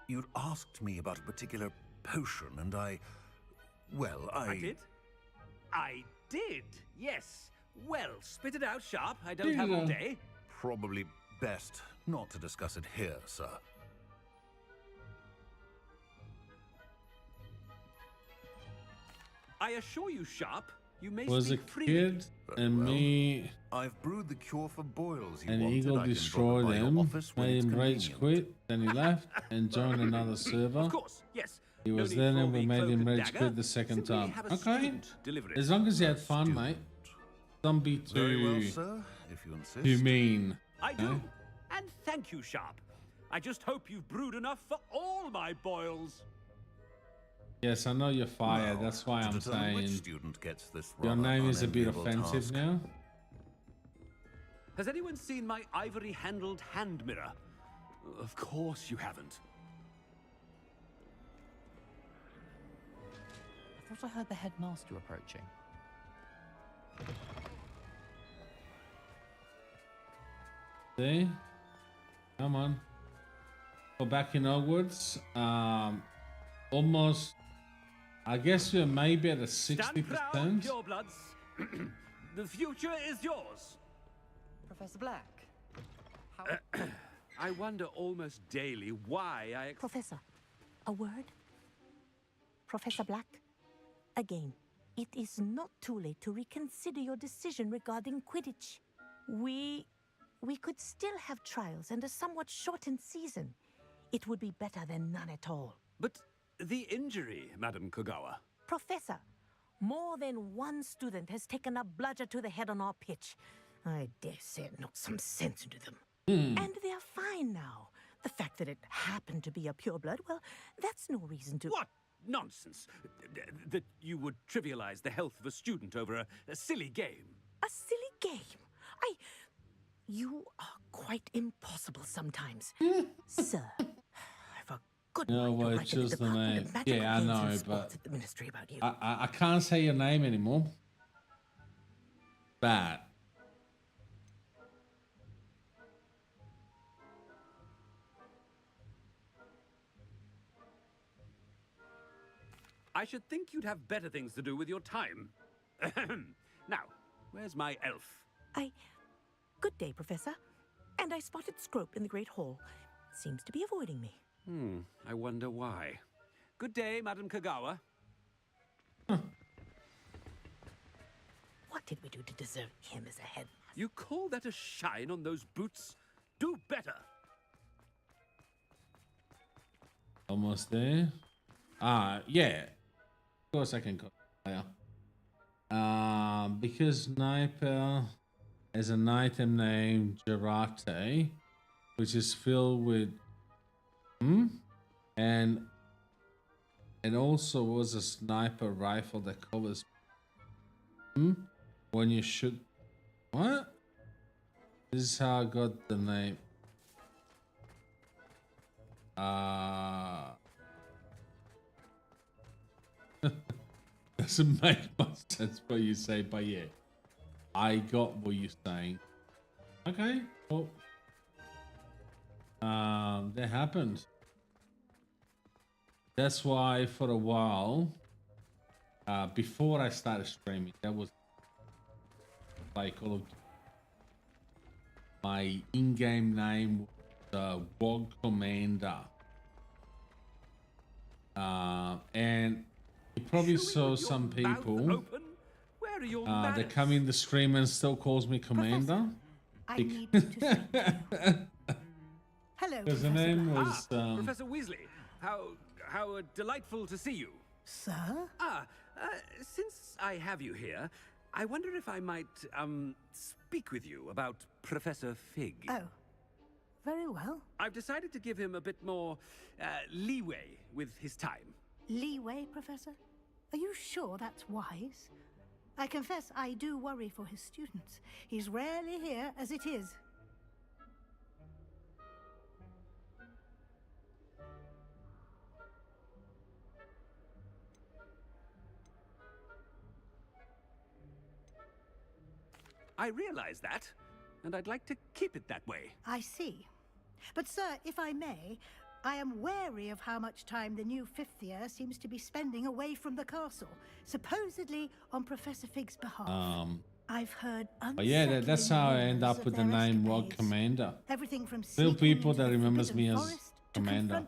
you'd asked me about a particular potion, and I did? I did, yes. Well, spit it out, Sharp. I don't have all day. Probably best not to discuss it here, sir. I assure you, Sharp, you may Was a speak freely. kid and me I've brewed the cure for boils you and wanted. Eagle I can drop destroyed by your him, office when made it's him rage convenient. quit, then he left and joined another server. Of course, yes. He No was need there for and we the made cloak him and rage dagger. quit the second Simply time. have a Okay. student deliver it. As long as you had fun, mate. Don't be Very well, too sir, if you insist. too mean. I you know? do. And thank you, Sharp. I just hope you've brewed enough for all my boils. Yes, I know you're fired. Now, That's why to I'm determine which saying student gets this your rather name is a bit unenviable offensive task. now. Has anyone seen my ivory-handled hand mirror? Of course you haven't. I thought I heard the headmaster approaching. See? Come on. We're back in Hogwarts. Almost. I guess we're maybe at a 60%. Stand proud, purebloods. The future is yours. Professor Black. I wonder almost daily why I... Professor, a word? Professor Black, again, it is not too late to reconsider your decision regarding Quidditch. We could still have trials and a somewhat shortened season. It would be better than none at all. But the injury, Madam Kagawa. Professor, more than one student has taken a bludger to the head on our pitch. I dare say it knocked some sense into them. And they're fine now. The fact that it happened to be a pureblood, well, that's no reason to... What nonsense! That you would trivialize the health of a student over a silly game. A silly game? You are quite impossible sometimes. Sir, I've a good No, mind to well, write it's to the just the Department name. of Magical Yeah, I Games know, and but Sports at the Ministry about you. I can't say your name anymore. Bad. I should think you'd have better things to do with your time. Now, where's my elf? Good day, Professor. And I spotted Scrope in the Great Hall. Seems to be avoiding me. I wonder why. Good day, Madam Kagawa. What did we do to deserve him as a headmaster? You call that a shine on those boots? Do better. Almost there. Yeah. Of course I can call player. Because Sniper has an item named Jarate, which is filled with and it also was a sniper rifle that covers when you shoot. What? This is how I got the name. doesn't make much sense what you say, but yeah, I got what you're saying. Okay, well, that happened. That's why for a while, before I started streaming, that was like all of my in-game name was WOG Commander. And you probably saw some people that come in the stream and still calls me Commander. I need to speak to you. Hello, Because the name was Professor Weasley. How delightful to see you. Sir? Since I have you here, I wonder if I might speak with you about Professor Fig. Oh, very well. I've decided to give him a bit more leeway with his time. Leeway, Professor? Are you sure that's wise? I confess I do worry for his students. He's rarely here as it is. I realize that, and I'd like to keep it that way. I see. But, sir, if I may, I am wary of how much time the new fifth year seems to be spending away from the castle, supposedly on Professor Fig's behalf. I've heard but yeah, that's how I end up with the name WOG Commander. Everything from Still people that remembers me as Commander.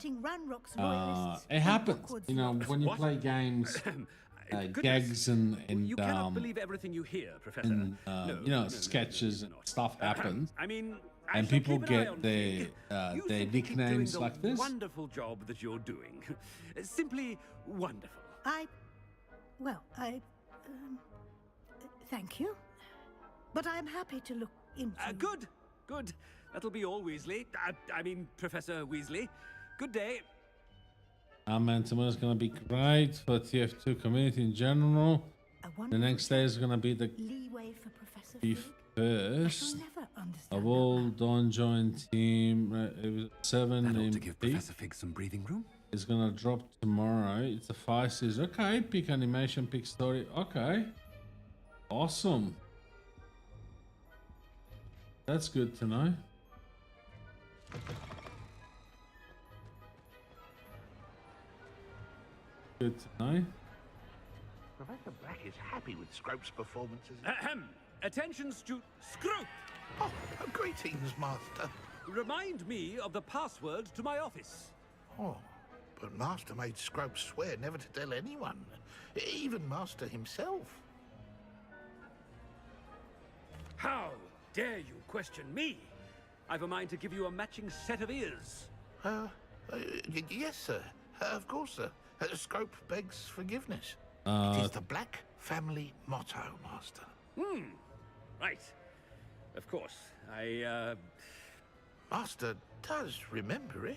It happens, you know, when you play games. Gags and you cannot believe everything you hear, Professor. And, you know, sketches and stuff happens. I mean, and people get their nicknames like this. Wonderful job that you're doing. Simply wonderful. Thank you. But I'm happy to look into... Good. That'll be all, Weasley. I mean, Professor Weasley. Good day. Man, tomorrow's gonna be great for TF2 community in general. The next day is gonna be the first of all. Don't join team. It was 7. That to give Professor Fig some breathing room. It's gonna drop tomorrow. It's a 5 series. Okay, pick animation, pick story. Okay, awesome. That's good to know. Good to know. Professor Black is happy with Scrope's performances. Attention, Scrope! Oh, greetings, Master. Remind me of the password to my office. Oh, but Master made Scrope swear never to tell anyone, even Master himself. How dare you question me? I've a mind to give you a matching set of ears. Yes, sir. Of course, sir. Scrope begs forgiveness. It is the Black family motto, Master. Right. Of course. Master does remember it.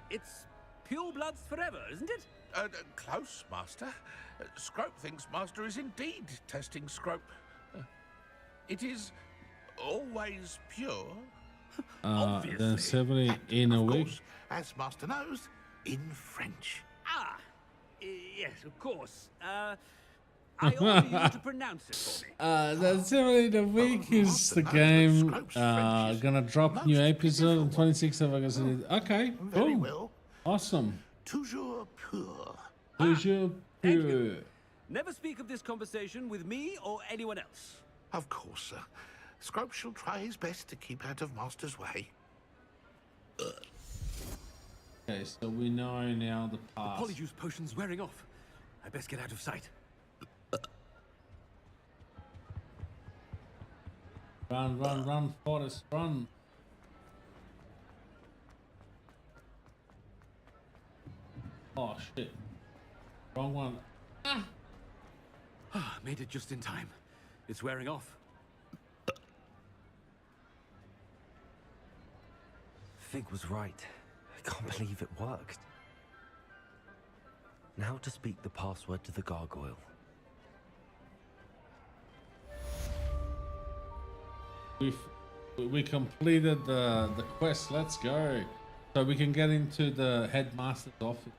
It's pure bloods forever, isn't it? Close, Master. Scrope thinks Master is indeed testing Scrope. It is always pure. Then 70 in a week. Course, as Master knows, in French. Yes, of course. I order you to pronounce it for me. Then 70 in a week is the game. Gonna drop new episode on 26th of August. Okay, Very cool. well. Awesome. Toujours pur. Toujours pur. Never speak of this conversation with me or anyone else. Of course, sir. Scrope shall try his best to keep out of Master's way. Okay, so we know now the past. The Polyjuice potion's wearing off. I best get out of sight. Run, Forrest, run. Oh, shit. Wrong one. Made it just in time. It's wearing off. Fig was right. I can't believe it worked. Now to speak the password to the gargoyle. We completed the quest. Let's go. So we can get into the headmaster's office.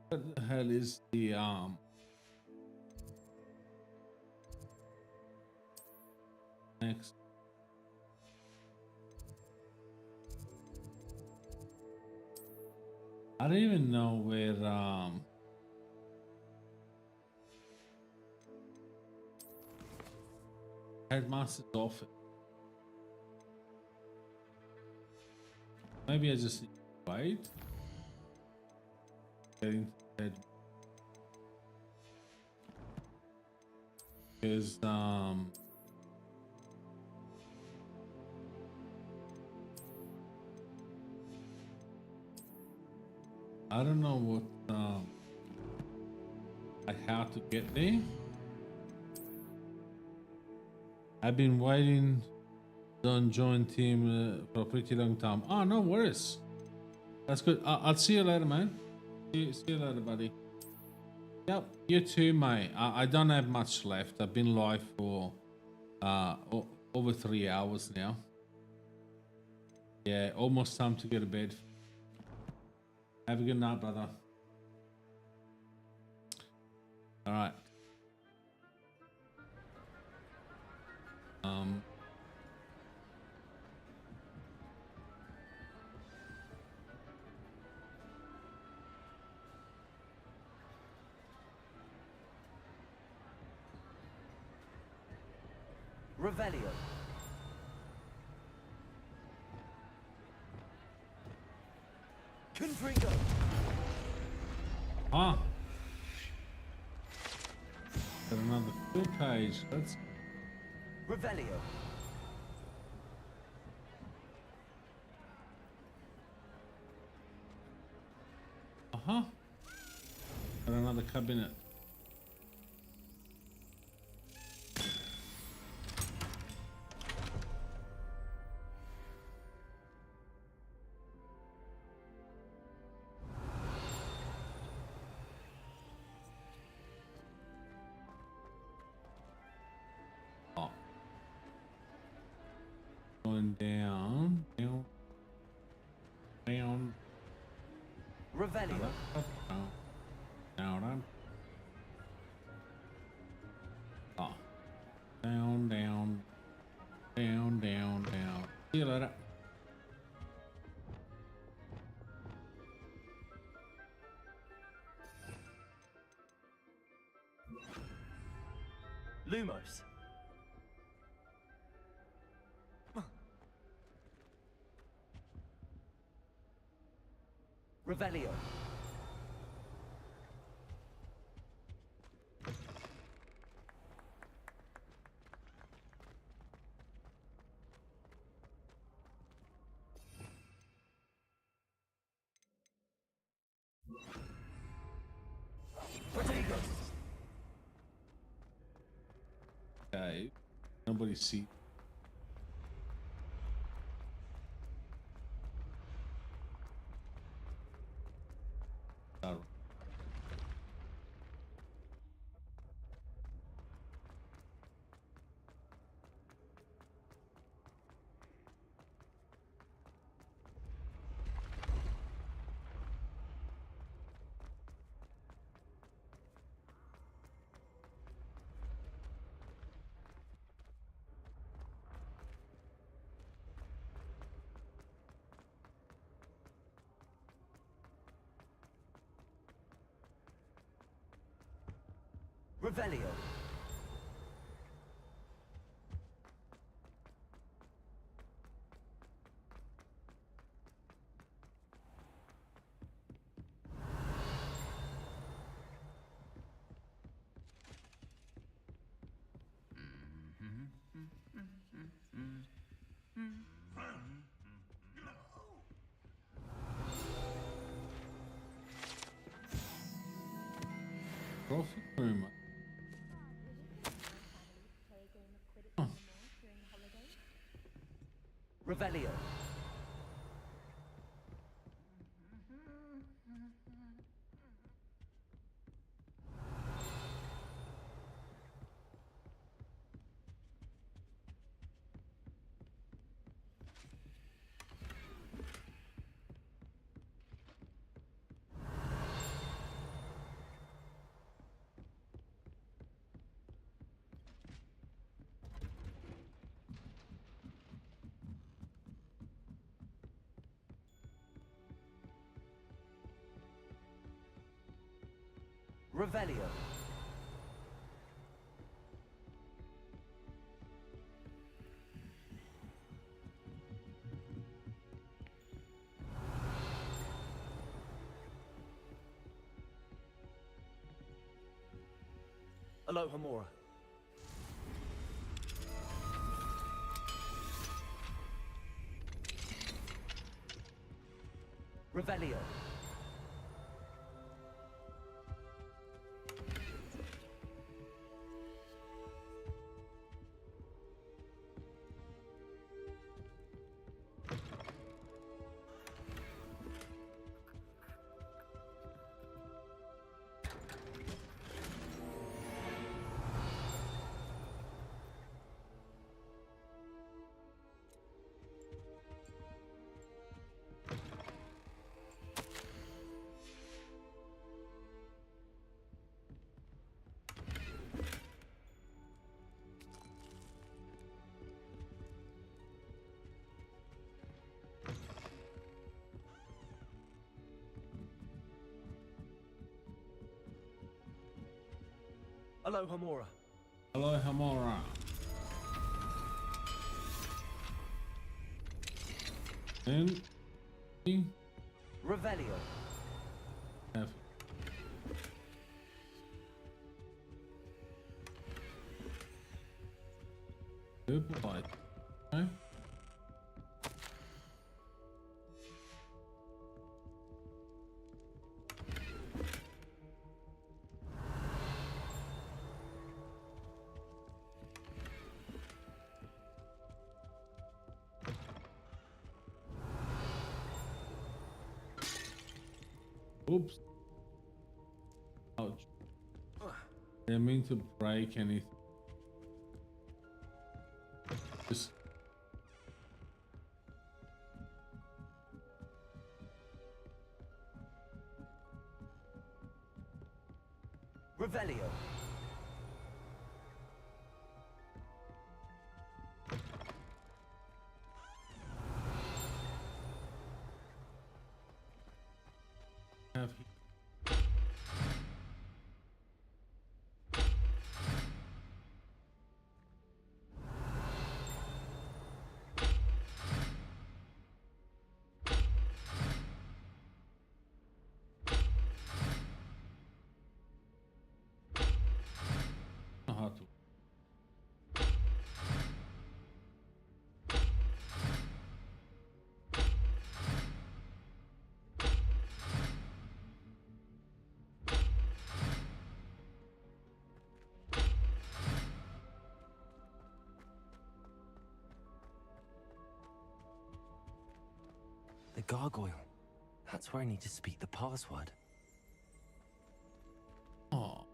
What the hell is the next? I don't even know where headmaster's office. Maybe I just need to wait. Getting to bed. Because I don't know what how to get there. I've been waiting. Don't join team for a pretty long time. Oh, no worries. That's good. I'll see you later, man. See you later, buddy. Yep, you too, mate. I don't have much left. I've been live for over 3 hours now. Yeah, almost time to go to bed. Have a good night, brother. All right. Revelio. Confringo. Ah. Got another full page. Let's. Revelio. Uh-huh. Got another cabinet. Going down, down, down. Revelio. Down. Oh. Down, down, down, down, down. See you later. Lumos. Revelio. Okay. Nobody see. Revelio. Trophy room. Revelio. Revelio. Aloha Mora. Revelio. Aloha Mora. Aloha Mora. And Revelio. Have purple light. Okay. Oops. Ouch. Didn't mean to break anything. Just Revelio. have hard to. The gargoyle. That's where I need to speak the password. Oh.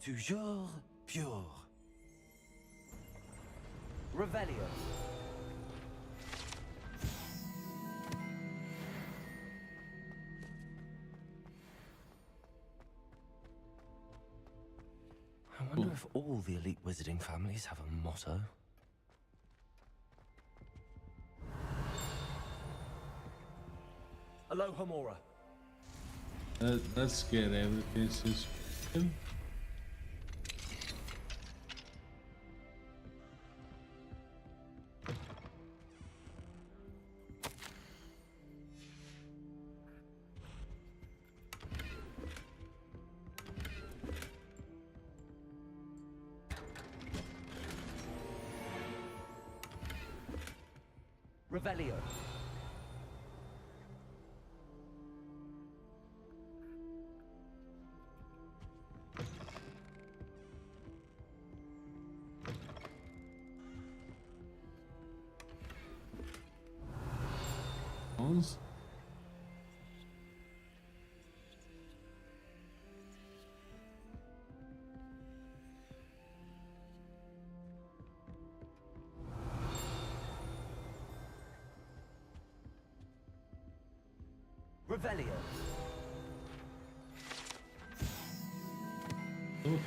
Toujours pure. Revelio. I wonder if all the elite wizarding families have a motto. Aloha Mora. Let's get everything suspended. Revelio. buttons. Revelio. Okay.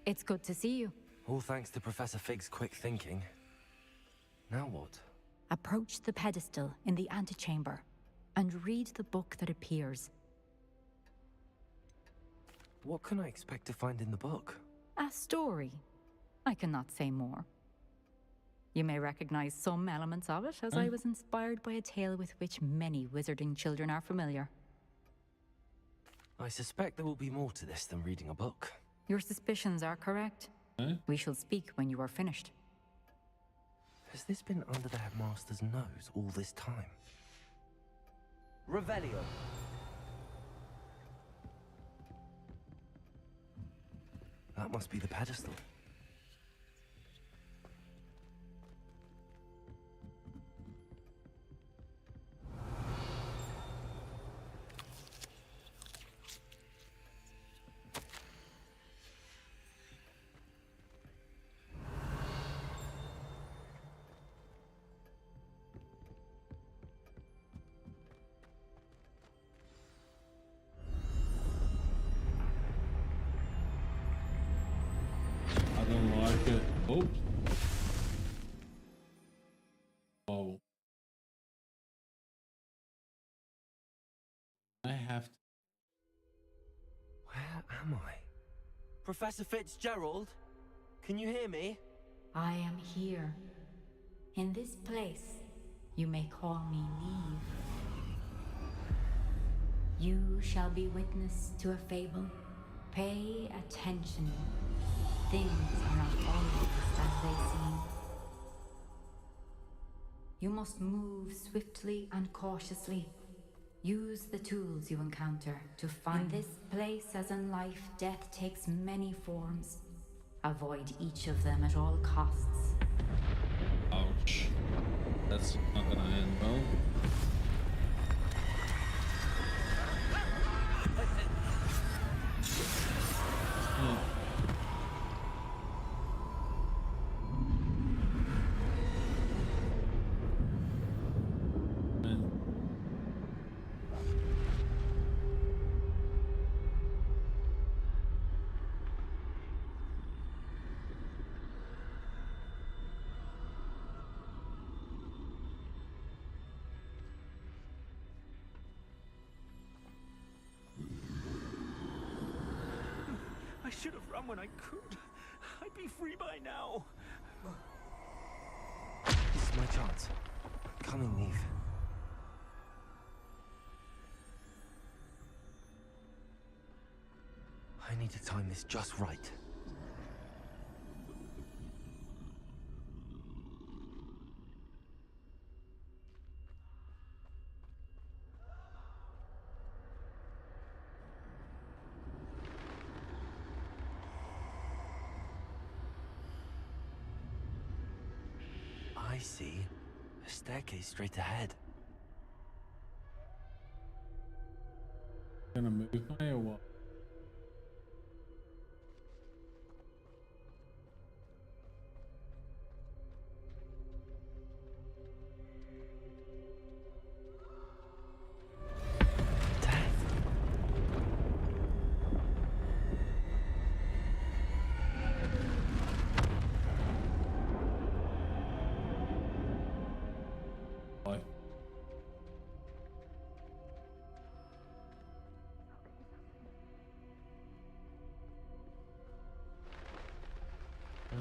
It's good to see you. All thanks to Professor Fig's quick thinking. Now what? Approach the pedestal in the antechamber and read the book that appears. What can I expect to find in the book? A story. I cannot say more. You may recognize some elements of it, as I was inspired by a tale with which many wizarding children are familiar. I suspect there will be more to this than reading a book. Your suspicions are correct. We shall speak when you are finished. Has this been under the headmaster's nose all this time? Revelio. That must be the pedestal. I don't like it. Oops. Oh. I have to. Where am I? Professor Fitzgerald? Can you hear me? I am here. In this place, you may call me Neve. You shall be witness to a fable. Pay attention. Things are not always as they seem. You must move swiftly and cautiously. Use the tools you encounter to find this place. As in life, death takes many forms. Avoid each of them at all costs. Ouch. That's not gonna end well. I should have run when I could. I'd be free by now. This is my chance. Coming, Neve. I need to time this just right. I see. A staircase straight ahead. Gonna move my or what?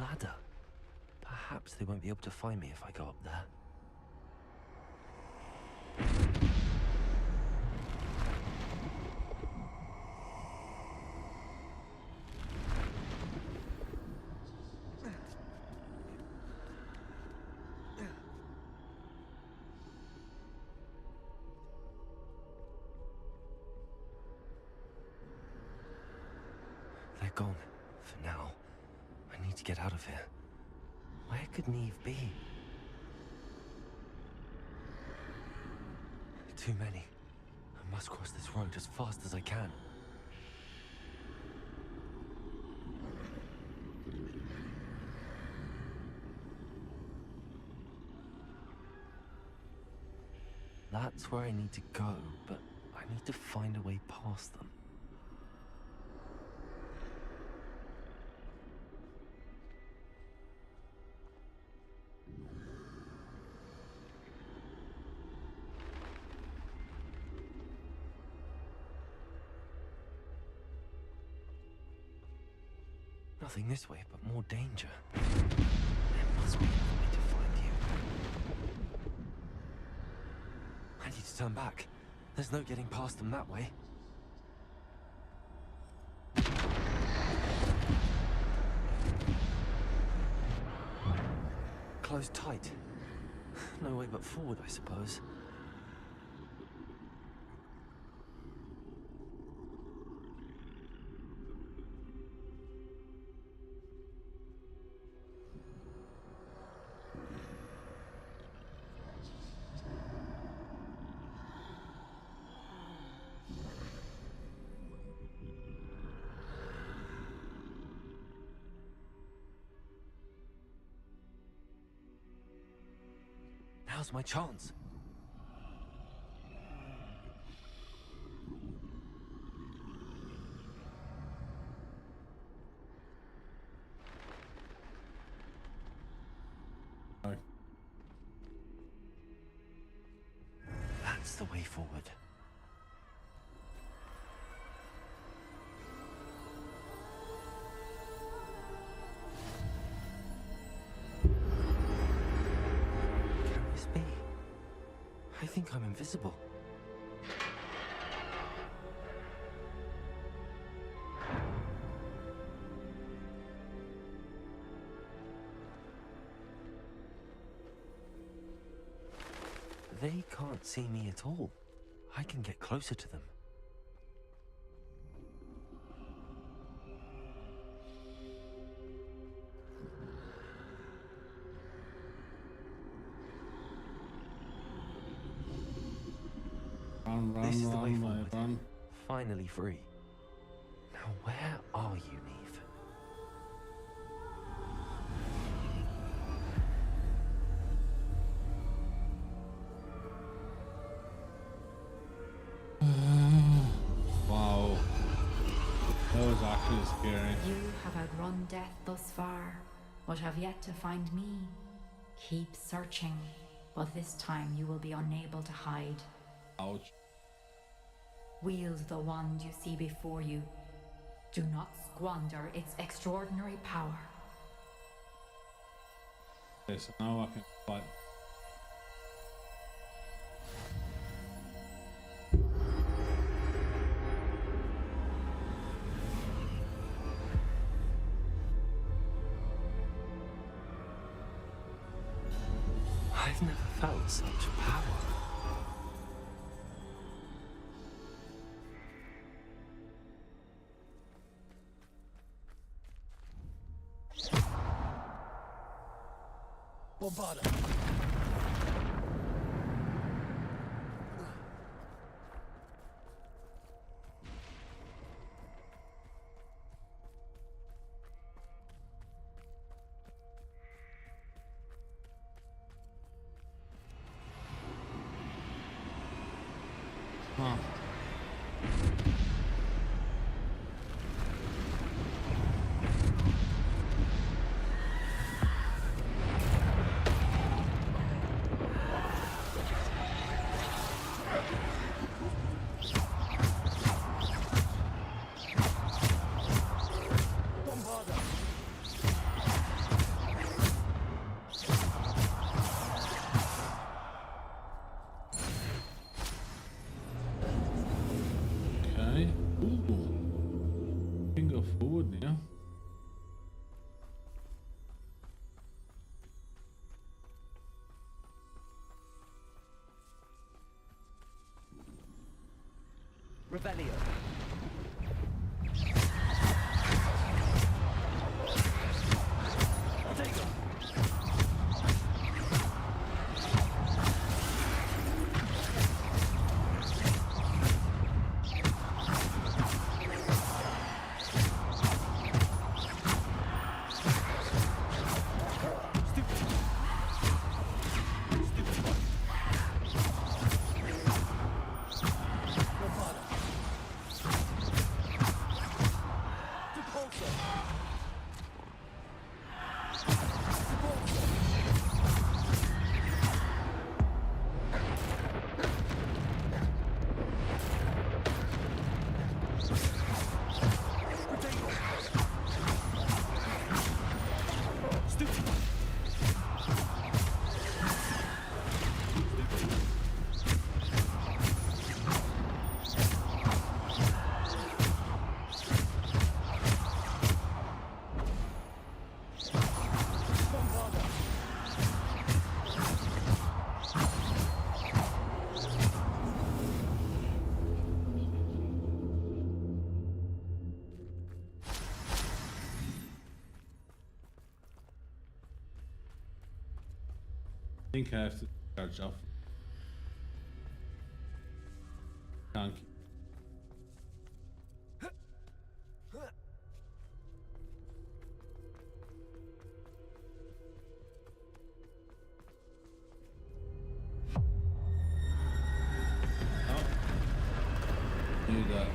Ladder. Perhaps they won't be able to find me if I go up there. gone. For now. I need to get out of here. Where could Neve be? Too many. I must cross this road as fast as I can. That's where I need to go, but I need to find a way past them. Nothing this way, but more danger. There must be another way to find you. I need to turn back. There's no getting past them that way. Closed tight. No way but forward, I suppose. Now's my chance. No. That's the way forward. I think I'm invisible. They can't see me at all. I can get closer to them. This is the way forward. Finally free. Now where are you, Neve? Wow. That was actually scary. You have outrun death thus far, but have yet to find me. Keep searching, but this time you will be unable to hide. Ouch. Wield the wand you see before you. Do not squander its extraordinary power. Okay, so now I can fight. I've never felt such power. Bombarda. Huh. Okay. Ooh. Can go forward now. Revelio. think I have to charge off. Thank you. Do that.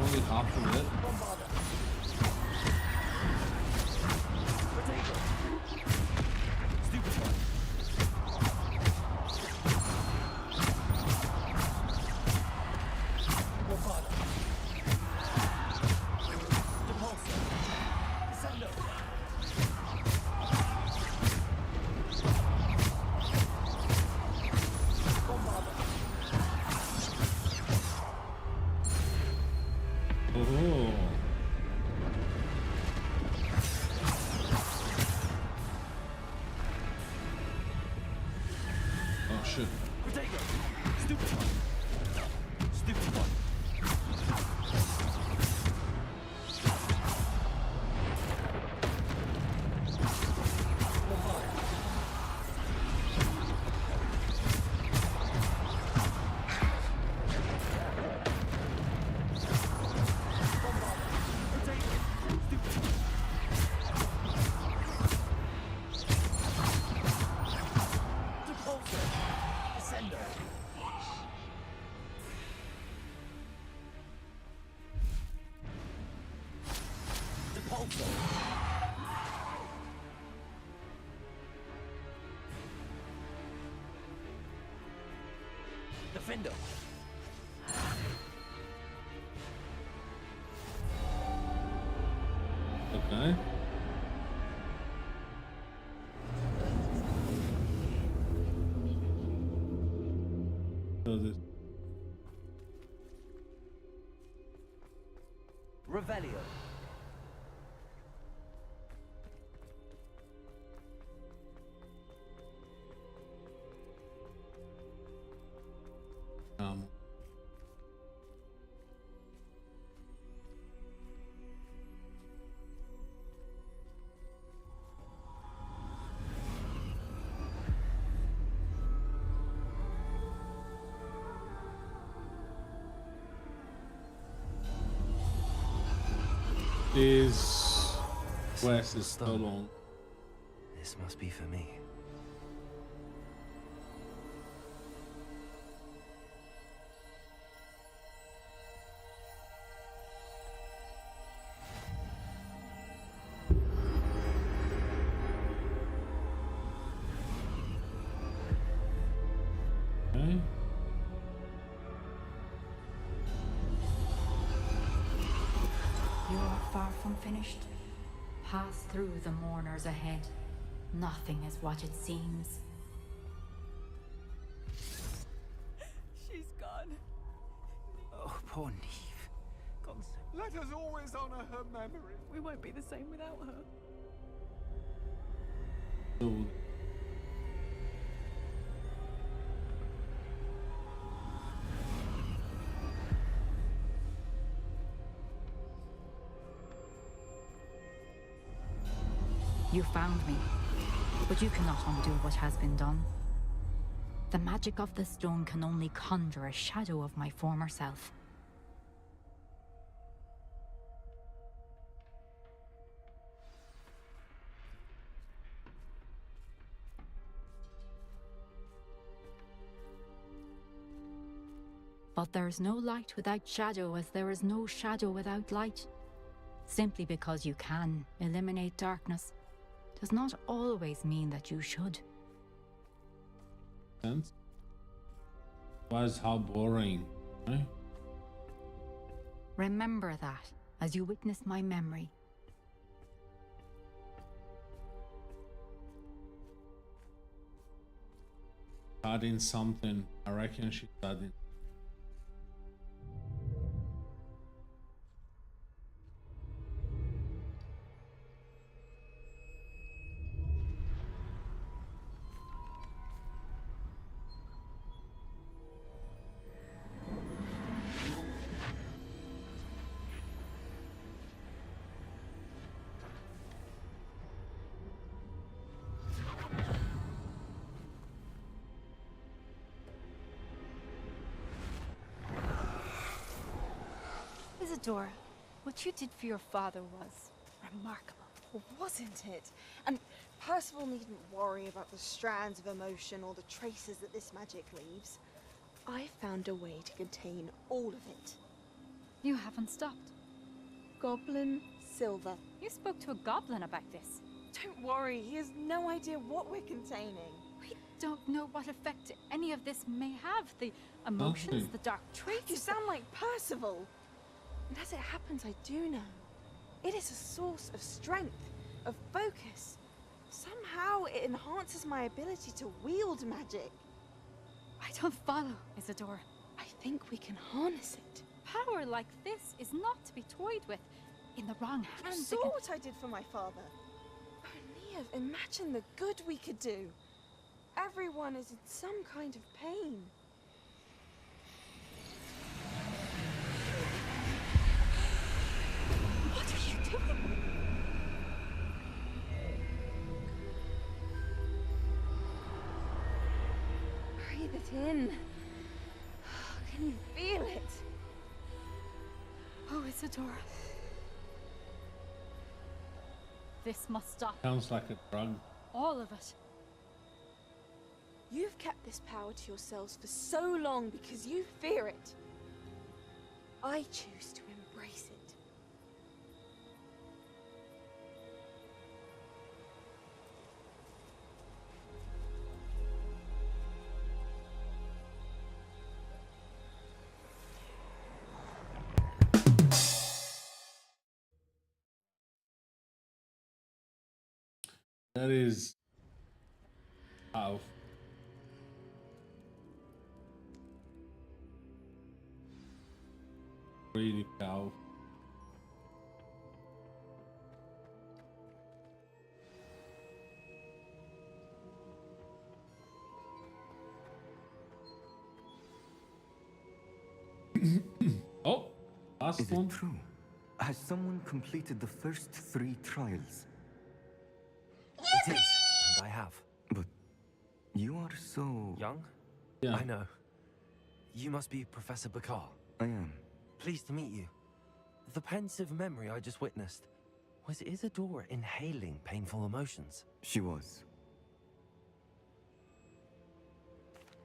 Only half of it. Oh shit. Stupid one. Stupid one. Defender. Okay. So this. Revelio. This quest is so long. This must be for me. Okay. You are far from finished. Pass through the mourners ahead. Nothing is what it seems. She's gone. Oh, poor Neve. Gone so. Let us always honor her memory. We won't be the same without her. So You found me, but you cannot undo what has been done. The magic of the stone can only conjure a shadow of my former self. But there is no light without shadow, as there is no shadow without light. Simply because you can eliminate darkness does not always mean that you should. sense. Was how boring, right? Remember that as you witness my memory. studying something. I reckon she's studying. Isadora, what you did for your father was remarkable. Well, wasn't it? And Percival needn't worry about the strands of emotion or the traces that this magic leaves. I found a way to contain all of it. You haven't stopped. Goblin silver. You spoke to a goblin about this. Don't worry, he has no idea what we're containing. We don't know what effect any of this may have. The emotions, the dark traits. You sound like Percival. And as it happens, I do know. It is a source of strength, of focus. Somehow it enhances my ability to wield magic. I don't follow, Isadora. I think we can harness it. Power like this is not to be toyed with. In the wrong You hands, saw what I did for my father. Oh, Neve, imagine the good we could do. Everyone is in some kind of pain. What are you doing? Breathe it in. Can you feel it? Oh, Isadora. This must stop. Sounds like a drug. All of it. You've kept this power to yourselves for so long because you fear it. I choose to embrace it. That is powerful. Really powerful. Oh, last Is one. it true? Has someone completed the first 3 trials? It is, and I have. But you are so... Young? Yeah. I know. You must be Professor Bakar. I am. Pleased to meet you. The pensive memory I just witnessed, was Isadora inhaling painful emotions? She was.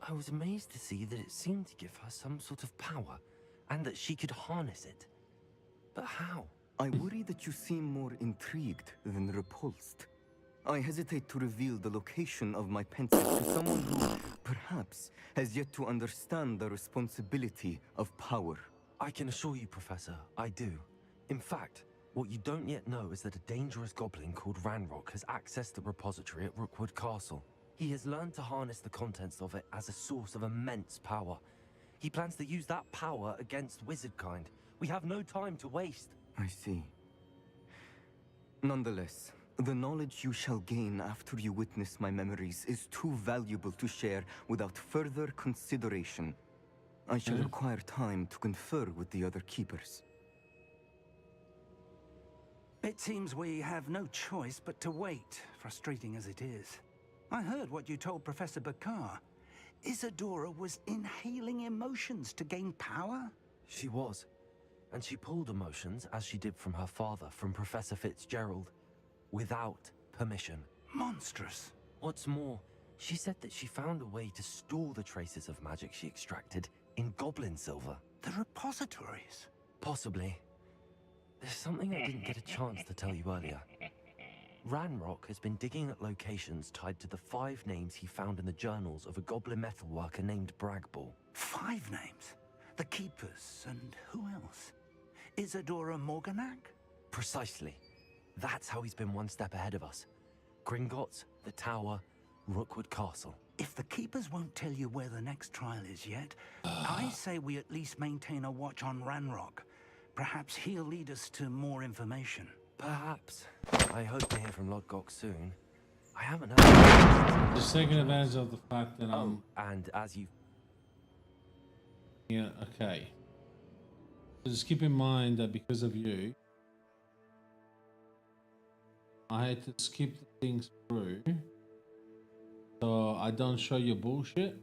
I was amazed to see that it seemed to give her some sort of power, and that she could harness it. But how? I worry that you seem more intrigued than repulsed. I hesitate to reveal the location of my pensive to someone who, perhaps, has yet to understand the responsibility of power. I can assure you, Professor, I do. In fact, what you don't yet know is that a dangerous goblin called Ranrock has accessed the repository at Rookwood Castle. He has learned to harness the contents of it as a source of immense power. He plans to use that power against wizardkind. We have no time to waste. I see. Nonetheless, the knowledge you shall gain after you witness my memories is too valuable to share without further consideration. I shall require time to confer with the other keepers. It seems we have no choice but to wait, frustrating as it is. I heard what you told Professor Bakar. Isadora was inhaling emotions to gain power? She was. And she pulled emotions, as she did from her father, from Professor Fitzgerald, without permission. Monstrous. What's more, she said that she found a way to store the traces of magic she extracted in goblin silver. The repositories? Possibly. There's something I didn't get a chance to tell you earlier. Ranrock has been digging at locations tied to the 5 names he found in the journals of a goblin metalworker named Bragball. 5 names? The Keepers, and who else? Isadora Morganac? Precisely. That's how he's been one step ahead of us. Gringotts, the Tower, Rookwood Castle. If the Keepers won't tell you where the next trial is yet, I say we at least maintain a watch on Ranrock. Perhaps he'll lead us to more information. Perhaps. I hope to hear from Lodgok soon. I haven't heard. Just taking advantage of the fact that and as you. Yeah. Okay. So just keep in mind that because of you, I had to skip the things through, so I don't show you bullshit.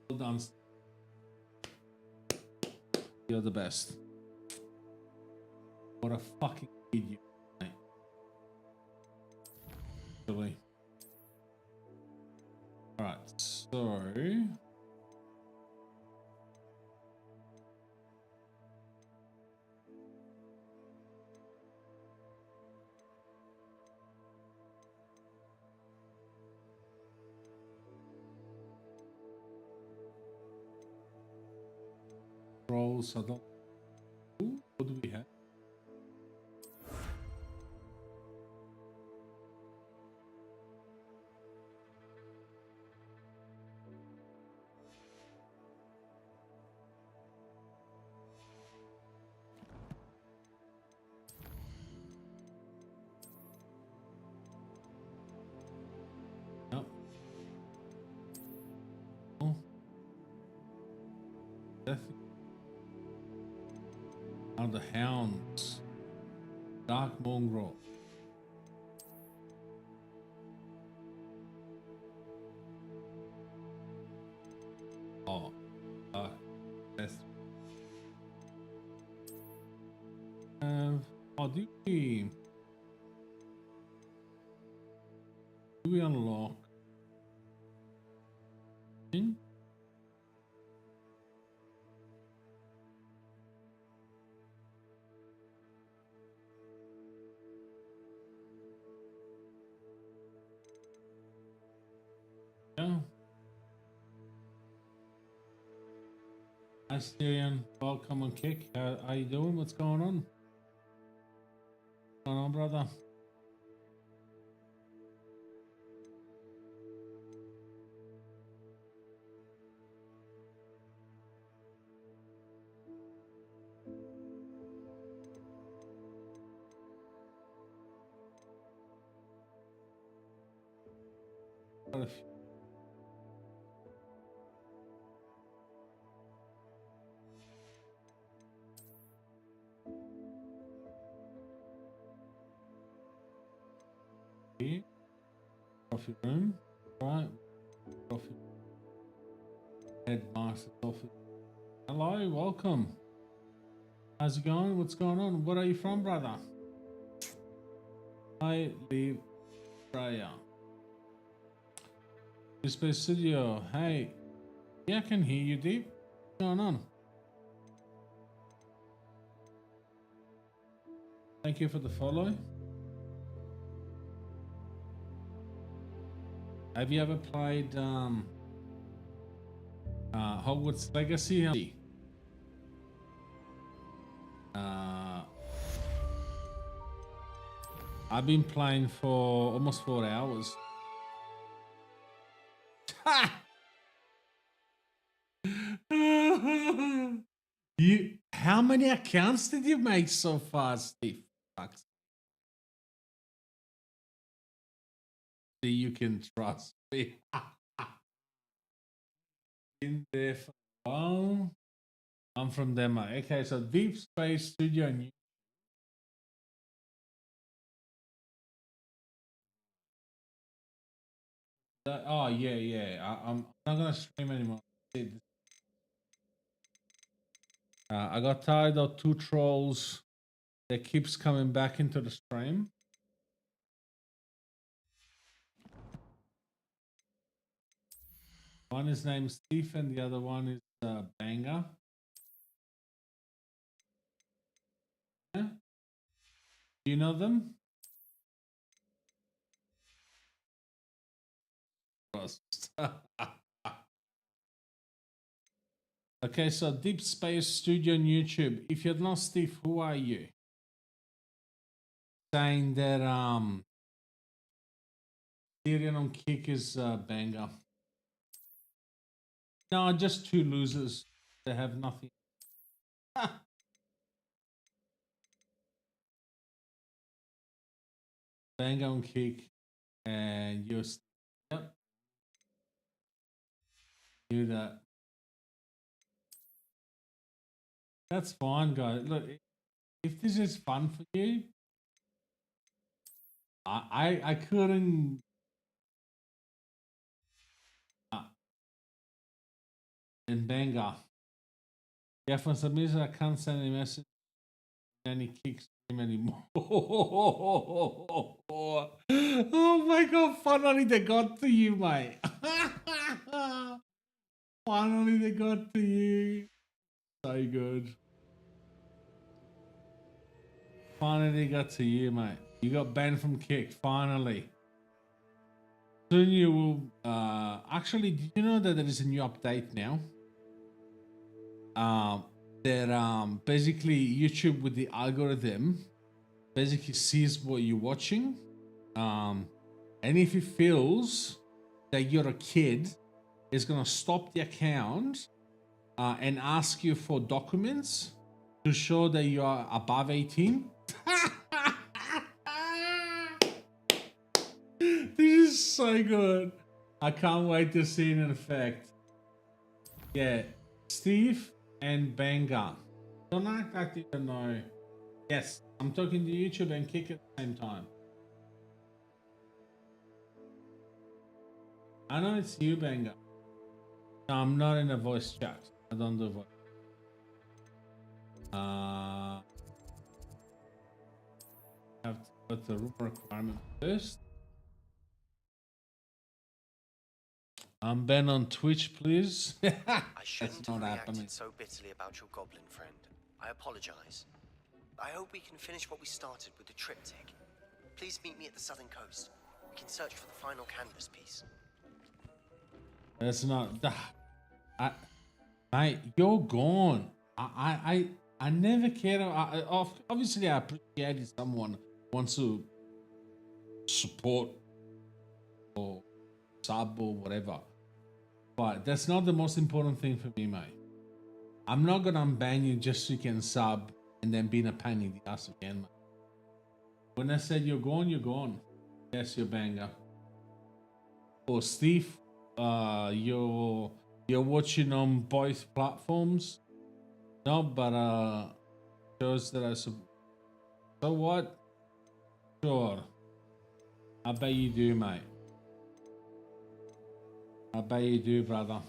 Well done. You're the best. What a fucking idiot, mate. Really. Alright, so rolls. I don't. Ooh, what do we have? Nope. Oh. Definitely. Are the hounds. Dark mongrel. Oh. That's. Oh, do we unlock? In? Yeah. Hi, Styrian. Welcome on Kick. How you doing? What's going on? What's going on, brother? Quite a few. Here. Coffee room. Right. Coffee. Headmaster's office. Hello, welcome. How's it going? What's going on? Where are you from, brother? I live Australia. Space Studio. Hey. Yeah, I can hear you, Deep. What's going on? Thank you for the follow. Have you ever played Hogwarts Legacy? I've been playing for almost 4 hours. How many accounts did you make so far, Steve? You can trust me. In there for a while. I'm from Denmark. Okay, so Deep Space Studio. Oh yeah. I'm not gonna stream anymore. I got tired of 2 trolls that keeps coming back into the stream. One is named Steve and the other one is Banger. Yeah? Do you know them? Okay, so Deep Space Studio on YouTube. If you're not Steve, who are you? Saying that Tyrion on kick is banger. No, just two losers. They have nothing. Banger on kick, and you're yep. Do that. That's fine, guys. Look, if this is fun for you, I couldn't. And banger. Yeah, for some reason I can't send any message. Any kicks him anymore. Oh my god, finally they got to you, mate. Finally they got to you. So good. Finally got to you, mate. You got banned from kick, finally. Soon you will actually, did you know that there is a new update now? That basically YouTube with the algorithm basically sees what you're watching, and if it feels that you're a kid, it's gonna stop the account and ask you for documents to show that you are above 18. This is so good. I can't wait to see it in effect. Yeah, Steve and Banga. Don't act like you don't know. Yes, I'm talking to YouTube and Kick at the same time. I know it's you, Banga. No, I'm not in a voice chat. I don't do voice. Have to put the room requirement first. I'm Ben on Twitch, please. I shouldn't have reacted so bitterly about your goblin friend. I apologize. I hope we can finish what we started with the triptych. Please meet me at the southern coast. We can search for the final canvas piece. That's not. Mate, you're gone. I never cared. Obviously, I appreciated someone wants to support or sub or whatever. But that's not the most important thing for me, mate. I'm not gonna unban you just so you can sub and then be in a pain in the ass again, mate. When I said you're gone, you're gone. Yes, you're banger. Or Steve, you're watching on both platforms. No, but shows that I so what? Sure. I bet you do, mate. I bet you do, brother.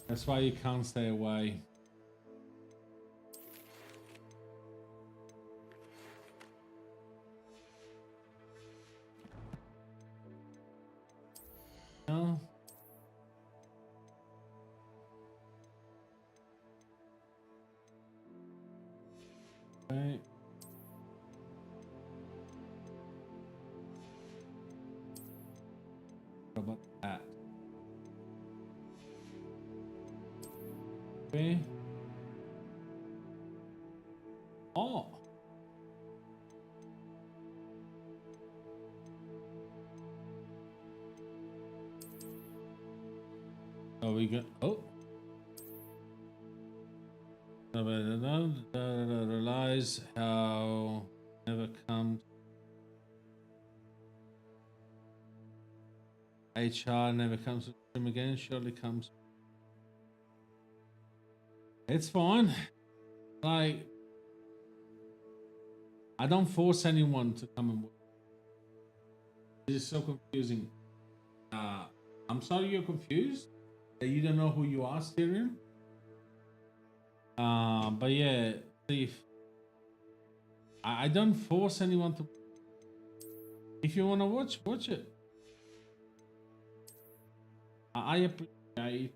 That's why you can't stay away. No. Okay. What about that? Okay. Oh. Oh, we got. Oh. Realize how never comes. HR never comes to stream again. Surely comes. It's fine. Like, I don't force anyone to come and watch. This is so confusing. I'm sorry you're confused. That you don't know who you are, Tyrion. But yeah, Steve. I don't force anyone to. If you want to watch, watch it. I appreciate.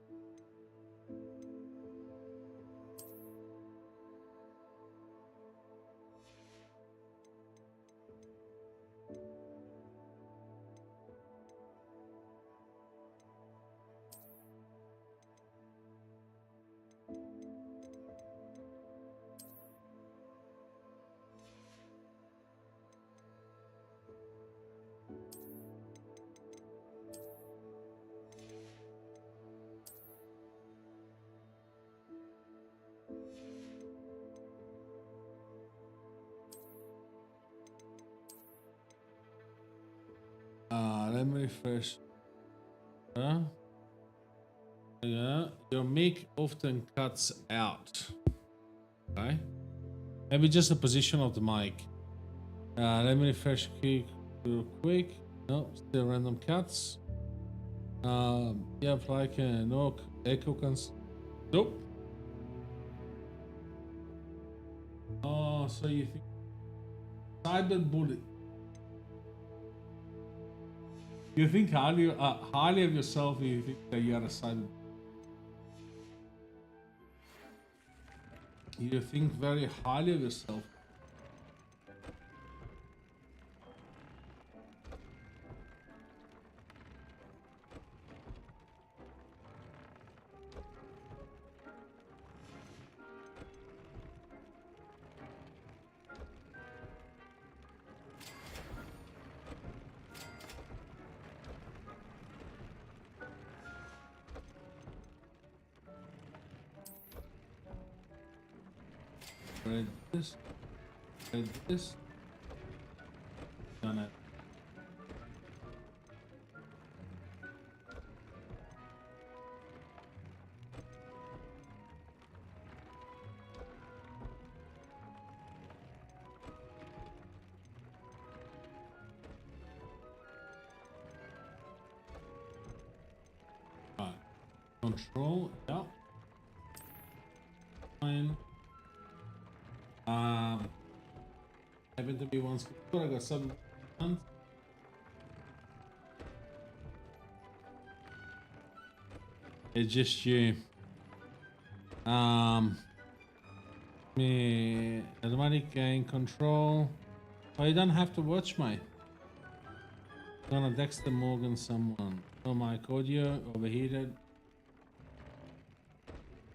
let me refresh. Yeah, your mic often cuts out. Okay. Maybe just the position of the mic. Let me refresh real quick. No, still random cuts. Yeah, like no echo cans. Nope. Oh, so you think cyberbullying? You think highly of yourself? You think that you are a cyber? You think very highly of yourself. Read this. Read this. Done it. Right. Control. Yeah. Fine. Happened to be once before. I got some. It's just you. Me automatic gain control. Oh, you don't have to watch my. Gonna Dexter Morgan someone. Oh, my audio overheated.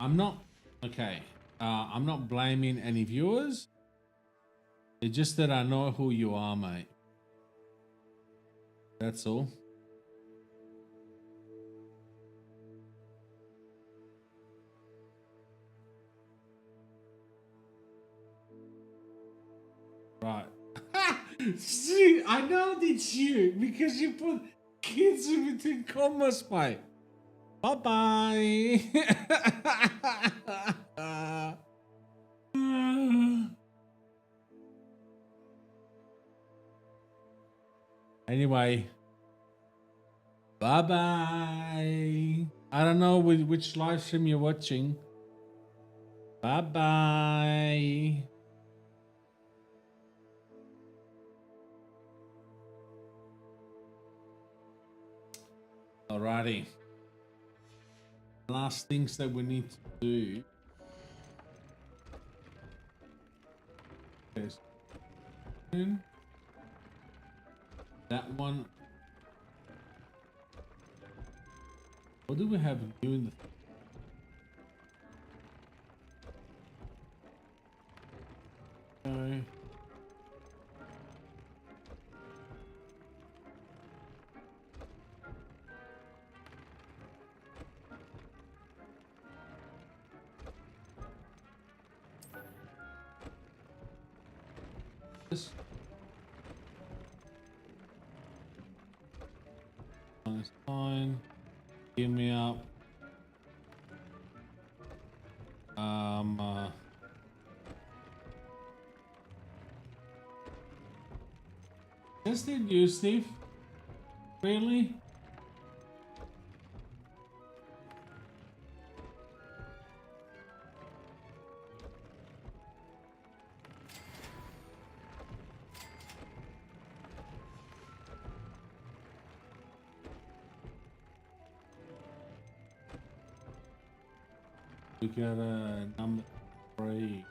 I'm not okay. I'm not blaming any viewers. It's just that I know who you are, mate. That's all. Right. See, I know it's you because you put kids in between commas, mate. Bye-bye. Anyway, bye-bye. I don't know which live stream you're watching. Bye-bye. Alrighty. Last things that we need to do. Okay. That one. What do we have new in the? Okay. This one is fine. Give me up. Just did you, Steve? Really? We got a number 3.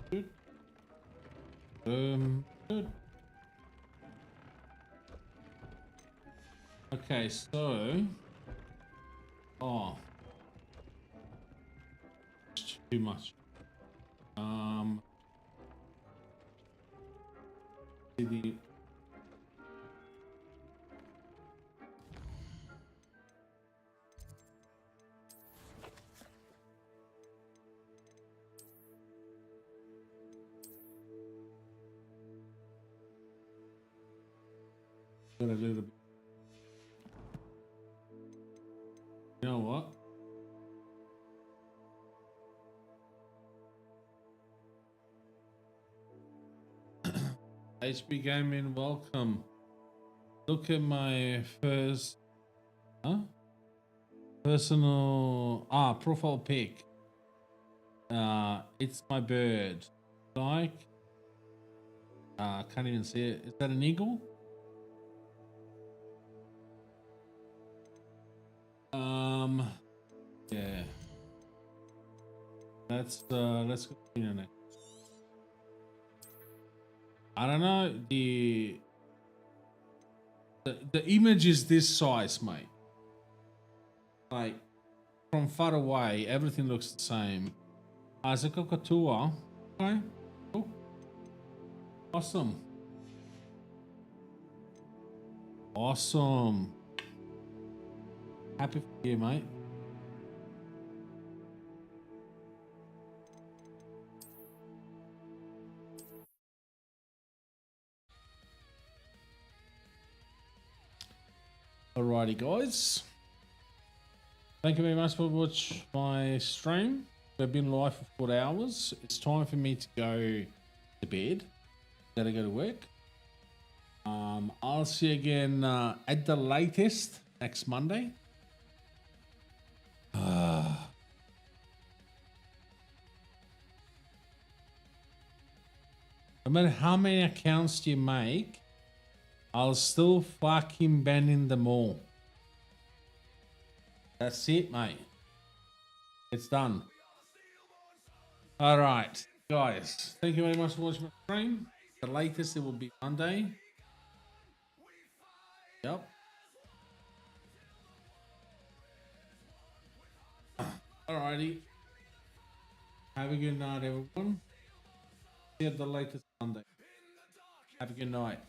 Good. Okay, so too much. The got a little bit. You know what? HB Gaming, welcome. Look at my first personal profile pic. It's my bird. Like can't even see it. Is that an eagle? Yeah. Let's continue next. I don't know, the image is this size, mate. Like from far away, everything looks the same. As a cockatoa. Okay, cool. Awesome. Awesome. Happy for you, mate. Alrighty, guys. Thank you very much for watching my stream. We've been live for 4 hours. It's time for me to go to bed. Gotta go to work. I'll see you again at the latest next Monday. No matter how many accounts you make, I'll still fucking ban them all. That's it, mate. It's done. All right, guys. Thank you very much for watching my stream. The latest, it will be Monday. Yep. Alrighty. Have a good night, everyone. See you at the latest Monday. Have a good night.